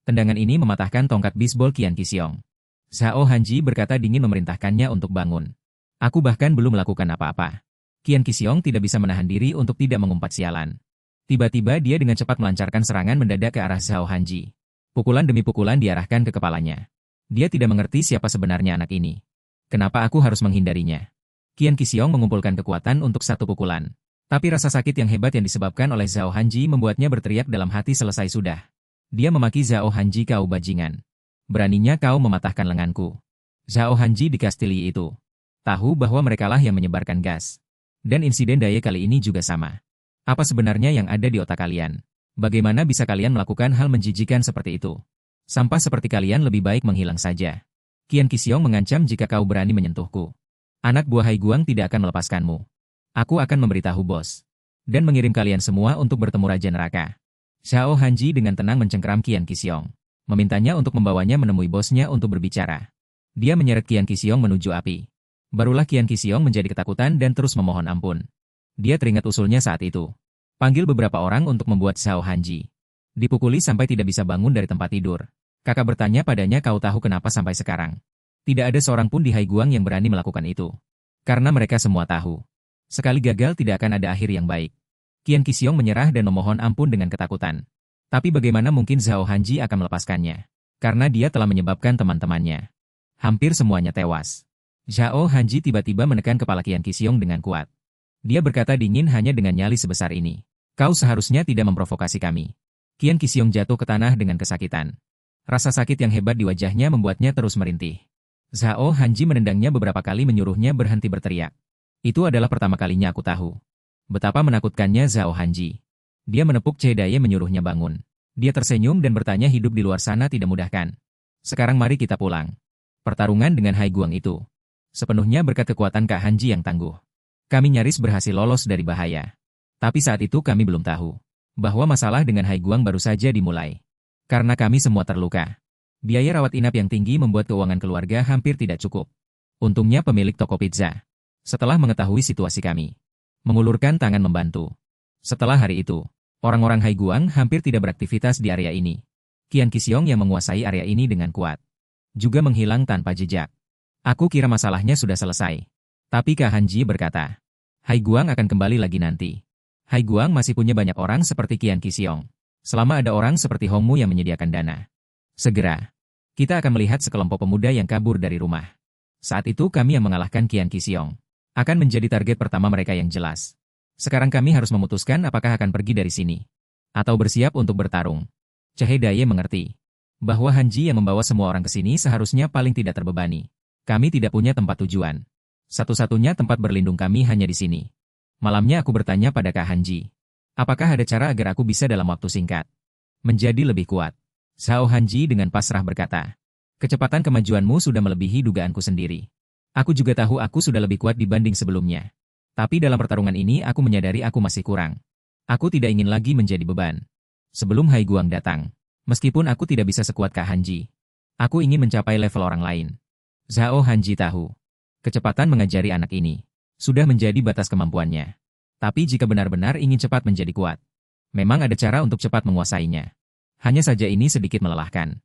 A: Tendangan ini mematahkan tongkat bisbol Qian Qixing. Zhao Hanji berkata dingin memerintahkannya untuk bangun. Aku bahkan belum melakukan apa-apa. Qian Qixing tidak bisa menahan diri untuk tidak mengumpat sialan. Tiba-tiba dia dengan cepat melancarkan serangan mendadak ke arah Zhao Hanji. Pukulan demi pukulan diarahkan ke kepalanya. Dia tidak mengerti siapa sebenarnya anak ini. Kenapa aku harus menghindarinya? Qian Qixing mengumpulkan kekuatan untuk satu pukulan. Tapi rasa sakit yang hebat yang disebabkan oleh Zhao Hanji membuatnya berteriak dalam hati selesai sudah. Dia memaki Zhao Hanji kau bajingan. Beraninya kau mematahkan lenganku. Zhao Hanji di Kastilyi itu tahu bahwa merekalah yang menyebarkan gas. Dan insiden Daye kali ini juga sama. Apa sebenarnya yang ada di otak kalian? Bagaimana bisa kalian melakukan hal menjijikan seperti itu? Sampah seperti kalian lebih baik menghilang saja. Qian Qixing mengancam jika kau berani menyentuhku. Anak buah Hai Guang tidak akan melepaskanmu. Aku akan memberitahu bos. Dan mengirim kalian semua untuk bertemu Raja Neraka. Zhao Hanji dengan tenang mencengkeram Qian Qixing. Memintanya untuk membawanya menemui bosnya untuk berbicara. Dia menyeret Qian Qixing menuju api. Barulah Qian Qixing menjadi ketakutan dan terus memohon ampun. Dia teringat usulnya saat itu. Panggil beberapa orang untuk membuat Zhao Hanji dipukuli sampai tidak bisa bangun dari tempat tidur. Kakak bertanya padanya kau tahu kenapa sampai sekarang. Tidak ada seorang pun di Hai Guang yang berani melakukan itu. Karena mereka semua tahu. Sekali gagal tidak akan ada akhir yang baik. Qian Qixing menyerah dan memohon ampun dengan ketakutan. Tapi bagaimana mungkin Zhao Hanji akan melepaskannya? Karena dia telah menyebabkan teman-temannya hampir semuanya tewas. Zhao Hanji tiba-tiba menekan kepala Qian Qixing dengan kuat. Dia berkata dingin hanya dengan nyali sebesar ini. Kau seharusnya tidak memprovokasi kami. Qian Qixing jatuh ke tanah dengan kesakitan. Rasa sakit yang hebat di wajahnya membuatnya terus merintih. Zhao Hanji menendangnya beberapa kali menyuruhnya berhenti berteriak. Itu adalah pertama kalinya aku tahu betapa menakutkannya Zhao Hanji. Dia menepuk Daye menyuruhnya bangun. Dia tersenyum dan bertanya hidup di luar sana tidak mudah kan? Sekarang mari kita pulang. Pertarungan dengan Hai Guang itu sepenuhnya berkat kekuatan Kak Hanji yang tangguh. Kami nyaris berhasil lolos dari bahaya. Tapi saat itu kami belum tahu bahwa masalah dengan Hai Guang baru saja dimulai. Karena kami semua terluka. Biaya rawat inap yang tinggi membuat keuangan keluarga hampir tidak cukup. Untungnya pemilik toko pizza, setelah mengetahui situasi kami, mengulurkan tangan membantu. Setelah hari itu, orang-orang Hai Guang hampir tidak beraktivitas di area ini. Qian Qixing yang menguasai area ini dengan kuat juga menghilang tanpa jejak. Aku kira masalahnya sudah selesai. Tapi Kak Hanji berkata, Hai Guang akan kembali lagi nanti. Hai Guang masih punya banyak orang seperti Qian Qixing. Selama ada orang seperti Hongmu yang menyediakan dana. Segera, kita akan melihat sekelompok pemuda yang kabur dari rumah. Saat itu kami yang mengalahkan Qian Qixing akan menjadi target pertama mereka yang jelas. Sekarang kami harus memutuskan apakah akan pergi dari sini atau bersiap untuk bertarung. Daye mengerti bahwa Hanji yang membawa semua orang ke sini seharusnya paling tidak terbebani. Kami tidak punya tempat tujuan. Satu-satunya tempat berlindung kami hanya di sini. Malamnya aku bertanya pada Kak Hanji, apakah ada cara agar aku bisa dalam waktu singkat menjadi lebih kuat? Zhao Hanji dengan pasrah berkata, kecepatan kemajuanmu sudah melebihi dugaanku sendiri. Aku juga tahu aku sudah lebih kuat dibanding sebelumnya. Tapi dalam pertarungan ini aku menyadari aku masih kurang. Aku tidak ingin lagi menjadi beban. Sebelum Hai Guang datang, meskipun aku tidak bisa sekuat Kak Hanji, aku ingin mencapai level orang lain. Zhao Hanji tahu, kecepatan mengajari anak ini sudah menjadi batas kemampuannya. Tapi jika benar-benar ingin cepat menjadi kuat, memang ada cara untuk cepat menguasainya. Hanya saja ini sedikit melelahkan.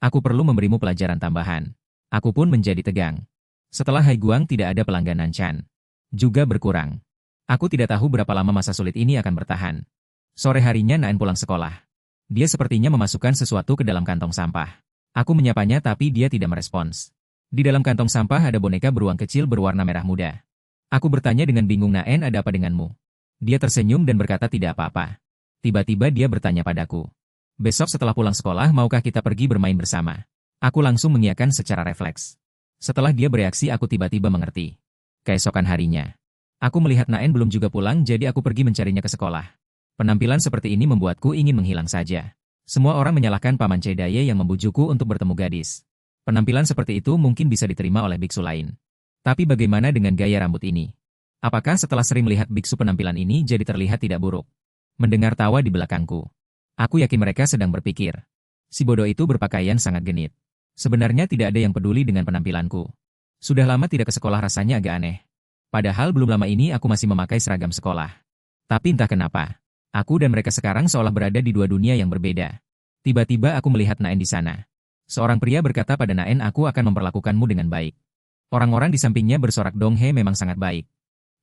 A: Aku perlu memberimu pelajaran tambahan. Aku pun menjadi tegang. Setelah Hai Guang tidak ada pelanggan Nanchan juga berkurang. Aku tidak tahu berapa lama masa sulit ini akan bertahan. Sore harinya Naen pulang sekolah. Dia sepertinya memasukkan sesuatu ke dalam kantong sampah. Aku menyapanya tapi dia tidak merespons. Di dalam kantong sampah ada boneka beruang kecil berwarna merah muda. Aku bertanya dengan bingung, Naen, ada apa denganmu? Dia tersenyum dan berkata tidak apa-apa. Tiba-tiba dia bertanya padaku. Besok setelah pulang sekolah maukah kita pergi bermain bersama? Aku langsung mengiyakan secara refleks. Setelah dia bereaksi aku tiba-tiba mengerti. Keesokan harinya, aku melihat Naen belum juga pulang jadi aku pergi mencarinya ke sekolah. Penampilan seperti ini membuatku ingin menghilang saja. Semua orang menyalahkan Paman Cedaye yang membujukku untuk bertemu gadis. Penampilan seperti itu mungkin bisa diterima oleh biksu lain. Tapi bagaimana dengan gaya rambut ini? Apakah setelah sering melihat biksu penampilan ini jadi terlihat tidak buruk? Mendengar tawa di belakangku, aku yakin mereka sedang berpikir. Si bodoh itu berpakaian sangat genit. Sebenarnya tidak ada yang peduli dengan penampilanku. Sudah lama tidak ke sekolah rasanya agak aneh. Padahal belum lama ini aku masih memakai seragam sekolah. Tapi entah kenapa, aku dan mereka sekarang seolah berada di dua dunia yang berbeda. Tiba-tiba aku melihat Naen di sana. Seorang pria berkata pada Naen, aku akan memperlakukanmu dengan baik. Orang-orang di sampingnya bersorak, Donghe memang sangat baik.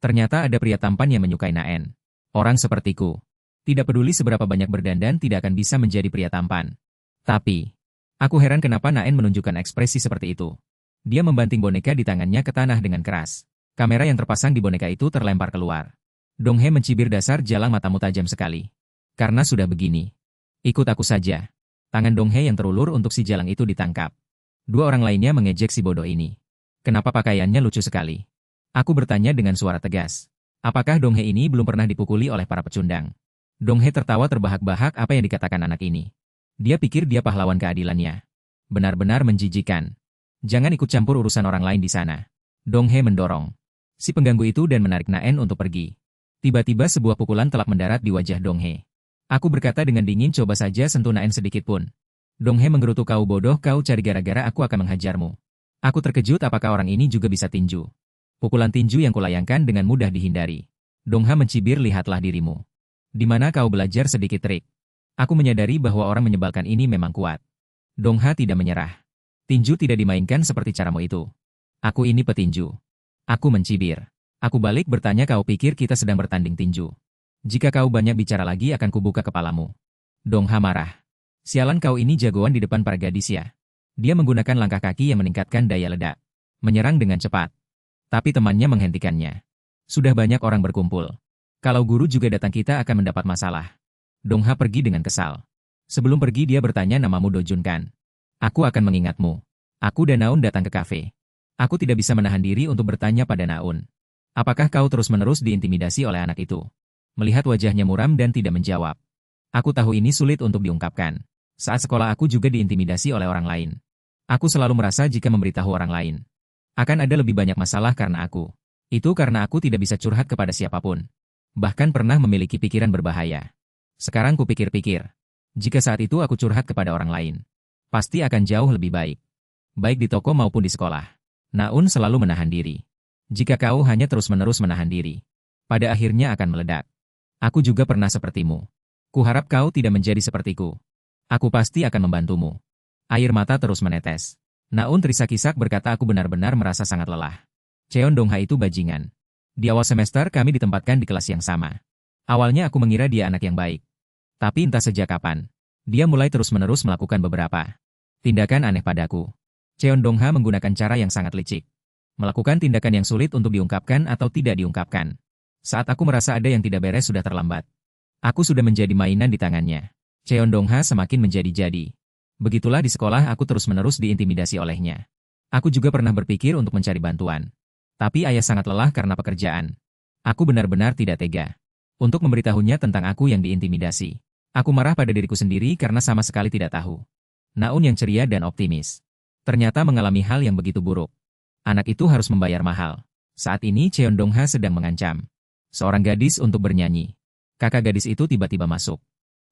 A: Ternyata ada pria tampan yang menyukai Naen. Orang sepertiku. Tidak peduli seberapa banyak berdandan tidak akan bisa menjadi pria tampan. Tapi, aku heran kenapa Naen menunjukkan ekspresi seperti itu. Dia membanting boneka di tangannya ke tanah dengan keras. Kamera yang terpasang di boneka itu terlempar keluar. Donghe mencibir, dasar jalang, matamu tajam sekali. Karena sudah begini, ikut aku saja. Tangan Donghe yang terulur untuk si jalang itu ditangkap. Dua orang lainnya mengejek si bodoh ini. Kenapa pakaiannya lucu sekali? Aku bertanya dengan suara tegas. Apakah Donghe ini belum pernah dipukuli oleh para pecundang? Donghe tertawa terbahak-bahak apa yang dikatakan anak ini. Dia pikir dia pahlawan keadilannya. Benar-benar menjijikan. Jangan ikut campur urusan orang lain di sana. Donghe mendorong si pengganggu itu dan menarik Naen untuk pergi. Tiba-tiba sebuah pukulan telak mendarat di wajah Donghe. Aku berkata dengan dingin, coba saja sentuh Naen sedikit pun. Donghe menggerutu, kau bodoh, kau cari gara-gara, aku akan menghajarmu. Aku terkejut apakah orang ini juga bisa tinju. Pukulan tinju yang kulayangkan dengan mudah dihindari. Dongha mencibir, lihatlah dirimu. Di mana kau belajar sedikit trik? Aku menyadari bahwa orang menyebalkan ini memang kuat. Dongha tidak menyerah. Tinju tidak dimainkan seperti caramu itu. Aku ini petinju. Aku mencibir. Aku balik bertanya, kau pikir kita sedang bertanding tinju? Jika kau banyak bicara lagi akan kubuka kepalamu. Dongha marah. Sialan, kau ini jagoan di depan para gadis ya. Dia menggunakan langkah kaki yang meningkatkan daya ledak. Menyerang dengan cepat. Tapi temannya menghentikannya. Sudah banyak orang berkumpul. Kalau guru juga datang kita akan mendapat masalah. Dongha pergi dengan kesal. Sebelum pergi dia bertanya, namamu Dojun kan? Aku akan mengingatmu. Aku dan Naun datang ke kafe. Aku tidak bisa menahan diri untuk bertanya pada Naun. Apakah kau terus-menerus diintimidasi oleh anak itu? Melihat wajahnya muram dan tidak menjawab. Aku tahu ini sulit untuk diungkapkan. Saat sekolah aku juga diintimidasi oleh orang lain. Aku selalu merasa jika memberitahu orang lain, akan ada lebih banyak masalah karena aku. Itu karena aku tidak bisa curhat kepada siapapun. Bahkan pernah memiliki pikiran berbahaya. Sekarang kupikir-pikir, jika saat itu aku curhat kepada orang lain, pasti akan jauh lebih baik. Baik di toko maupun di sekolah. Naun selalu menahan diri. Jika kau hanya terus-menerus menahan diri, pada akhirnya akan meledak. Aku juga pernah sepertimu. Kuharap kau tidak menjadi sepertiku. Aku pasti akan membantumu. Air mata terus menetes. Naun terisak-isak berkata, aku benar-benar merasa sangat lelah. Cheon Dongha itu bajingan. Di awal semester kami ditempatkan di kelas yang sama. Awalnya aku mengira dia anak yang baik. Tapi entah sejak kapan, dia mulai terus-menerus melakukan beberapa tindakan aneh padaku. Cheon Dongha menggunakan cara yang sangat licik. Melakukan tindakan yang sulit untuk diungkapkan atau tidak diungkapkan. Saat aku merasa ada yang tidak beres sudah terlambat. Aku sudah menjadi mainan di tangannya. Cheon Dongha semakin menjadi-jadi. Begitulah di sekolah aku terus-menerus diintimidasi olehnya. Aku juga pernah berpikir untuk mencari bantuan. Tapi ayah sangat lelah karena pekerjaan. Aku benar-benar tidak tega untuk memberitahunya tentang aku yang diintimidasi. Aku marah pada diriku sendiri karena sama sekali tidak tahu. Naun yang ceria dan optimis ternyata mengalami hal yang begitu buruk. Anak itu harus membayar mahal. Saat ini Cheon Dongha sedang mengancam seorang gadis untuk bernyanyi. Kakak gadis itu tiba-tiba masuk.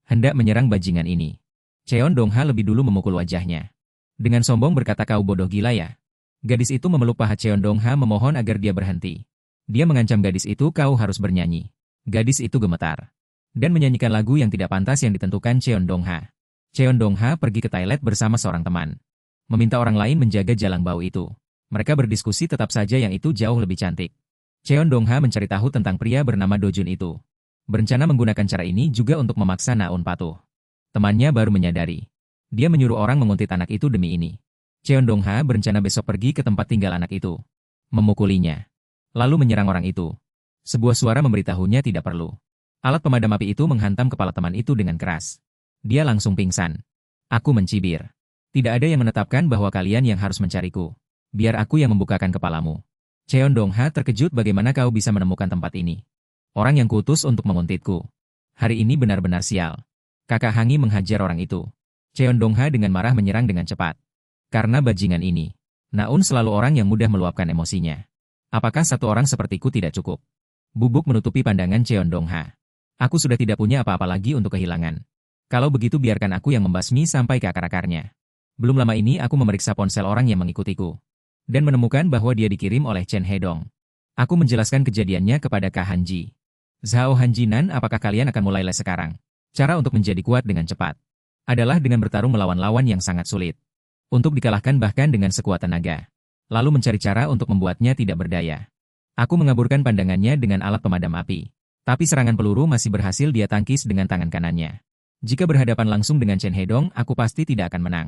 A: Hendak menyerang bajingan ini. Cheon Dong-ha lebih dulu memukul wajahnya. Dengan sombong berkata, kau bodoh gila ya? Gadis itu memeluk paha Cheon Dong-ha memohon agar dia berhenti. Dia mengancam gadis itu, kau harus bernyanyi. Gadis itu gemetar. Dan menyanyikan lagu yang tidak pantas yang ditentukan Cheon Dong-ha. Cheon Dong-ha pergi ke toilet bersama seorang teman. Meminta orang lain menjaga jalang bau itu. Mereka berdiskusi, tetap saja yang itu jauh lebih cantik. Cheon Dong-ha mencari tahu tentang pria bernama Do Jun itu. Berencana menggunakan cara ini juga untuk memaksa Naun patuh. Temannya baru menyadari. Dia menyuruh orang menguntit anak itu demi ini. Cheon Dong-ha berencana besok pergi ke tempat tinggal anak itu. Memukulinya. Lalu menyerang orang itu. Sebuah suara memberitahunya tidak perlu. Alat pemadam api itu menghantam kepala teman itu dengan keras. Dia langsung pingsan. Aku mencibir. Tidak ada yang menetapkan bahwa kalian yang harus mencariku. Biar aku yang membukakan kepalamu. Cheon Dong-ha terkejut, bagaimana kau bisa menemukan tempat ini? Orang yang kuutus untuk menguntitku. Hari ini benar-benar sial. Kakak Hangi menghajar orang itu. Cheon Dong-ha dengan marah menyerang dengan cepat. Karena bajingan ini. Naun selalu orang yang mudah meluapkan emosinya. Apakah satu orang sepertiku tidak cukup? Bubuk menutupi pandangan Cheon Dong-ha. Aku sudah tidak punya apa-apa lagi untuk kehilangan. Kalau begitu biarkan aku yang membasmi sampai ke akar-akarnya. Belum lama ini aku memeriksa ponsel orang yang mengikutiku. Dan menemukan bahwa dia dikirim oleh Chen Hedong. Aku menjelaskan kejadiannya kepada Kak Hanji. Zhao Hanjinan, apakah kalian akan mulai les sekarang? Cara untuk menjadi kuat dengan cepat adalah dengan bertarung melawan lawan yang sangat sulit. Untuk dikalahkan bahkan dengan sekuat tenaga. Lalu mencari cara untuk membuatnya tidak berdaya. Aku mengaburkan pandangannya dengan alat pemadam api. Tapi serangan peluru masih berhasil dia tangkis dengan tangan kanannya. Jika berhadapan langsung dengan Chen Hedong, aku pasti tidak akan menang.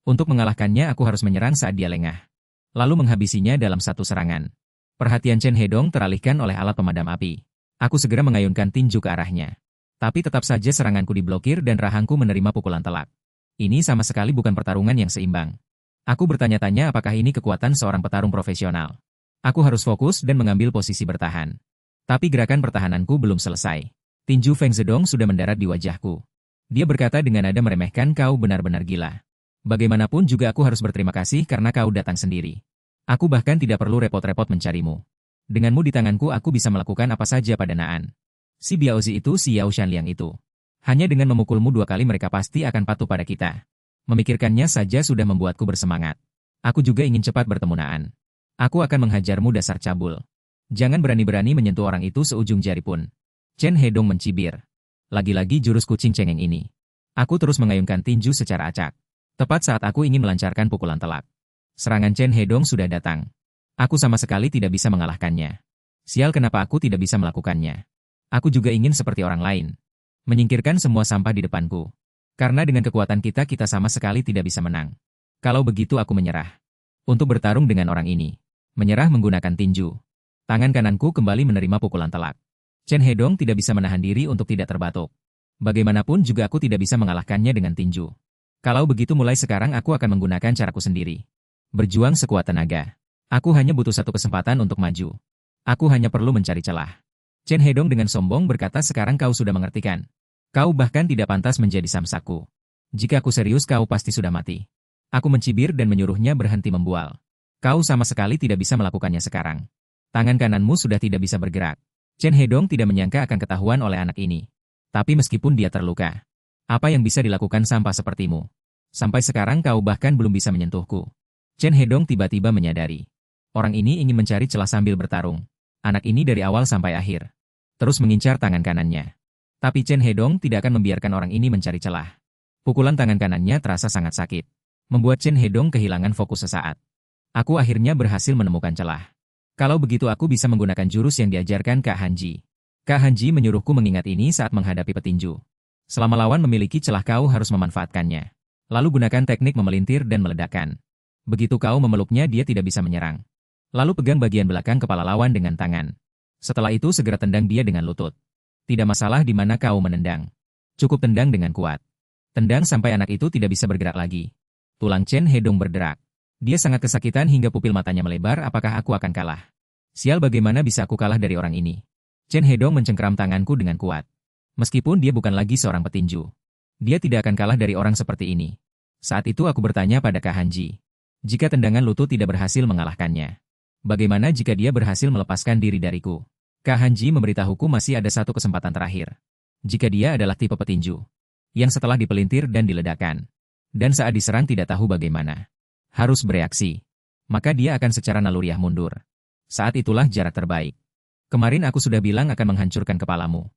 A: Untuk mengalahkannya aku harus menyerang saat dia lengah. Lalu menghabisinya dalam satu serangan. Perhatian Chen Hedong teralihkan oleh alat pemadam api. Aku segera mengayunkan tinju ke arahnya. Tapi tetap saja seranganku diblokir dan rahangku menerima pukulan telak. Ini sama sekali bukan pertarungan yang seimbang. Aku bertanya-tanya apakah ini kekuatan seorang petarung profesional. Aku harus fokus dan mengambil posisi bertahan. Tapi gerakan pertahananku belum selesai. Tinju Feng Zedong sudah mendarat di wajahku. Dia berkata dengan nada meremehkan, kau benar-benar gila. Bagaimanapun juga aku harus berterima kasih karena kau datang sendiri. Aku bahkan tidak perlu repot-repot mencarimu. Denganmu di tanganku aku bisa melakukan apa saja pada Naan. Si Biaozi itu, si Yao Shanliang itu. Hanya dengan memukulmu 2 kali mereka pasti akan patuh pada kita. Memikirkannya saja sudah membuatku bersemangat. Aku juga ingin cepat bertemu Naan. Aku akan menghajarmu dasar cabul. Jangan berani-berani menyentuh orang itu seujung jari pun. Chen Hedong mencibir. Lagi-lagi jurus kucing cengeng ini. Aku terus mengayunkan tinju secara acak. Tepat saat aku ingin melancarkan pukulan telak. Serangan Chen Hedong sudah datang. Aku sama sekali tidak bisa mengalahkannya. Sial, kenapa aku tidak bisa melakukannya? Aku juga ingin seperti orang lain. Menyingkirkan semua sampah di depanku. Karena dengan kekuatan kita sama sekali tidak bisa menang. Kalau begitu aku menyerah. Untuk bertarung dengan orang ini. Menyerah menggunakan tinju. Tangan kananku kembali menerima pukulan telak. Chen Hedong tidak bisa menahan diri untuk tidak terbatuk. Bagaimanapun juga aku tidak bisa mengalahkannya dengan tinju. Kalau begitu mulai sekarang aku akan menggunakan caraku sendiri. Berjuang sekuat tenaga. Aku hanya butuh satu kesempatan untuk maju. Aku hanya perlu mencari celah. Chen Hedong dengan sombong berkata, sekarang kau sudah mengerti kan? Kau bahkan tidak pantas menjadi samsaku. Jika aku serius kau pasti sudah mati. Aku mencibir dan menyuruhnya berhenti membual. Kau sama sekali tidak bisa melakukannya sekarang. Tangan kananmu sudah tidak bisa bergerak. Chen Hedong tidak menyangka akan ketahuan oleh anak ini. Tapi meskipun dia terluka, apa yang bisa dilakukan sampah sepertimu? Sampai sekarang kau bahkan belum bisa menyentuhku. Chen Hedong tiba-tiba menyadari. Orang ini ingin mencari celah sambil bertarung. Anak ini dari awal sampai akhir. Terus mengincar tangan kanannya. Tapi Chen Hedong tidak akan membiarkan orang ini mencari celah. Pukulan tangan kanannya terasa sangat sakit. Membuat Chen Hedong kehilangan fokus sesaat. Aku akhirnya berhasil menemukan celah. Kalau begitu aku bisa menggunakan jurus yang diajarkan Kak Hanji. Kak Hanji menyuruhku mengingat ini saat menghadapi petinju. Selama lawan memiliki celah kau harus memanfaatkannya. Lalu gunakan teknik memelintir dan meledakkan. Begitu kau memeluknya dia tidak bisa menyerang. Lalu pegang bagian belakang kepala lawan dengan tangan. Setelah itu segera tendang dia dengan lutut. Tidak masalah di mana kau menendang. Cukup tendang dengan kuat. Tendang sampai anak itu tidak bisa bergerak lagi. Tulang Chen Hedong berderak. Dia sangat kesakitan hingga pupil matanya melebar, apakah aku akan kalah? Sial, bagaimana bisa aku kalah dari orang ini? Chen Hedong mencengkeram tanganku dengan kuat. Meskipun dia bukan lagi seorang petinju. Dia tidak akan kalah dari orang seperti ini. Saat itu aku bertanya pada Kak Hanji. Jika tendangan lutut tidak berhasil mengalahkannya, bagaimana jika dia berhasil melepaskan diri dariku? Kak Hanji memberitahuku masih ada satu kesempatan terakhir. Jika dia adalah tipe petinju, yang setelah dipelintir dan diledakkan, dan saat diserang tidak tahu bagaimana harus bereaksi, maka dia akan secara naluriah mundur. Saat itulah jarak terbaik. Kemarin aku sudah bilang akan menghancurkan kepalamu.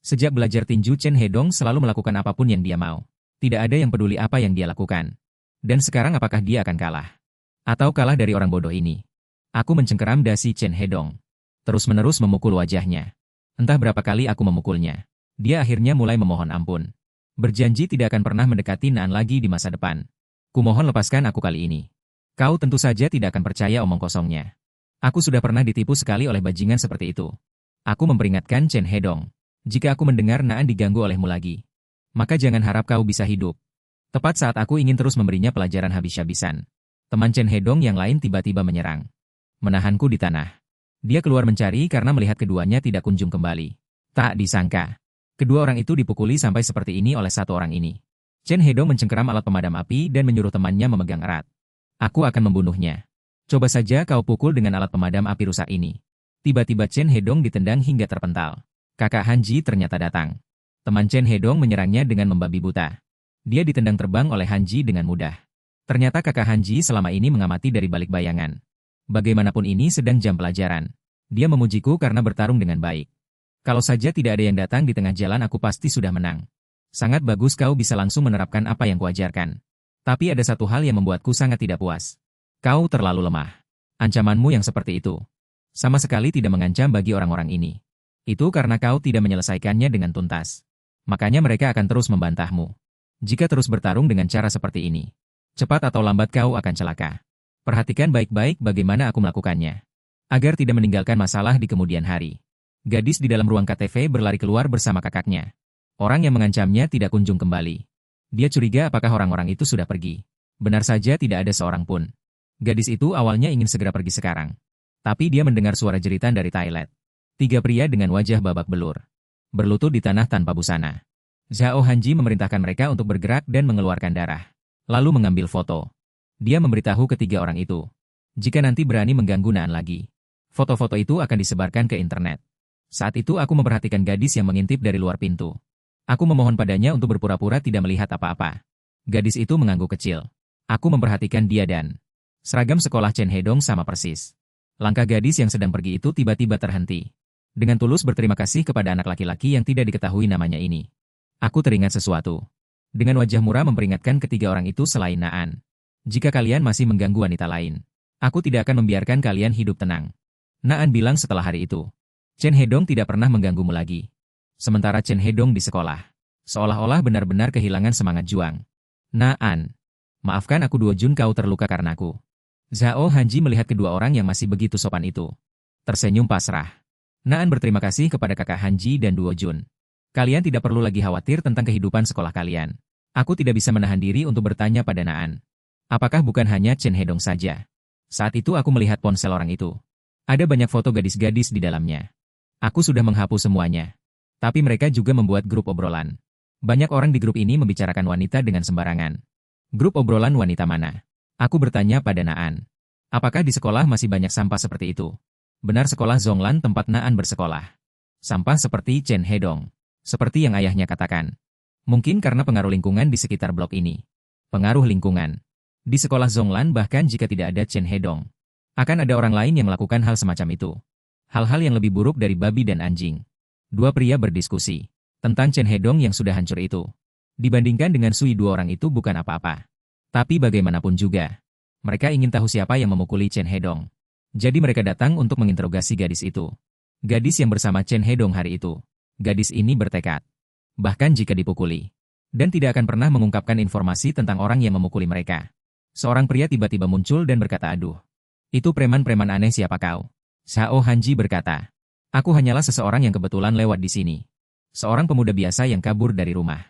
A: Sejak belajar tinju, Chen Hedong selalu melakukan apapun yang dia mau. Tidak ada yang peduli apa yang dia lakukan. Dan sekarang apakah dia akan kalah? Atau kalah dari orang bodoh ini? Aku mencengkeram dasi Chen Hedong. Terus-menerus memukul wajahnya. Entah berapa kali aku memukulnya. Dia akhirnya mulai memohon ampun. Berjanji tidak akan pernah mendekati Naan lagi di masa depan. Kumohon lepaskan aku kali ini. Kau tentu saja tidak akan percaya omong kosongnya. Aku sudah pernah ditipu sekali oleh bajingan seperti itu. Aku memperingatkan Chen Hedong. Jika aku mendengar Naan diganggu olehmu lagi, maka jangan harap kau bisa hidup. Tepat saat aku ingin terus memberinya pelajaran habis-habisan, teman Chen Hedong yang lain tiba-tiba menyerang. Menahanku di tanah. Dia keluar mencari karena melihat keduanya tidak kunjung kembali. Tak disangka, kedua orang itu dipukuli sampai seperti ini oleh satu orang ini. Chen Hedong mencengkeram alat pemadam api dan menyuruh temannya memegang erat. Aku akan membunuhnya. Coba saja kau pukul dengan alat pemadam api rusak ini. Tiba-tiba Chen Hedong ditendang hingga terpental. Kakak Hanji ternyata datang. Teman Chen Hedong menyerangnya dengan membabi buta. Dia ditendang terbang oleh Hanji dengan mudah. Ternyata kakak Hanji selama ini mengamati dari balik bayangan. Bagaimanapun ini sedang jam pelajaran. Dia memujiku karena bertarung dengan baik. Kalau saja tidak ada yang datang di tengah jalan aku pasti sudah menang. Sangat bagus kau bisa langsung menerapkan apa yang kuajarkan. Tapi ada satu hal yang membuatku sangat tidak puas. Kau terlalu lemah. Ancamanmu yang seperti itu sama sekali tidak mengancam bagi orang-orang ini. Itu karena kau tidak menyelesaikannya dengan tuntas. Makanya mereka akan terus membantahmu. Jika terus bertarung dengan cara seperti ini, cepat atau lambat kau akan celaka. Perhatikan baik-baik bagaimana aku melakukannya. Agar tidak meninggalkan masalah di kemudian hari. Gadis di dalam ruang KTV berlari keluar bersama kakaknya. Orang yang mengancamnya tidak kunjung kembali. Dia curiga apakah orang-orang itu sudah pergi. Benar saja tidak ada seorang pun. Gadis itu awalnya ingin segera pergi sekarang. Tapi dia mendengar suara jeritan dari toilet. 3 pria dengan wajah babak belur. Berlutut di tanah tanpa busana. Zhao Hanji memerintahkan mereka untuk bergerak dan mengeluarkan darah. Lalu mengambil foto. Dia memberitahu ketiga orang itu. Jika nanti berani mengganggu Naan lagi, foto-foto itu akan disebarkan ke internet. Saat itu aku memperhatikan gadis yang mengintip dari luar pintu. Aku memohon padanya untuk berpura-pura tidak melihat apa-apa. Gadis itu mengangguk kecil. Aku memperhatikan dia dan seragam sekolah Chen Hedong sama persis. Langkah gadis yang sedang pergi itu tiba-tiba terhenti. Dengan tulus berterima kasih kepada anak laki-laki yang tidak diketahui namanya ini. Aku teringat sesuatu. Dengan wajah murah memperingatkan ketiga orang itu selain Naan. Jika kalian masih mengganggu wanita lain, aku tidak akan membiarkan kalian hidup tenang. Naan bilang setelah hari itu. Chen Hedong tidak pernah mengganggumu lagi. Sementara Chen Hedong di sekolah, seolah-olah benar-benar kehilangan semangat juang. Naan, maafkan aku Duo Jun kau terluka karenaku. Zhao Hanji melihat kedua orang yang masih begitu sopan itu. Tersenyum pasrah. Naan berterima kasih kepada kakak Hanji dan Duo Jun. Kalian tidak perlu lagi khawatir tentang kehidupan sekolah kalian. Aku tidak bisa menahan diri untuk bertanya pada Naan. Apakah bukan hanya Chen Hedong saja? Saat itu aku melihat ponsel orang itu. Ada banyak foto gadis-gadis di dalamnya. Aku sudah menghapus semuanya. Tapi mereka juga membuat grup obrolan. Banyak orang di grup ini membicarakan wanita dengan sembarangan. Grup obrolan wanita mana? Aku bertanya pada Naan. Apakah di sekolah masih banyak sampah seperti itu? Benar sekolah Zhonglan tempat Naan bersekolah. Sampah seperti Chen Hedong. Seperti yang ayahnya katakan. Mungkin karena pengaruh lingkungan di sekitar blok ini. Pengaruh lingkungan. Di sekolah Zhonglan bahkan jika tidak ada Chen Hedong, akan ada orang lain yang melakukan hal semacam itu. Hal-hal yang lebih buruk dari babi dan anjing. 2 pria berdiskusi tentang Chen Hedong yang sudah hancur itu. Dibandingkan dengan Sui 2 orang itu bukan apa-apa. Tapi bagaimanapun juga, mereka ingin tahu siapa yang memukuli Chen Hedong. Jadi mereka datang untuk menginterogasi gadis itu. Gadis yang bersama Chen Hedong hari itu. Gadis ini bertekad. Bahkan jika dipukuli. Dan tidak akan pernah mengungkapkan informasi tentang orang yang memukuli mereka. Seorang pria tiba-tiba muncul dan berkata, aduh. Itu preman-preman aneh siapa kau? Zhao Hanji berkata. Aku hanyalah seseorang yang kebetulan lewat di sini. Seorang pemuda biasa yang kabur dari rumah.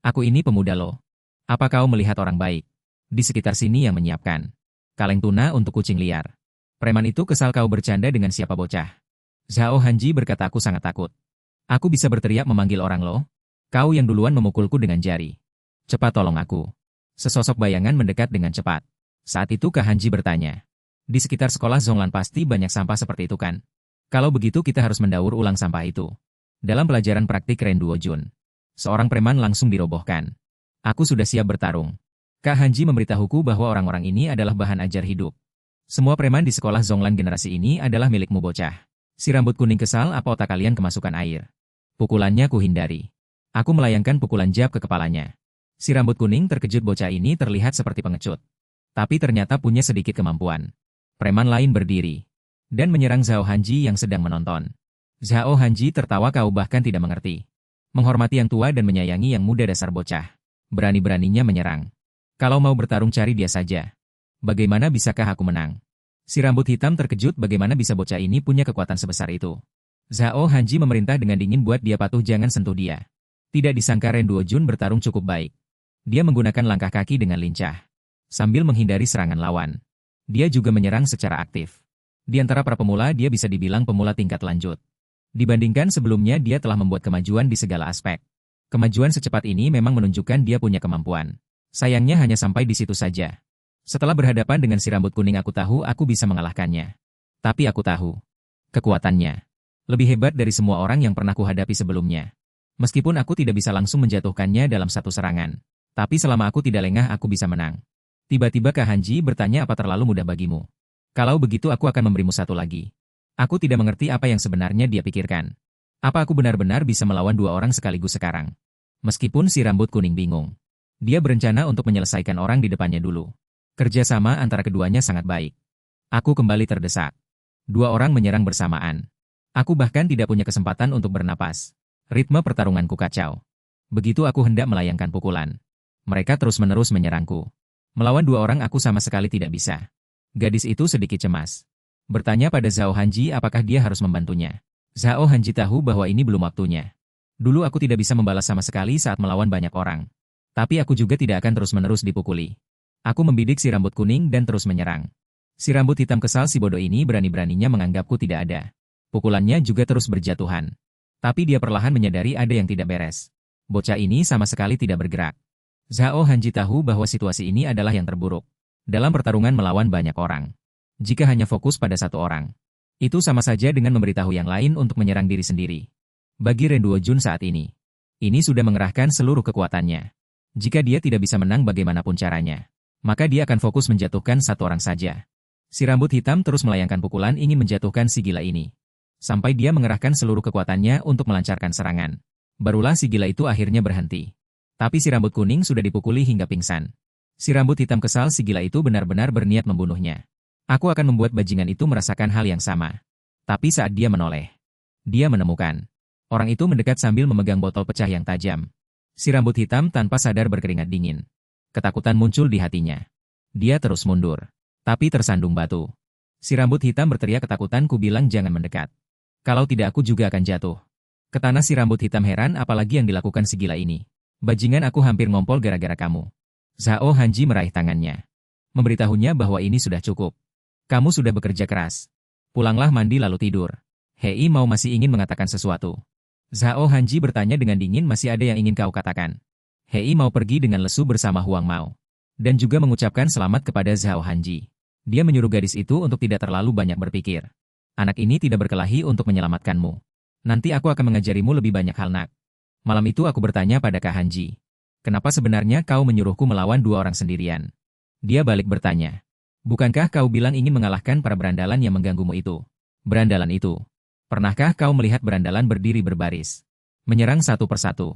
A: Aku ini pemuda loh. Apa kau melihat orang baik? Di sekitar sini yang menyiapkan kaleng tuna untuk kucing liar. Preman itu kesal kau bercanda dengan siapa bocah. Zhao Hanji berkata aku sangat takut. Aku bisa berteriak memanggil orang loh. Kau yang duluan memukulku dengan jari. Cepat tolong aku. Sesosok bayangan mendekat dengan cepat. Saat itu Kak Hanji bertanya. Di sekitar sekolah Zhonglan pasti banyak sampah seperti itu kan? Kalau begitu kita harus mendaur ulang sampah itu. Dalam pelajaran praktik Ren Duo Jun. Seorang preman langsung dirobohkan. Aku sudah siap bertarung. Kak Hanji memberitahuku bahwa orang-orang ini adalah bahan ajar hidup. Semua preman di sekolah Zonglan generasi ini adalah milikmu bocah. Si rambut kuning kesal, apa otak kalian kemasukan air? Pukulannya kuhindari. Aku melayangkan pukulan jab ke kepalanya. Si rambut kuning terkejut, bocah ini terlihat seperti pengecut. Tapi ternyata punya sedikit kemampuan. Preman lain berdiri dan menyerang Zhao Hanji yang sedang menonton. Zhao Hanji tertawa, kau bahkan tidak mengerti. Menghormati yang tua dan menyayangi yang muda, dasar bocah. Berani-beraninya menyerang. Kalau mau bertarung cari dia saja. Bagaimana bisakah aku menang? Si rambut hitam terkejut, bagaimana bisa bocah ini punya kekuatan sebesar itu. Zhao Hanji memerintah dengan dingin buat dia patuh, jangan sentuh dia. Tidak disangka Ren Duojun bertarung cukup baik. Dia menggunakan langkah kaki dengan lincah. Sambil menghindari serangan lawan. Dia juga menyerang secara aktif. Di antara para pemula dia bisa dibilang pemula tingkat lanjut. Dibandingkan sebelumnya dia telah membuat kemajuan di segala aspek. Kemajuan secepat ini memang menunjukkan dia punya kemampuan. Sayangnya hanya sampai di situ saja. Setelah berhadapan dengan si rambut kuning, aku tahu aku bisa mengalahkannya. Tapi aku tahu kekuatannya lebih hebat dari semua orang yang pernah kuhadapi sebelumnya. Meskipun aku tidak bisa langsung menjatuhkannya dalam satu serangan. Tapi selama aku tidak lengah aku bisa menang. Tiba-tiba Kak Hanji bertanya, apa terlalu mudah bagimu? Kalau begitu aku akan memberimu satu lagi. Aku tidak mengerti apa yang sebenarnya dia pikirkan. Apa aku benar-benar bisa melawan dua orang sekaligus sekarang? Meskipun si rambut kuning bingung. Dia berencana untuk menyelesaikan orang di depannya dulu. Kerjasama antara keduanya sangat baik. Aku kembali terdesak. Dua orang menyerang bersamaan. Aku bahkan tidak punya kesempatan untuk bernapas. Ritme pertarunganku kacau. Begitu aku hendak melayangkan pukulan. Mereka terus-menerus menyerangku. Melawan dua orang aku sama sekali tidak bisa. Gadis itu sedikit cemas. Bertanya pada Zhao Hanji apakah dia harus membantunya. Zhao Hanji tahu bahwa ini belum waktunya. Dulu aku tidak bisa membalas sama sekali saat melawan banyak orang. Tapi aku juga tidak akan terus-menerus dipukuli. Aku membidik si rambut kuning dan terus menyerang. Si rambut hitam kesal, si bodoh ini berani-beraninya menganggapku tidak ada. Pukulannya juga terus berjatuhan. Tapi dia perlahan menyadari ada yang tidak beres. Bocah ini sama sekali tidak bergerak. Zhao Hanji tahu bahwa situasi ini adalah yang terburuk. Dalam pertarungan melawan banyak orang. Jika hanya fokus pada satu orang. Itu sama saja dengan memberitahu yang lain untuk menyerang diri sendiri. Bagi Ren Duojun saat ini. Ini sudah mengerahkan seluruh kekuatannya. Jika dia tidak bisa menang bagaimanapun caranya. Maka dia akan fokus menjatuhkan satu orang saja. Si rambut hitam terus melayangkan pukulan ingin menjatuhkan si gila ini. Sampai dia mengerahkan seluruh kekuatannya untuk melancarkan serangan. Barulah si gila itu akhirnya berhenti. Tapi si rambut kuning sudah dipukuli hingga pingsan. Si rambut hitam kesal, si gila itu benar-benar berniat membunuhnya. Aku akan membuat bajingan itu merasakan hal yang sama. Tapi saat dia menoleh, dia menemukan. Orang itu mendekat sambil memegang botol pecah yang tajam. Si rambut hitam tanpa sadar berkeringat dingin. Ketakutan muncul di hatinya. Dia terus mundur. Tapi tersandung batu. Si rambut hitam berteriak ketakutan, ku bilang jangan mendekat. Kalau tidak aku juga akan jatuh. Ke tanah si rambut hitam heran apalagi yang dilakukan si gila ini. Bajingan, aku hampir ngompol gara-gara kamu. Zhao Hanji meraih tangannya. Memberitahunya bahwa ini sudah cukup. Kamu sudah bekerja keras. Pulanglah mandi lalu tidur. Hei mau masih ingin mengatakan sesuatu. Zhao Hanji bertanya dengan dingin, masih ada yang ingin kau katakan? Hei mau pergi dengan lesu bersama Huang Mao. Dan juga mengucapkan selamat kepada Zhao Hanji. Dia menyuruh gadis itu untuk tidak terlalu banyak berpikir. Anak ini tidak berkelahi untuk menyelamatkanmu. Nanti aku akan mengajarimu lebih banyak hal, nak. Malam itu aku bertanya pada Kak Hanji. Kenapa sebenarnya kau menyuruhku melawan dua orang sendirian? Dia balik bertanya. Bukankah kau bilang ingin mengalahkan para berandalan yang mengganggumu itu? Berandalan itu. Pernahkah kau melihat berandalan berdiri berbaris? Menyerang satu persatu.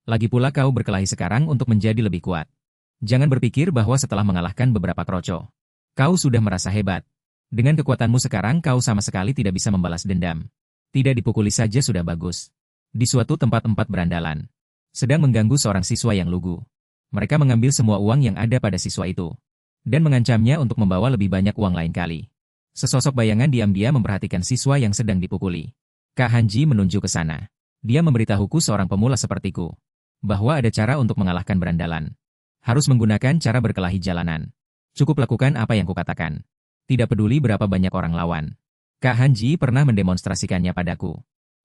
A: Lagi pula kau berkelahi sekarang untuk menjadi lebih kuat. Jangan berpikir bahwa setelah mengalahkan beberapa kroco, kau sudah merasa hebat. Dengan kekuatanmu sekarang kau sama sekali tidak bisa membalas dendam. Tidak dipukuli saja sudah bagus. Di suatu tempat 4 berandalan sedang mengganggu seorang siswa yang lugu. Mereka mengambil semua uang yang ada pada siswa itu dan mengancamnya untuk membawa lebih banyak uang lain kali. Sesosok bayangan diam-diam memperhatikan siswa yang sedang dipukuli. Kak Hanji menunjuk ke sana. Dia memberitahuku seorang pemula sepertiku bahwa ada cara untuk mengalahkan berandalan. Harus menggunakan cara berkelahi jalanan. Cukup lakukan apa yang kukatakan. Tidak peduli berapa banyak orang lawan. Kak Hanji pernah mendemonstrasikannya padaku.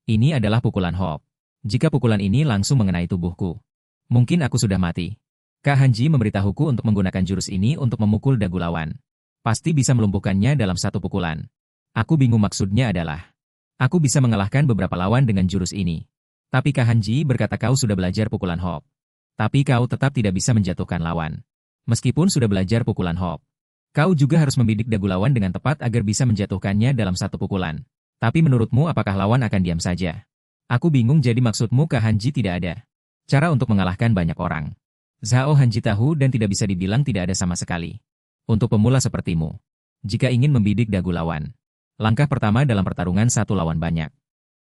A: Ini adalah pukulan Hop. Jika pukulan ini langsung mengenai tubuhku, mungkin aku sudah mati. Kak Hanji memberitahuku untuk menggunakan jurus ini untuk memukul dagu lawan. Pasti bisa melumpuhkannya dalam satu pukulan. Aku bingung, maksudnya adalah aku bisa mengalahkan beberapa lawan dengan jurus ini. Tapi Kak Hanji berkata kau sudah belajar pukulan hop. Tapi kau tetap tidak bisa menjatuhkan lawan. Meskipun sudah belajar pukulan hop. Kau juga harus membidik dagu lawan dengan tepat agar bisa menjatuhkannya dalam satu pukulan. Tapi menurutmu apakah lawan akan diam saja? Aku bingung jadi maksudmu Kak Hanji tidak ada cara untuk mengalahkan banyak orang. Zhao Hanji tahu dan tidak bisa dibilang tidak ada sama sekali. Untuk pemula sepertimu, jika ingin membidik dagu lawan, langkah pertama dalam pertarungan satu lawan banyak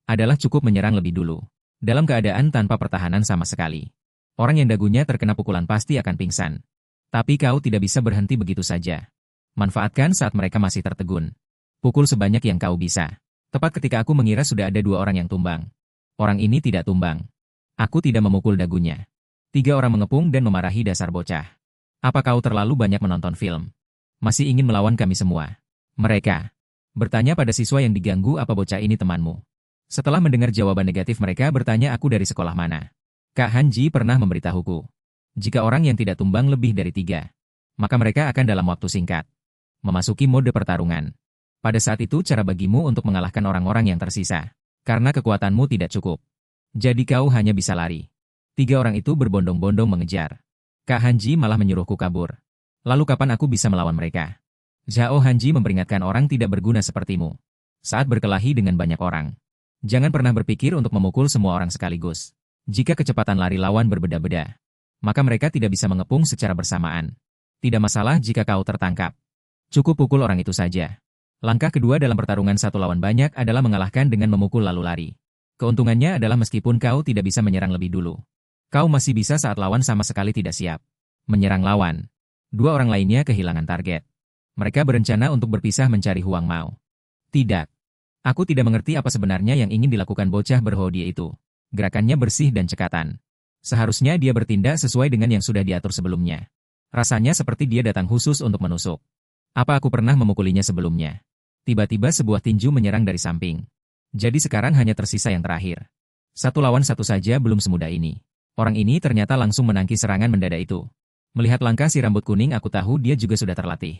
A: adalah cukup menyerang lebih dulu. Dalam keadaan tanpa pertahanan sama sekali. Orang yang dagunya terkena pukulan pasti akan pingsan. Tapi kau tidak bisa berhenti begitu saja. Manfaatkan saat mereka masih tertegun. Pukul sebanyak yang kau bisa. Tepat ketika aku mengira sudah ada 2 orang yang tumbang. Orang ini tidak tumbang. Aku tidak memukul dagunya. 3 orang mengepung dan memarahi dasar bocah. Apa kau terlalu banyak menonton film? Masih ingin melawan kami semua? Mereka bertanya pada siswa yang diganggu apa bocah ini temanmu. Setelah mendengar jawaban negatif mereka bertanya aku dari sekolah mana. Kak Hanji pernah memberitahuku. Jika orang yang tidak tumbang lebih dari 3, maka mereka akan dalam waktu singkat memasuki mode pertarungan. Pada saat itu cara bagimu untuk mengalahkan orang-orang yang tersisa. Karena kekuatanmu tidak cukup. Jadi kau hanya bisa lari. 3 orang itu berbondong-bondong mengejar. Kak Hanji malah menyuruhku kabur. Lalu kapan aku bisa melawan mereka? Zhao Hanji memperingatkan orang tidak berguna sepertimu. Saat berkelahi dengan banyak orang. Jangan pernah berpikir untuk memukul semua orang sekaligus. Jika kecepatan lari lawan berbeda-beda, maka mereka tidak bisa mengepung secara bersamaan. Tidak masalah jika kau tertangkap. Cukup pukul orang itu saja. Langkah kedua dalam pertarungan satu lawan banyak adalah mengalahkan dengan memukul lalu lari. Keuntungannya adalah meskipun kau tidak bisa menyerang lebih dulu, kau masih bisa saat lawan sama sekali tidak siap menyerang lawan. 2 orang lainnya kehilangan target. Mereka berencana untuk berpisah mencari Huang Mao. Tidak. Aku tidak mengerti apa sebenarnya yang ingin dilakukan bocah berhodia itu. Gerakannya bersih dan cekatan. Seharusnya dia bertindak sesuai dengan yang sudah diatur sebelumnya. Rasanya seperti dia datang khusus untuk menusuk. Apa aku pernah memukulinya sebelumnya? Tiba-tiba sebuah tinju menyerang dari samping. Jadi sekarang hanya tersisa yang terakhir. 1 lawan 1 saja belum semudah ini. Orang ini ternyata langsung menangkis serangan mendadak itu. Melihat langkah si rambut kuning aku tahu dia juga sudah terlatih.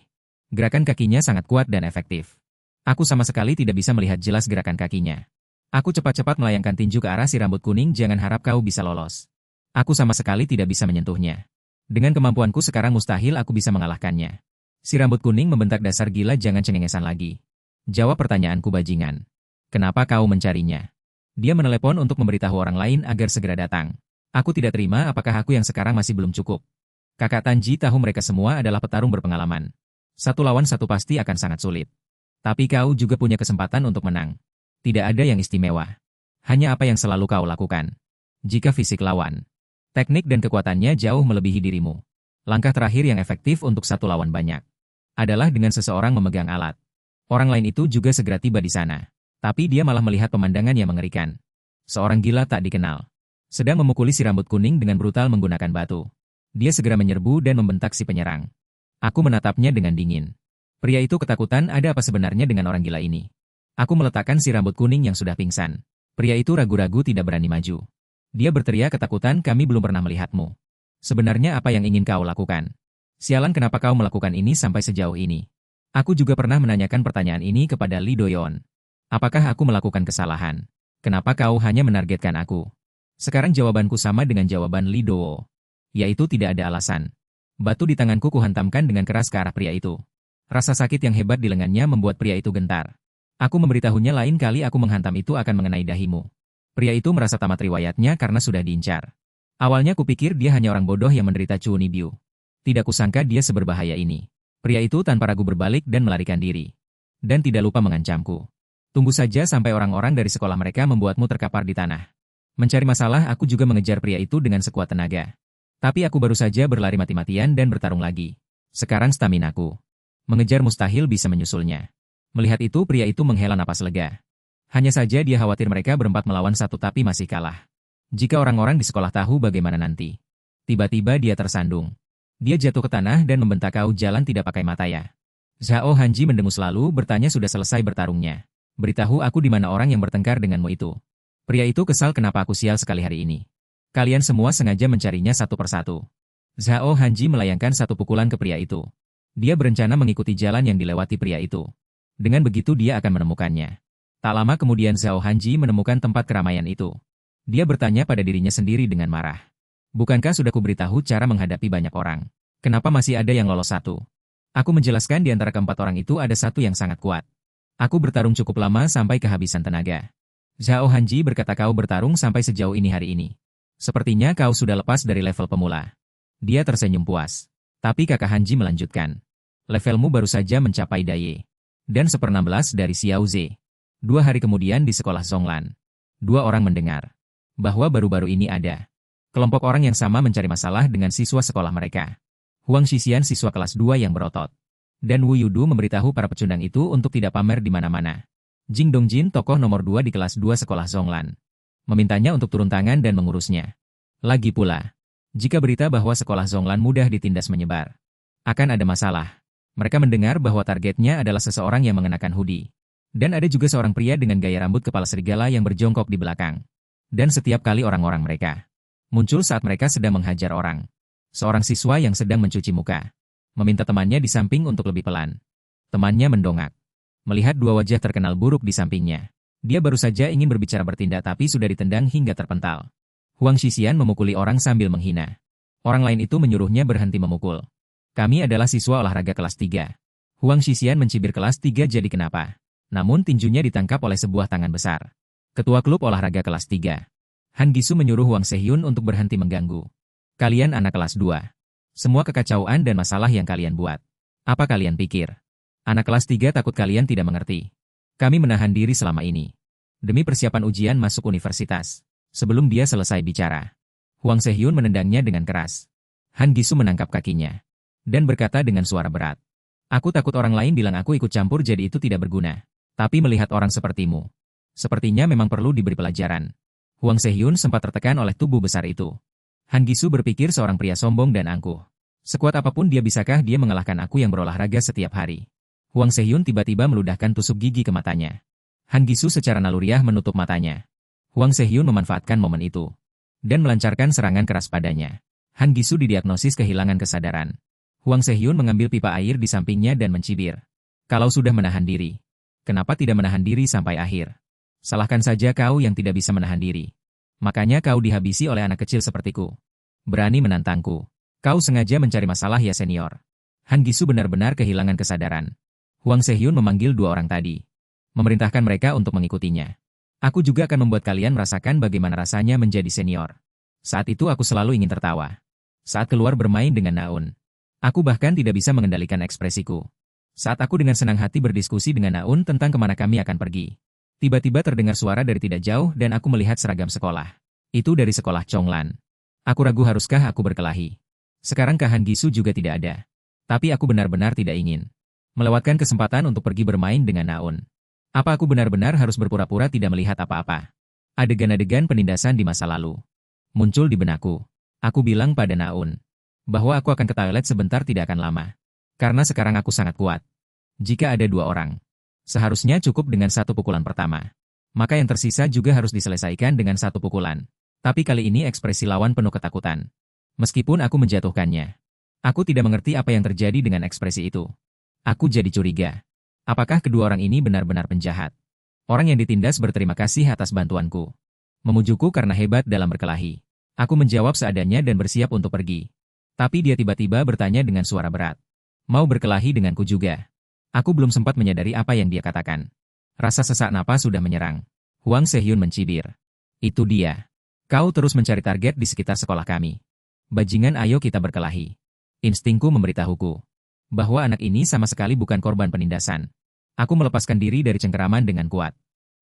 A: Gerakan kakinya sangat kuat dan efektif. Aku sama sekali tidak bisa melihat jelas gerakan kakinya. Aku cepat-cepat melayangkan tinju ke arah si rambut kuning, jangan harap kau bisa lolos. Aku sama sekali tidak bisa menyentuhnya. Dengan kemampuanku sekarang mustahil aku bisa mengalahkannya. Si rambut kuning membentak dasar gila jangan cengengesan lagi. Jawab pertanyaanku bajingan. Kenapa kau mencarinya? Dia menelepon untuk memberitahu orang lain agar segera datang. Aku tidak terima apakah aku yang sekarang masih belum cukup. Kakak Tanji tahu mereka semua adalah petarung berpengalaman. 1 lawan 1 pasti akan sangat sulit. Tapi kau juga punya kesempatan untuk menang. Tidak ada yang istimewa. Hanya apa yang selalu kau lakukan. Jika fisik lawan, teknik dan kekuatannya jauh melebihi dirimu. Langkah terakhir yang efektif untuk 1 lawan banyak adalah dengan seseorang memegang alat. Orang lain itu juga segera tiba di sana. Tapi dia malah melihat pemandangan yang mengerikan. Seorang gila tak dikenal sedang memukuli si rambut kuning dengan brutal menggunakan batu. Dia segera menyerbu dan membentak si penyerang. Aku menatapnya dengan dingin. Pria itu ketakutan, ada apa sebenarnya dengan orang gila ini? Aku meletakkan si rambut kuning yang sudah pingsan. Pria itu ragu-ragu tidak berani maju. Dia berteriak ketakutan, kami belum pernah melihatmu. Sebenarnya apa yang ingin kau lakukan? Sialan kenapa kau melakukan ini sampai sejauh ini? Aku juga pernah menanyakan pertanyaan ini kepada Li Doyon. Apakah aku melakukan kesalahan? Kenapa kau hanya menargetkan aku? Sekarang jawabanku sama dengan jawaban Li Dowo. Yaitu tidak ada alasan. Batu di tanganku kuhantamkan dengan keras ke arah pria itu. Rasa sakit yang hebat di lengannya membuat pria itu gentar. Aku memberitahunya lain kali aku menghantam itu akan mengenai dahimu. Pria itu merasa tamat riwayatnya karena sudah diincar. Awalnya kupikir dia hanya orang bodoh yang menderita Chunibiu. Tidak kusangka dia seberbahaya ini. Pria itu tanpa ragu berbalik dan melarikan diri. Dan tidak lupa mengancamku. Tunggu saja sampai orang-orang dari sekolah mereka membuatmu terkapar di tanah. Mencari masalah, aku juga mengejar pria itu dengan sekuat tenaga. Tapi aku baru saja berlari mati-matian dan bertarung lagi. Sekarang staminaku mengejar mustahil bisa menyusulnya. Melihat itu pria itu menghela napas lega. Hanya saja dia khawatir mereka berempat melawan 1 tapi masih kalah. Jika orang-orang di sekolah tahu bagaimana nanti. Tiba-tiba dia tersandung. Dia jatuh ke tanah dan membentak, kau jalan tidak pakai mata ya? Zhao Hanji mendengus lalu bertanya sudah selesai bertarungnya. Beritahu aku di mana orang yang bertengkar denganmu itu. Pria itu kesal kenapa aku sial sekali hari ini. Kalian semua sengaja mencarinya satu persatu. Zhao Hanji melayangkan 1 pukulan ke pria itu. Dia berencana mengikuti jalan yang dilewati pria itu. Dengan begitu dia akan menemukannya. Tak lama kemudian Zhao Hanji menemukan tempat keramaian itu. Dia bertanya pada dirinya sendiri dengan marah. Bukankah sudah kuberitahu cara menghadapi banyak orang? Kenapa masih ada yang lolos satu? Aku menjelaskan di antara keempat orang itu ada satu yang sangat kuat. Aku bertarung cukup lama sampai kehabisan tenaga. Zhao Hanji berkata kau bertarung sampai sejauh ini hari ini. Sepertinya kau sudah lepas dari level pemula. Dia tersenyum puas. Tapi kakak Hanji melanjutkan. Levelmu baru saja mencapai Daye. Dan 1/16 dari Xiao Ze. 2 hari kemudian di sekolah Zhonglan. 2 orang mendengar bahwa baru-baru ini ada kelompok orang yang sama mencari masalah dengan siswa sekolah mereka. Huang Xixian siswa kelas 2 yang berotot. Dan Wu Yudu memberitahu para pecundang itu untuk tidak pamer di mana-mana. Jing Dongjin tokoh nomor 2 di kelas 2 sekolah Zhonglan. Memintanya untuk turun tangan dan mengurusnya. Lagi pula, jika berita bahwa sekolah Zhonglan mudah ditindas menyebar, akan ada masalah. Mereka mendengar bahwa targetnya adalah seseorang yang mengenakan hoodie. Dan ada juga seorang pria dengan gaya rambut kepala serigala yang berjongkok di belakang. Dan setiap kali orang-orang mereka muncul saat mereka sedang menghajar orang. Seorang siswa yang sedang mencuci muka meminta temannya di samping untuk lebih pelan. Temannya mendongak. Melihat 2 wajah terkenal buruk di sampingnya. Dia baru saja ingin berbicara bertindak tapi sudah ditendang hingga terpental. Huang Xixian memukuli orang sambil menghina. Orang lain itu menyuruhnya berhenti memukul. Kami adalah siswa olahraga kelas 3. Huang Xixian mencibir kelas 3 jadi kenapa. Namun tinjunya ditangkap oleh sebuah tangan besar. Ketua klub olahraga kelas 3. Han Gisu menyuruh Huang Sehyun untuk berhenti mengganggu. Kalian anak kelas 2. Semua kekacauan dan masalah yang kalian buat. Apa kalian pikir? Anak kelas 3 takut kalian tidak mengerti. Kami menahan diri selama ini. Demi persiapan ujian masuk universitas. Sebelum dia selesai bicara, Huang Sehyun menendangnya dengan keras. Han Gisu menangkap kakinya. Dan berkata dengan suara berat. Aku takut orang lain bilang aku ikut campur jadi itu tidak berguna. Tapi melihat orang sepertimu, sepertinya memang perlu diberi pelajaran. Huang Sehyun sempat tertekan oleh tubuh besar itu. Han Gisu berpikir seorang pria sombong dan angkuh. Sekuat apapun dia bisakah dia mengalahkan aku yang berolahraga setiap hari? Huang Sehyun tiba-tiba meludahkan tusuk gigi ke matanya. Han Gisu secara naluriah menutup matanya. Huang Sehyun memanfaatkan momen itu dan melancarkan serangan keras padanya. Han Gisu didiagnosis kehilangan kesadaran. Huang Sehyun mengambil pipa air di sampingnya dan mencibir. Kalau sudah menahan diri, kenapa tidak menahan diri sampai akhir? Salahkan saja kau yang tidak bisa menahan diri. Makanya kau dihabisi oleh anak kecil sepertiku. Berani menantangku. Kau sengaja mencari masalah ya senior. Han Gisu benar-benar kehilangan kesadaran. Huang Sehyun memanggil 2 orang tadi. Memerintahkan mereka untuk mengikutinya. Aku juga akan membuat kalian merasakan bagaimana rasanya menjadi senior. Saat itu aku selalu ingin tertawa. Saat keluar bermain dengan Naun. Aku bahkan tidak bisa mengendalikan ekspresiku. Saat aku dengan senang hati berdiskusi dengan Naun tentang kemana kami akan pergi. Tiba-tiba terdengar suara dari tidak jauh dan aku melihat seragam sekolah. Itu dari sekolah Chonglan. Aku ragu haruskah aku berkelahi. Sekarang Han Gisu juga tidak ada. Tapi aku benar-benar tidak ingin melewatkan kesempatan untuk pergi bermain dengan Naun. Apa aku benar-benar harus berpura-pura tidak melihat apa-apa? Adegan-adegan penindasan di masa lalu muncul di benakku. Aku bilang pada Naun bahwa aku akan ke toilet sebentar tidak akan lama. Karena sekarang aku sangat kuat. Jika ada 2 orang, seharusnya cukup dengan 1 pukulan pertama. Maka yang tersisa juga harus diselesaikan dengan 1 pukulan. Tapi kali ini ekspresi lawan penuh ketakutan. Meskipun aku menjatuhkannya. Aku tidak mengerti apa yang terjadi dengan ekspresi itu. Aku jadi curiga. Apakah kedua orang ini benar-benar penjahat? Orang yang ditindas berterima kasih atas bantuanku. Memujuku karena hebat dalam berkelahi. Aku menjawab seadanya dan bersiap untuk pergi. Tapi dia tiba-tiba bertanya dengan suara berat. Mau berkelahi denganku juga? Aku belum sempat menyadari apa yang dia katakan. Rasa sesak napas sudah menyerang. Huang Sehyun mencibir. Itu dia. Kau terus mencari target di sekitar sekolah kami. Bajingan, ayo kita berkelahi. Instingku memberitahuku bahwa anak ini sama sekali bukan korban penindasan. Aku melepaskan diri dari cengkeraman dengan kuat.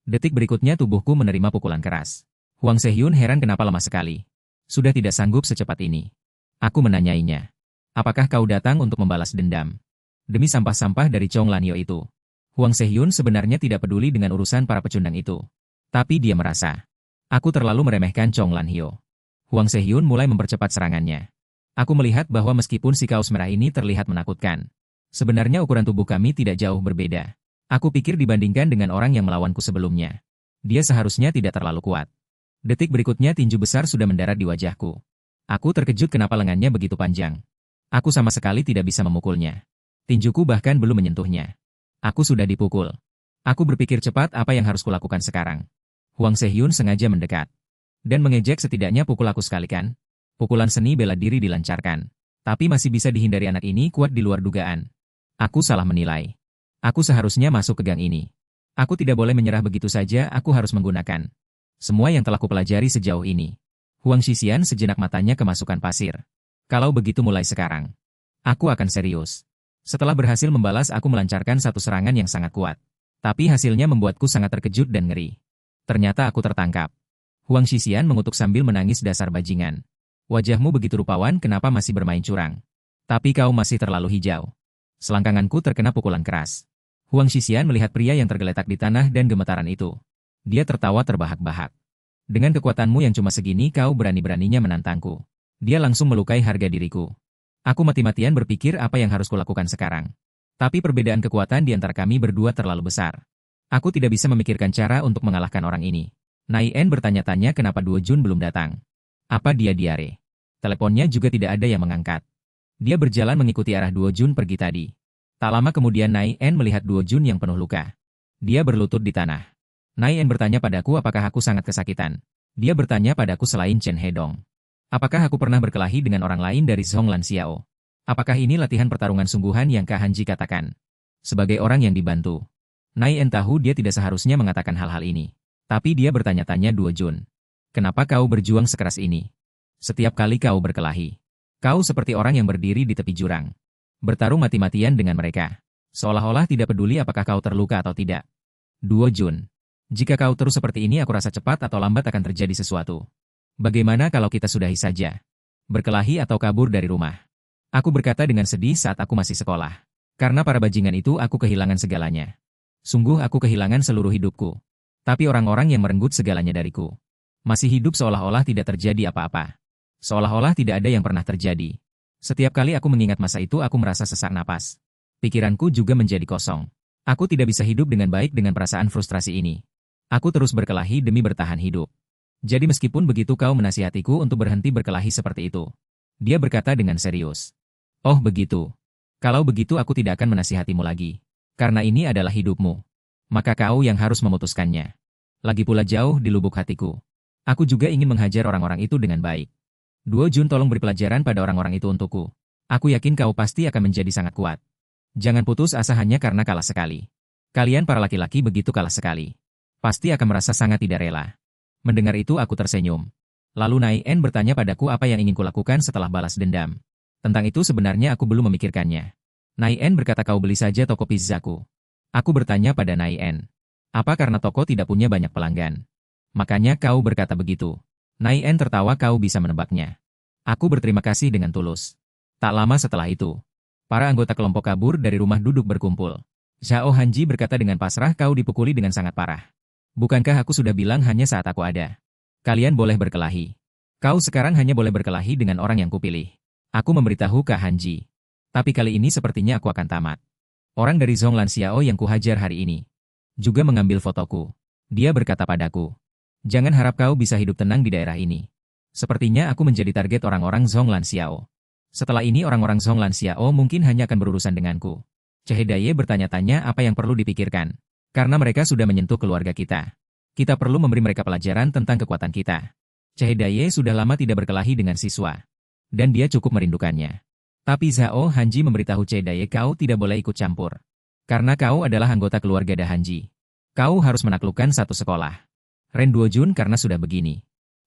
A: Detik berikutnya tubuhku menerima pukulan keras. Huang Sehyun heran kenapa lemah sekali. Sudah tidak sanggup secepat ini. Aku menanyainya. Apakah kau datang untuk membalas dendam? Demi sampah-sampah dari Chonglanyo itu. Huang Sehyun sebenarnya tidak peduli dengan urusan para pecundang itu. Tapi dia merasa aku terlalu meremehkan Chonglanyo. Huang Sehyun mulai mempercepat serangannya. Aku melihat bahwa meskipun si kaos merah ini terlihat menakutkan, sebenarnya ukuran tubuh kami tidak jauh berbeda. Aku pikir dibandingkan dengan orang yang melawanku sebelumnya, dia seharusnya tidak terlalu kuat. Detik berikutnya tinju besar sudah mendarat di wajahku. Aku terkejut kenapa lengannya begitu panjang. Aku sama sekali tidak bisa memukulnya. Tinjuku bahkan belum menyentuhnya. Aku sudah dipukul. Aku berpikir cepat apa yang harus kulakukan sekarang. Huang Sehyun sengaja mendekat. Dan mengejek setidaknya pukul aku sekali kan? Pukulan seni bela diri dilancarkan. Tapi masih bisa dihindari anak ini kuat di luar dugaan. Aku salah menilai. Aku seharusnya masuk ke gang ini. Aku tidak boleh menyerah begitu saja, aku harus menggunakan semua yang telah kupelajari sejauh ini. Huang Xixian sejenak matanya kemasukan pasir. Kalau begitu mulai sekarang. Aku akan serius. Setelah berhasil membalas aku melancarkan satu serangan yang sangat kuat. Tapi hasilnya membuatku sangat terkejut dan ngeri. Ternyata aku tertangkap. Huang Xixian mengutuk sambil menangis dasar bajingan. Wajahmu begitu rupawan, kenapa masih bermain curang? Tapi kau masih terlalu hijau. Selangkanganku terkena pukulan keras. Huang Xixian melihat pria yang tergeletak di tanah dan gemetaran itu. Dia tertawa terbahak-bahak. Dengan kekuatanmu yang cuma segini kau berani-beraninya menantangku. Dia langsung melukai harga diriku. Aku mati-matian berpikir apa yang harus kulakukan sekarang. Tapi perbedaan kekuatan di antara kami berdua terlalu besar. Aku tidak bisa memikirkan cara untuk mengalahkan orang ini. Nai En bertanya-tanya kenapa Duo Jun belum datang. Apa dia diare? Teleponnya juga tidak ada yang mengangkat. Dia berjalan mengikuti arah Duo Jun pergi tadi. Tak lama kemudian Nai En melihat Duo Jun yang penuh luka. Dia berlutut di tanah. Nai En bertanya padaku apakah aku sangat kesakitan. Dia bertanya padaku selain Chen Hedong. Apakah aku pernah berkelahi dengan orang lain dari Zhonglan Xiao? Apakah ini latihan pertarungan sungguhan yang Kak Hanji katakan? Sebagai orang yang dibantu. Nai En tahu dia tidak seharusnya mengatakan hal-hal ini. Tapi dia bertanya-tanya Duo Jun. Kenapa kau berjuang sekeras ini? Setiap kali kau berkelahi. Kau seperti orang yang berdiri di tepi jurang. Bertarung mati-matian dengan mereka. Seolah-olah tidak peduli apakah kau terluka atau tidak. Duo Jun. Jika kau terus seperti ini aku rasa cepat atau lambat akan terjadi sesuatu. Bagaimana kalau kita sudahi saja? Berkelahi atau kabur dari rumah? Aku berkata dengan sedih saat aku masih sekolah. Karena para bajingan itu aku kehilangan segalanya. Sungguh aku kehilangan seluruh hidupku. Tapi orang-orang yang merenggut segalanya dariku. Masih hidup seolah-olah tidak terjadi apa-apa. Seolah-olah tidak ada yang pernah terjadi. Setiap kali aku mengingat masa itu aku merasa sesak napas. Pikiranku juga menjadi kosong. Aku tidak bisa hidup dengan baik dengan perasaan frustrasi ini. Aku terus berkelahi demi bertahan hidup. Jadi meskipun begitu kau menasihatiku untuk berhenti berkelahi seperti itu. Dia berkata dengan serius. Oh begitu. Kalau begitu aku tidak akan menasihatimu lagi. Karena ini adalah hidupmu. Maka kau yang harus memutuskannya. Lagi pula jauh di lubuk hatiku. Aku juga ingin menghajar orang-orang itu dengan baik. Duo Jun tolong beri pelajaran pada orang-orang itu untukku. Aku yakin kau pasti akan menjadi sangat kuat. Jangan putus asa hanya karena kalah sekali. Kalian para laki-laki begitu kalah sekali. Pasti akan merasa sangat tidak rela. Mendengar itu aku tersenyum. Lalu Nai En bertanya padaku apa yang ingin kulakukan setelah balas dendam. Tentang itu sebenarnya aku belum memikirkannya. Nai En berkata kau beli saja toko pizzaku. Aku bertanya pada Nai En. Apa karena toko tidak punya banyak pelanggan? Makanya kau berkata begitu. Nai En tertawa kau bisa menebaknya. Aku berterima kasih dengan tulus. Tak lama setelah itu, para anggota kelompok kabur dari rumah duduk berkumpul. Zhao Hanji berkata dengan pasrah kau dipukuli dengan sangat parah. Bukankah aku sudah bilang hanya saat aku ada? Kalian boleh berkelahi. Kau sekarang hanya boleh berkelahi dengan orang yang kupilih. Aku memberitahu Kak Hanji. Tapi kali ini sepertinya aku akan tamat. Orang dari Zhonglan Xiao yang kuhajar hari ini juga mengambil fotoku. Dia berkata padaku. Jangan harap kau bisa hidup tenang di daerah ini. Sepertinya aku menjadi target orang-orang Zhonglan Xiao. Setelah ini orang-orang Zhonglan Xiao mungkin hanya akan berurusan denganku. Chehedaye bertanya-tanya apa yang perlu dipikirkan. Karena mereka sudah menyentuh keluarga kita. Kita perlu memberi mereka pelajaran tentang kekuatan kita. Chehedaye sudah lama tidak berkelahi dengan siswa. Dan dia cukup merindukannya. Tapi Zhao Hanji memberitahu Chehedaye kau tidak boleh ikut campur. Karena kau adalah anggota keluarga Da Hanji. Kau harus menaklukkan satu sekolah. Ren Duo Jun karena sudah begini.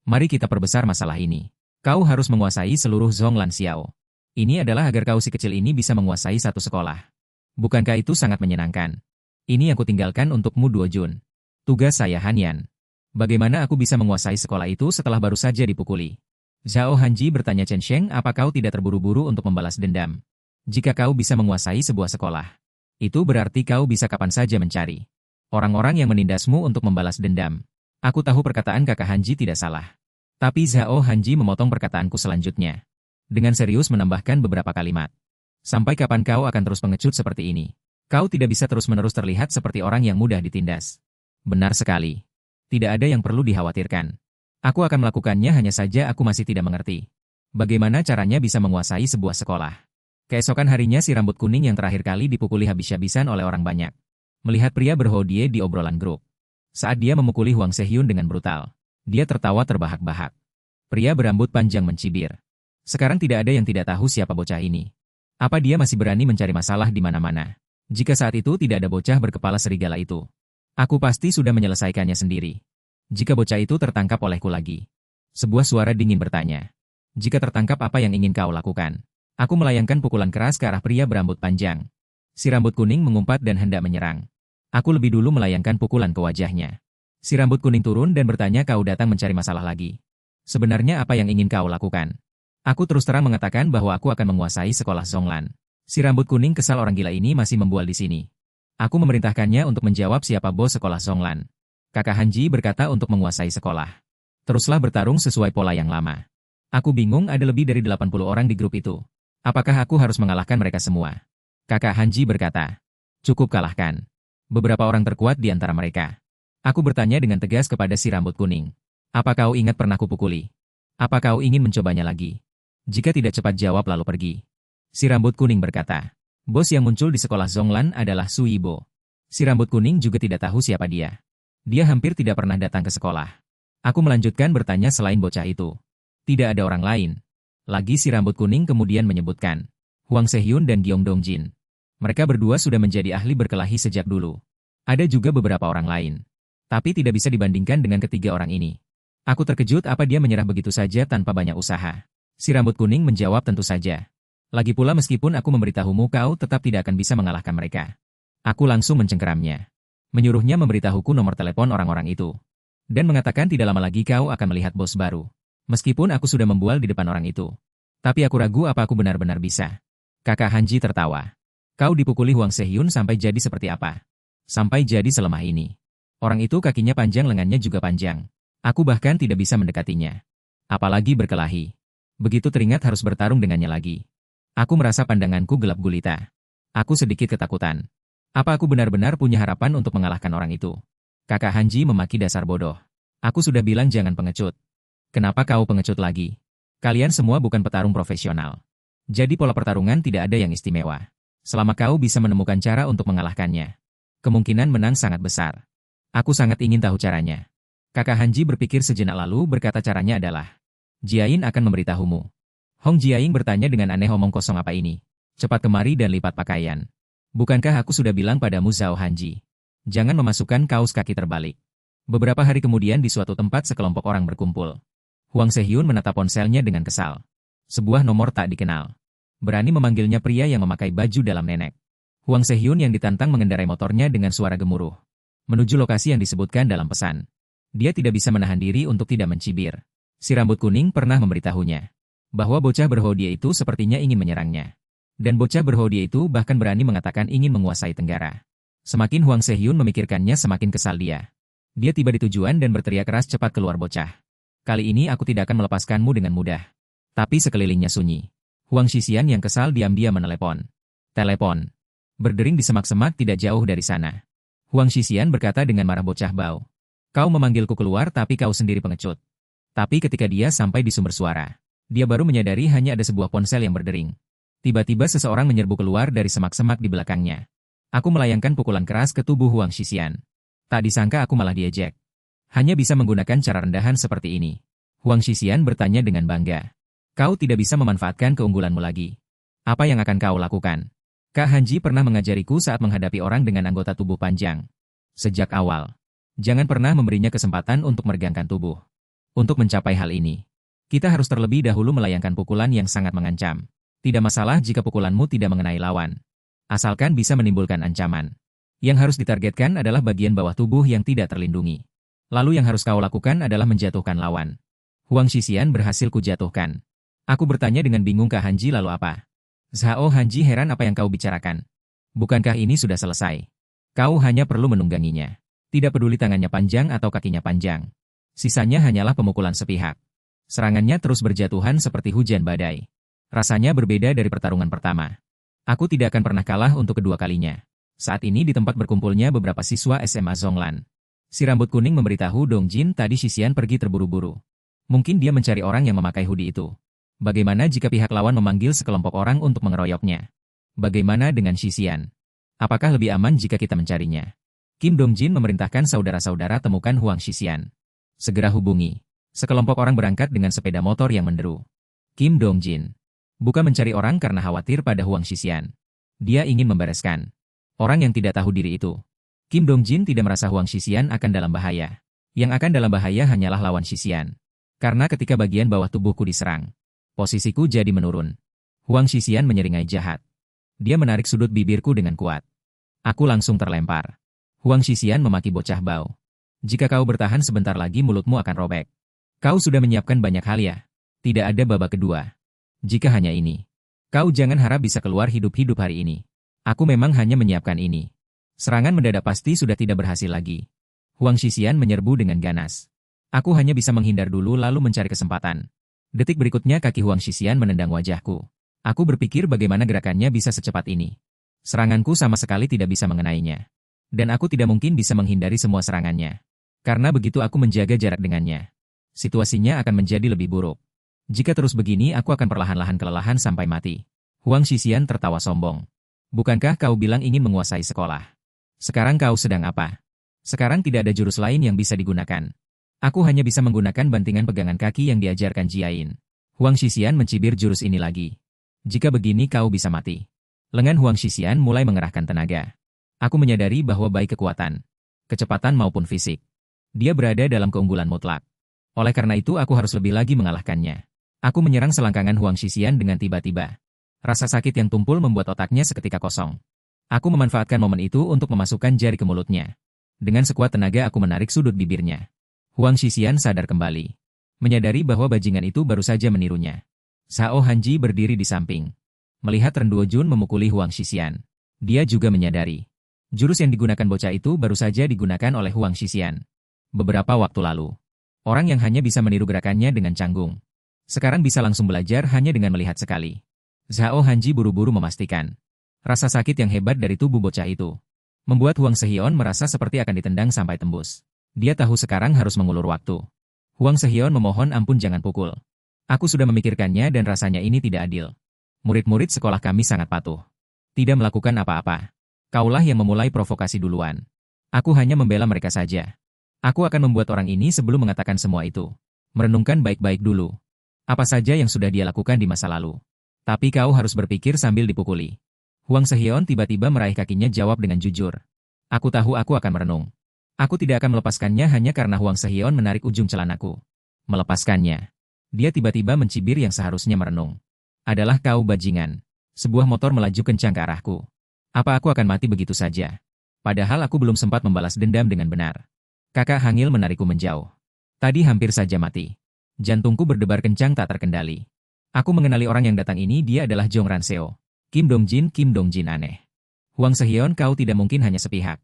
A: Mari kita perbesar masalah ini. Kau harus menguasai seluruh Zhonglan Xiao. Ini adalah agar kau si kecil ini bisa menguasai satu sekolah. Bukankah itu sangat menyenangkan? Ini yang kutinggalkan untukmu Duo Jun. Tugas saya Hanyan. Bagaimana aku bisa menguasai sekolah itu setelah baru saja dipukuli? Zhao Hanji bertanya Chen Sheng apa kau tidak terburu-buru untuk membalas dendam? Jika kau bisa menguasai sebuah sekolah, itu berarti kau bisa kapan saja mencari orang-orang yang menindasmu untuk membalas dendam. Aku tahu perkataan kakak Hanji tidak salah. Tapi Zhao Hanji memotong perkataanku selanjutnya. Dengan serius menambahkan beberapa kalimat. Sampai kapan kau akan terus pengecut seperti ini? Kau tidak bisa terus-menerus terlihat seperti orang yang mudah ditindas. Benar sekali. Tidak ada yang perlu dikhawatirkan. Aku akan melakukannya hanya saja aku masih tidak mengerti. Bagaimana caranya bisa menguasai sebuah sekolah? Keesokan harinya si rambut kuning yang terakhir kali dipukuli habis-habisan oleh orang banyak. Melihat pria berhodie di obrolan grup. Saat dia memukuli Huang Sehyun dengan brutal. Dia tertawa terbahak-bahak. Pria berambut panjang mencibir. Sekarang tidak ada yang tidak tahu siapa bocah ini. Apa dia masih berani mencari masalah di mana-mana? Jika saat itu tidak ada bocah berkepala serigala itu, aku pasti sudah menyelesaikannya sendiri. Jika bocah itu tertangkap olehku lagi. Sebuah suara dingin bertanya. Jika tertangkap apa yang ingin kau lakukan? Aku melayangkan pukulan keras ke arah pria berambut panjang. Si rambut kuning mengumpat dan hendak menyerang. Aku lebih dulu melayangkan pukulan ke wajahnya. Si rambut kuning turun dan bertanya, kau datang mencari masalah lagi. Sebenarnya apa yang ingin kau lakukan? Aku terus terang mengatakan bahwa aku akan menguasai sekolah Zhonglan. Si rambut kuning kesal, orang gila ini masih membual di sini. Aku memerintahkannya untuk menjawab siapa bos sekolah Zhonglan. Kakak Hanji berkata untuk menguasai sekolah. Teruslah bertarung sesuai pola yang lama. Aku bingung, ada lebih dari 80 orang di grup itu. Apakah aku harus mengalahkan mereka semua? Kakak Hanji berkata. Cukup kalahkan beberapa orang terkuat di antara mereka. Aku bertanya dengan tegas kepada si rambut kuning. Apa kau ingat pernah kupukuli? Apa kau ingin mencobanya lagi? Jika tidak, cepat jawab lalu pergi. Si rambut kuning berkata. Bos yang muncul di sekolah Zhonglan adalah Su Yibo. Si rambut kuning juga tidak tahu siapa dia. Dia hampir tidak pernah datang ke sekolah. Aku melanjutkan bertanya, selain bocah itu, tidak ada orang lain. Lagi si rambut kuning kemudian menyebutkan Huang Sehyun dan Gyeong Dongjin. Mereka berdua sudah menjadi ahli berkelahi sejak dulu. Ada juga beberapa orang lain. Tapi tidak bisa dibandingkan dengan ketiga orang ini. Aku terkejut, apa dia menyerah begitu saja tanpa banyak usaha? Si rambut kuning menjawab, tentu saja. Lagi pula meskipun aku memberitahumu, kau tetap tidak akan bisa mengalahkan mereka. Aku langsung mencengkeramnya. Menyuruhnya memberitahuku nomor telepon orang-orang itu. Dan mengatakan tidak lama lagi kau akan melihat bos baru. Meskipun aku sudah membual di depan orang itu. Tapi aku ragu apa aku benar-benar bisa. Kakak Hanji tertawa. Kau dipukuli Huang Sehyun sampai jadi seperti apa? Sampai jadi selemah ini. Orang itu kakinya panjang, lengannya juga panjang. Aku bahkan tidak bisa mendekatinya. Apalagi berkelahi. Begitu teringat harus bertarung dengannya lagi. Aku merasa pandanganku gelap gulita. Aku sedikit ketakutan. Apa aku benar-benar punya harapan untuk mengalahkan orang itu? Kakak Hanji memaki, dasar bodoh. Aku sudah bilang jangan pengecut. Kenapa kau pengecut lagi? Kalian semua bukan petarung profesional. Jadi pola pertarungan tidak ada yang istimewa. Selama kau bisa menemukan cara untuk mengalahkannya, kemungkinan menang sangat besar. Aku sangat ingin tahu caranya. Kakak Hanji berpikir sejenak lalu berkata, caranya adalah Jiayin akan memberitahumu. Hong Jiayin bertanya dengan aneh, omong kosong apa ini? Cepat kemari dan lipat pakaian. Bukankah aku sudah bilang padamu, Zhao Hanji? Jangan memasukkan kaos kaki terbalik. Beberapa hari kemudian di suatu tempat sekelompok orang berkumpul. Huang Sehyun menatap ponselnya dengan kesal. Sebuah nomor tak dikenal. Berani memanggilnya pria yang memakai baju dalam nenek. Huang Sehyun yang ditantang mengendarai motornya dengan suara gemuruh. Menuju lokasi yang disebutkan dalam pesan. Dia tidak bisa menahan diri untuk tidak mencibir. Si rambut kuning pernah memberitahunya bahwa bocah berhodie itu sepertinya ingin menyerangnya. Dan bocah berhodie itu bahkan berani mengatakan ingin menguasai Tenggara. Semakin Huang Sehyun memikirkannya, semakin kesal dia. Dia tiba di tujuan dan berteriak keras, cepat keluar bocah. Kali ini aku tidak akan melepaskanmu dengan mudah. Tapi sekelilingnya sunyi. Huang Shixian yang kesal diam-diam menelepon. Telepon. Berdering di semak-semak tidak jauh dari sana. Huang Shixian berkata dengan marah, bocah bau. Kau memanggilku keluar tapi kau sendiri pengecut. Tapi ketika dia sampai di sumber suara, dia baru menyadari hanya ada sebuah ponsel yang berdering. Tiba-tiba seseorang menyerbu keluar dari semak-semak di belakangnya. Aku melayangkan pukulan keras ke tubuh Huang Shixian. Tak disangka aku malah diejek. Hanya bisa menggunakan cara rendahan seperti ini. Huang Shixian bertanya dengan bangga. Kau tidak bisa memanfaatkan keunggulanmu lagi. Apa yang akan kau lakukan? Kak Hanji pernah mengajariku saat menghadapi orang dengan anggota tubuh panjang. Sejak awal, jangan pernah memberinya kesempatan untuk meregangkan tubuh. Untuk mencapai hal ini, kita harus terlebih dahulu melayangkan pukulan yang sangat mengancam. Tidak masalah jika pukulanmu tidak mengenai lawan. Asalkan bisa menimbulkan ancaman. Yang harus ditargetkan adalah bagian bawah tubuh yang tidak terlindungi. Lalu yang harus kau lakukan adalah menjatuhkan lawan. Huang Shixian berhasil kujatuhkan. Aku bertanya dengan bingung, Kak Hanji, lalu apa? Zhao Hanji heran, apa yang kau bicarakan? Bukankah ini sudah selesai? Kau hanya perlu menungganginya. Tidak peduli tangannya panjang atau kakinya panjang. Sisanya hanyalah pemukulan sepihak. Serangannya terus berjatuhan seperti hujan badai. Rasanya berbeda dari pertarungan pertama. Aku tidak akan pernah kalah untuk kedua kalinya. Saat ini di tempat berkumpulnya beberapa siswa SMA Zhonglan. Si rambut kuning memberitahu Dongjin tadi Shixian pergi terburu-buru. Mungkin dia mencari orang yang memakai hoodie itu. Bagaimana jika pihak lawan memanggil sekelompok orang untuk mengeroyoknya? Bagaimana dengan Shixian? Apakah lebih aman jika kita mencarinya? Kim Dongjin memerintahkan saudara-saudara temukan Huang Shixian. Segera hubungi. Sekelompok orang berangkat dengan sepeda motor yang menderu. Kim Dong-jin. Bukan mencari orang karena khawatir pada Huang Xixian. Dia ingin membereskan orang yang tidak tahu diri itu. Kim Dong-jin tidak merasa Huang Xixian akan dalam bahaya. Yang akan dalam bahaya hanyalah lawan Xixian. Karena ketika bagian bawah tubuhku diserang, posisiku jadi menurun. Huang Xixian menyeringai jahat. Dia menarik sudut bibirku dengan kuat. Aku langsung terlempar. Huang Xixian memaki bocah bau. Jika kau bertahan sebentar lagi mulutmu akan robek. Kau sudah menyiapkan banyak hal ya. Tidak ada babak kedua. Jika hanya ini, kau jangan harap bisa keluar hidup-hidup hari ini. Aku memang hanya menyiapkan ini. Serangan mendadak pasti sudah tidak berhasil lagi. Huang Xixian menyerbu dengan ganas. Aku hanya bisa menghindar dulu lalu mencari kesempatan. Detik berikutnya kaki Huang Xixian menendang wajahku. Aku berpikir bagaimana gerakannya bisa secepat ini. Seranganku sama sekali tidak bisa mengenainya. Dan aku tidak mungkin bisa menghindari semua serangannya. Karena begitu aku menjaga jarak dengannya, situasinya akan menjadi lebih buruk. Jika terus begini aku akan perlahan-lahan kelelahan sampai mati. Huang Xixian tertawa sombong. Bukankah kau bilang ingin menguasai sekolah? Sekarang kau sedang apa? Sekarang tidak ada jurus lain yang bisa digunakan. Aku hanya bisa menggunakan bantingan pegangan kaki yang diajarkan Jiain. Huang Xixian mencibir jurus ini lagi. Jika begini kau bisa mati. Lengan Huang Xixian mulai mengerahkan tenaga. Aku menyadari bahwa baik kekuatan, kecepatan maupun fisik, dia berada dalam keunggulan mutlak. Oleh karena itu aku harus lebih lagi mengalahkannya. Aku menyerang selangkangan Huang Xixian dengan tiba-tiba. Rasa sakit yang tumpul membuat otaknya seketika kosong. Aku memanfaatkan momen itu untuk memasukkan jari ke mulutnya. Dengan sekuat tenaga aku menarik sudut bibirnya. Huang Xixian sadar kembali. Menyadari bahwa bajingan itu baru saja menirunya. Shao Hanji berdiri di samping. Melihat Ren Duojun memukuli Huang Xixian. Dia juga menyadari. Jurus yang digunakan bocah itu baru saja digunakan oleh Huang Xixian beberapa waktu lalu. Orang yang hanya bisa meniru gerakannya dengan canggung. Sekarang bisa langsung belajar hanya dengan melihat sekali. Zhao Hanji buru-buru memastikan. Rasa sakit yang hebat dari tubuh bocah itu membuat Huang Sehion merasa seperti akan ditendang sampai tembus. Dia tahu sekarang harus mengulur waktu. Huang Sehion memohon ampun jangan pukul. Aku sudah memikirkannya dan rasanya ini tidak adil. Murid-murid sekolah kami sangat patuh. Tidak melakukan apa-apa. Kaulah yang memulai provokasi duluan. Aku hanya membela mereka saja. Aku akan membuat orang ini sebelum mengatakan semua itu. Merenungkan baik-baik dulu. Apa saja yang sudah dia lakukan di masa lalu. Tapi kau harus berpikir sambil dipukuli. Huang Sehion tiba-tiba meraih kakinya jawab dengan jujur. Aku tahu aku akan merenung. Aku tidak akan melepaskannya hanya karena Huang Sehion menarik ujung celanaku. Melepaskannya. Dia tiba-tiba mencibir yang seharusnya merenung. Adalah kau bajingan. Sebuah motor melaju kencang ke arahku. Apa aku akan mati begitu saja? Padahal aku belum sempat membalas dendam dengan benar. Kakak Hangil menarikku menjauh. Tadi hampir saja mati. Jantungku berdebar kencang tak terkendali. Aku mengenali orang yang datang ini, dia adalah Zhong Ranseo. Kim Dong-jin aneh. Huang Sehion kau tidak mungkin hanya sepihak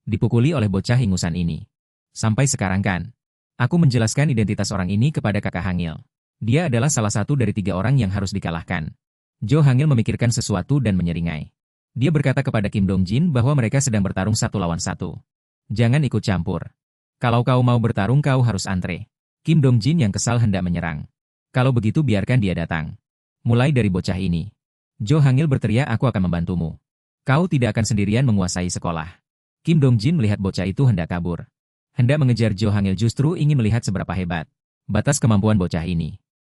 A: dipukuli oleh bocah ingusan ini. Sampai sekarang kan? Aku menjelaskan identitas orang ini kepada kakak Hangil. Dia adalah salah satu dari 3 orang yang harus dikalahkan. Jo Hangil memikirkan sesuatu dan menyeringai. Dia berkata kepada Kim Dong-jin bahwa mereka sedang bertarung 1 lawan 1. Jangan ikut campur. Kalau kau mau bertarung kau harus antre. Kim Dong-jin yang kesal hendak menyerang. Kalau begitu biarkan dia datang. Mulai dari bocah ini. Jo Hangil berteriak aku akan membantumu. Kau tidak akan sendirian menguasai sekolah. Kim Dong-jin melihat bocah itu hendak kabur. Hendak mengejar Jo Hangil justru ingin melihat seberapa hebat batas kemampuan bocah ini.